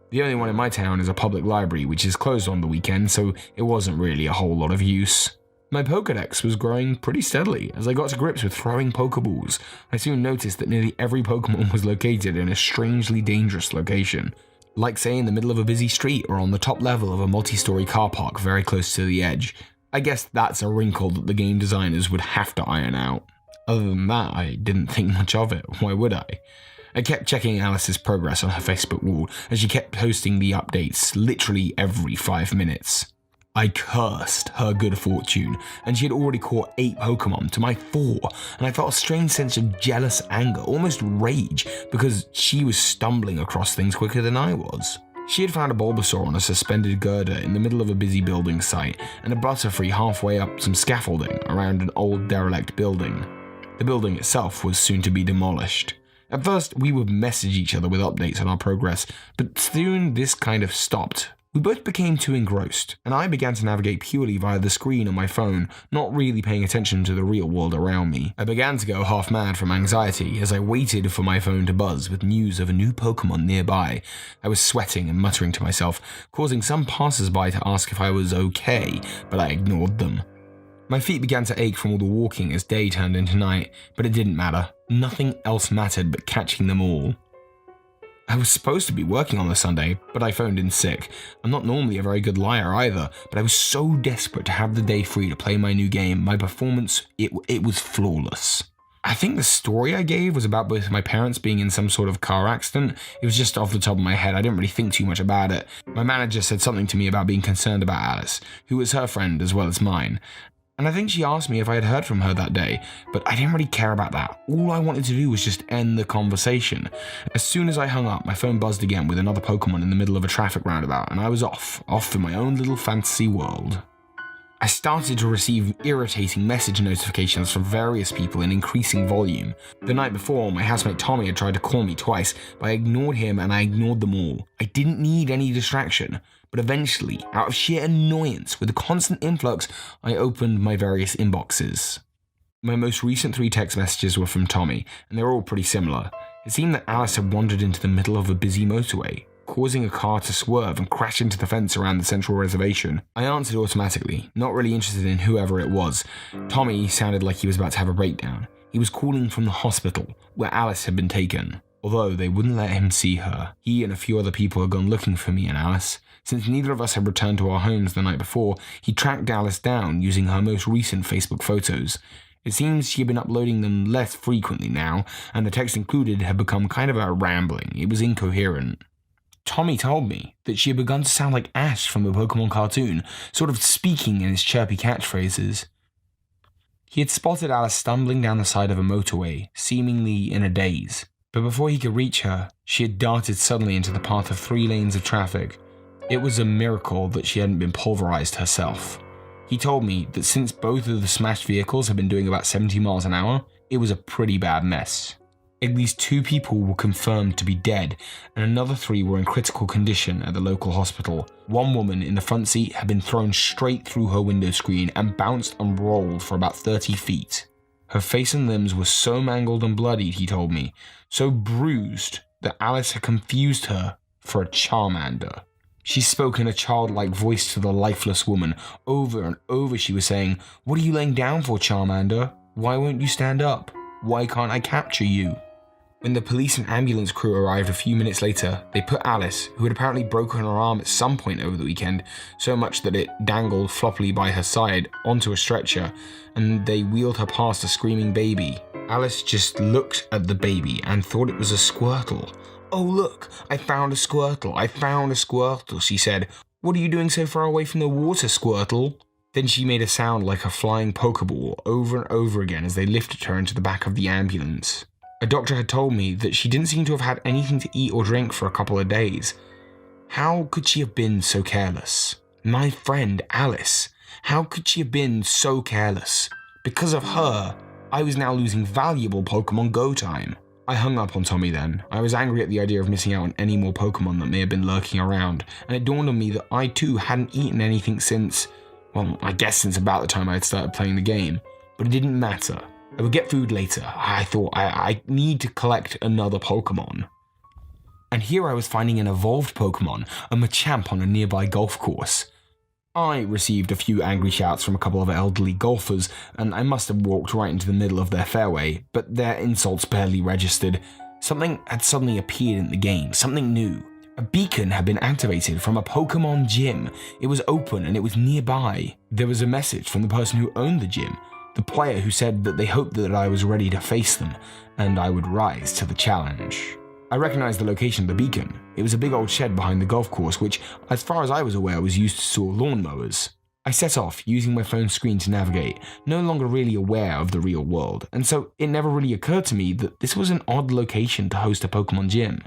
The only one in my town is a public library, which is closed on the weekend, so it wasn't really a whole lot of use. My Pokedex was growing pretty steadily as I got to grips with throwing Pokeballs. I soon noticed that nearly every Pokemon was located in a strangely dangerous location, like say in the middle of a busy street or on the top level of a multi-story car park very close to the edge. I guess that's a wrinkle that the game designers would have to iron out. Other than that, I didn't think much of it. Why would I? I kept checking Alice's progress on her Facebook wall as she kept posting the updates literally every 5 minutes. I cursed her good fortune, and she had already caught 8 Pokemon to my 4, and I felt a strange sense of jealous anger, almost rage, because she was stumbling across things quicker than I was. She had found a Bulbasaur on a suspended girder in the middle of a busy building site, and a Butterfree halfway up some scaffolding around an old derelict building. The building itself was soon to be demolished. At first, we would message each other with updates on our progress, but soon this kind of stopped. We both became too engrossed, and I began to navigate purely via the screen on my phone, not really paying attention to the real world around me. I began to go half mad from anxiety as I waited for my phone to buzz with news of a new Pokemon nearby. I was sweating and muttering to myself, causing some passers-by to ask if I was okay, but I ignored them. My feet began to ache from all the walking as day turned into night, but it didn't matter. Nothing else mattered but catching them all. I was supposed to be working on the Sunday, but I phoned in sick. I'm not normally a very good liar either, but I was so desperate to have the day free to play my new game, my performance, it was flawless. I think the story I gave was about both my parents being in some sort of car accident. It was just off the top of my head, I didn't really think too much about it. My manager said something to me about being concerned about Alice, who was her friend as well as mine. And I think she asked me if I had heard from her that day, but I didn't really care about that. All I wanted to do was just end the conversation. As soon as I hung up, my phone buzzed again with another Pokemon in the middle of a traffic roundabout, and I was off in my own little fantasy world. I started to receive irritating message notifications from various people in increasing volume. The night before, my housemate Tommy had tried to call me twice, but I ignored him and I ignored them all. I didn't need any distraction. But eventually, out of sheer annoyance with the constant influx, I opened my various inboxes. My most recent 3 text messages were from Tommy, and they were all pretty similar. It seemed that Alice had wandered into the middle of a busy motorway, causing a car to swerve and crash into the fence around the central reservation. I answered automatically, not really interested in whoever it was. Tommy sounded like he was about to have a breakdown. He was calling from the hospital, where Alice had been taken. Although they wouldn't let him see her, he and a few other people had gone looking for me and Alice. Since neither of us had returned to our homes the night before, he tracked Alice down using her most recent Facebook photos. It seems she had been uploading them less frequently now, and the text included had become kind of a rambling. It was incoherent. Tommy told me that she had begun to sound like Ash from the Pokemon cartoon, sort of speaking in his chirpy catchphrases. He had spotted Alice stumbling down the side of a motorway, seemingly in a daze. But before he could reach her, she had darted suddenly into the path of 3 lanes of traffic. It was a miracle that she hadn't been pulverized herself. He told me that since both of the smashed vehicles had been doing about 70 miles an hour, it was a pretty bad mess. At least 2 people were confirmed to be dead, and another 3 were in critical condition at the local hospital. One woman in the front seat had been thrown straight through her window screen and bounced and rolled for about 30 feet. Her face and limbs were so mangled and bloodied, he told me, so bruised that Alice had confused her for a Charmander. She spoke in a childlike voice to the lifeless woman. Over and over she was saying, "What are you laying down for, Charmander? Why won't you stand up? Why can't I capture you?" When the police and ambulance crew arrived a few minutes later, they put Alice, who had apparently broken her arm at some point over the weekend, so much that it dangled floppily by her side, onto a stretcher, and they wheeled her past a screaming baby. Alice just looked at the baby and thought it was a Squirtle. "Oh look, I found a Squirtle, she said. "What are you doing so far away from the water, Squirtle?" Then she made a sound like a flying Pokeball over and over again as they lifted her into the back of the ambulance. A doctor had told me that she didn't seem to have had anything to eat or drink for a couple of days. How could she have been so careless? My friend, Alice. How could she have been so careless? Because of her, I was now losing valuable Pokemon Go time. I hung up on Tommy then. I was angry at the idea of missing out on any more Pokemon that may have been lurking around, and it dawned on me that I too hadn't eaten anything since, well, I guess since about the time I had started playing the game. But it didn't matter. I would get food later. I thought I need to collect another Pokemon. And here I was finding an evolved Pokemon, a Machamp on a nearby golf course. I received a few angry shouts from a couple of elderly golfers, and I must have walked right into the middle of their fairway, but their insults barely registered. Something had suddenly appeared in the game, something new. A beacon had been activated from a Pokemon gym. It was open and it was nearby. There was a message from the person who owned the gym, the player who said that they hoped that I was ready to face them, and I would rise to the challenge. I recognized the location of the beacon. It was a big old shed behind the golf course, which, as far as I was aware, was used to store lawnmowers. I set off, using my phone screen to navigate, no longer really aware of the real world, and so it never really occurred to me that this was an odd location to host a Pokemon gym.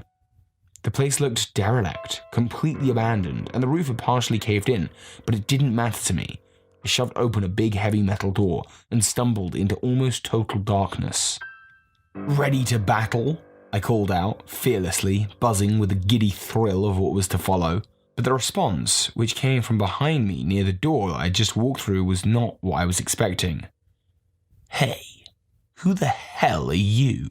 The place looked derelict, completely abandoned, and the roof had partially caved in, but it didn't matter to me. I shoved open a big heavy metal door and stumbled into almost total darkness. "Ready to battle?" I called out, fearlessly, buzzing with a giddy thrill of what was to follow. But the response, which came from behind me near the door I had just walked through, was not what I was expecting. "Hey, who the hell are you?"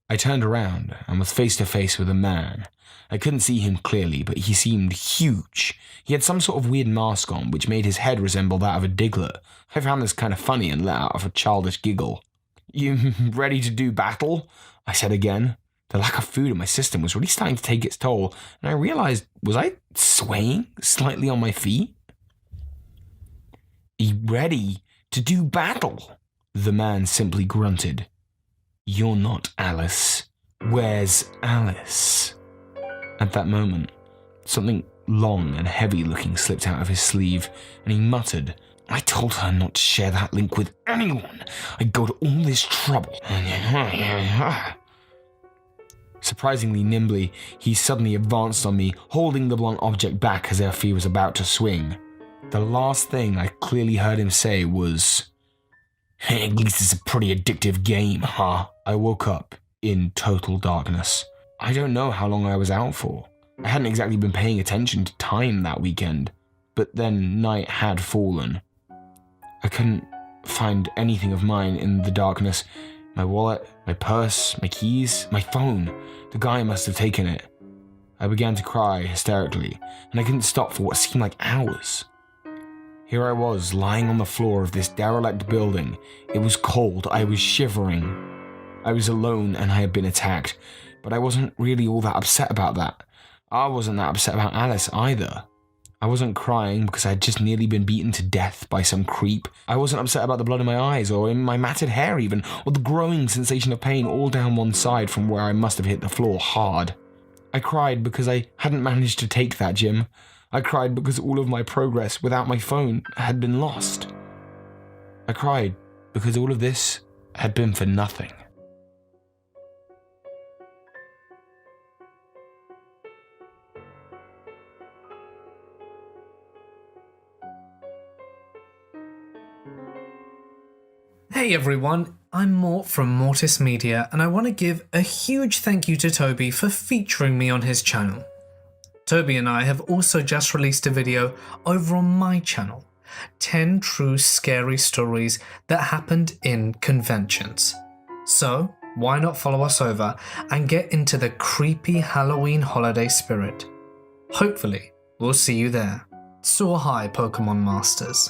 I turned around and was face to face with a man. I couldn't see him clearly, but he seemed huge. He had some sort of weird mask on, which made his head resemble that of a Diglett. I found this kind of funny and let out a childish giggle. "You ready to do battle?" I said again. The lack of food in my system was really starting to take its toll, and I realized, was I swaying slightly on my feet? "Are you ready to do battle?" The man simply grunted. "You're not Alice. Where's Alice?" At that moment, something long and heavy looking slipped out of his sleeve, and he muttered, "I told her not to share that link with anyone. I'd go to all this trouble." Surprisingly nimbly, he suddenly advanced on me, holding the blunt object back as if he was about to swing. The last thing I clearly heard him say was, "At least it's a pretty addictive game, huh?" I woke up in total darkness. I don't know how long I was out for. I hadn't exactly been paying attention to time that weekend, but then night had fallen. I couldn't find anything of mine in the darkness. My wallet, my purse, my keys, my phone. The guy must have taken it. I began to cry hysterically, and I couldn't stop for what seemed like hours. Here I was, lying on the floor of this derelict building. It was cold, I was shivering. I was alone and I had been attacked, but I wasn't really all that upset about that. I wasn't that upset about Alice either. I wasn't crying because I had just nearly been beaten to death by some creep. I wasn't upset about the blood in my eyes, or in my matted hair even, or the growing sensation of pain all down one side from where I must have hit the floor hard. I cried because I hadn't managed to take that gym. I cried because all of my progress without my phone had been lost. I cried because all of this had been for nothing. Hey everyone, I'm Mort from Mortis Media, and I want to give a huge thank you to Toby for featuring me on his channel. Toby and I have also just released a video over on my channel, 10 true scary stories that happened in conventions. So, why not follow us over and get into the creepy Halloween holiday spirit? Hopefully, we'll see you there. Soar high, Pokemon Masters.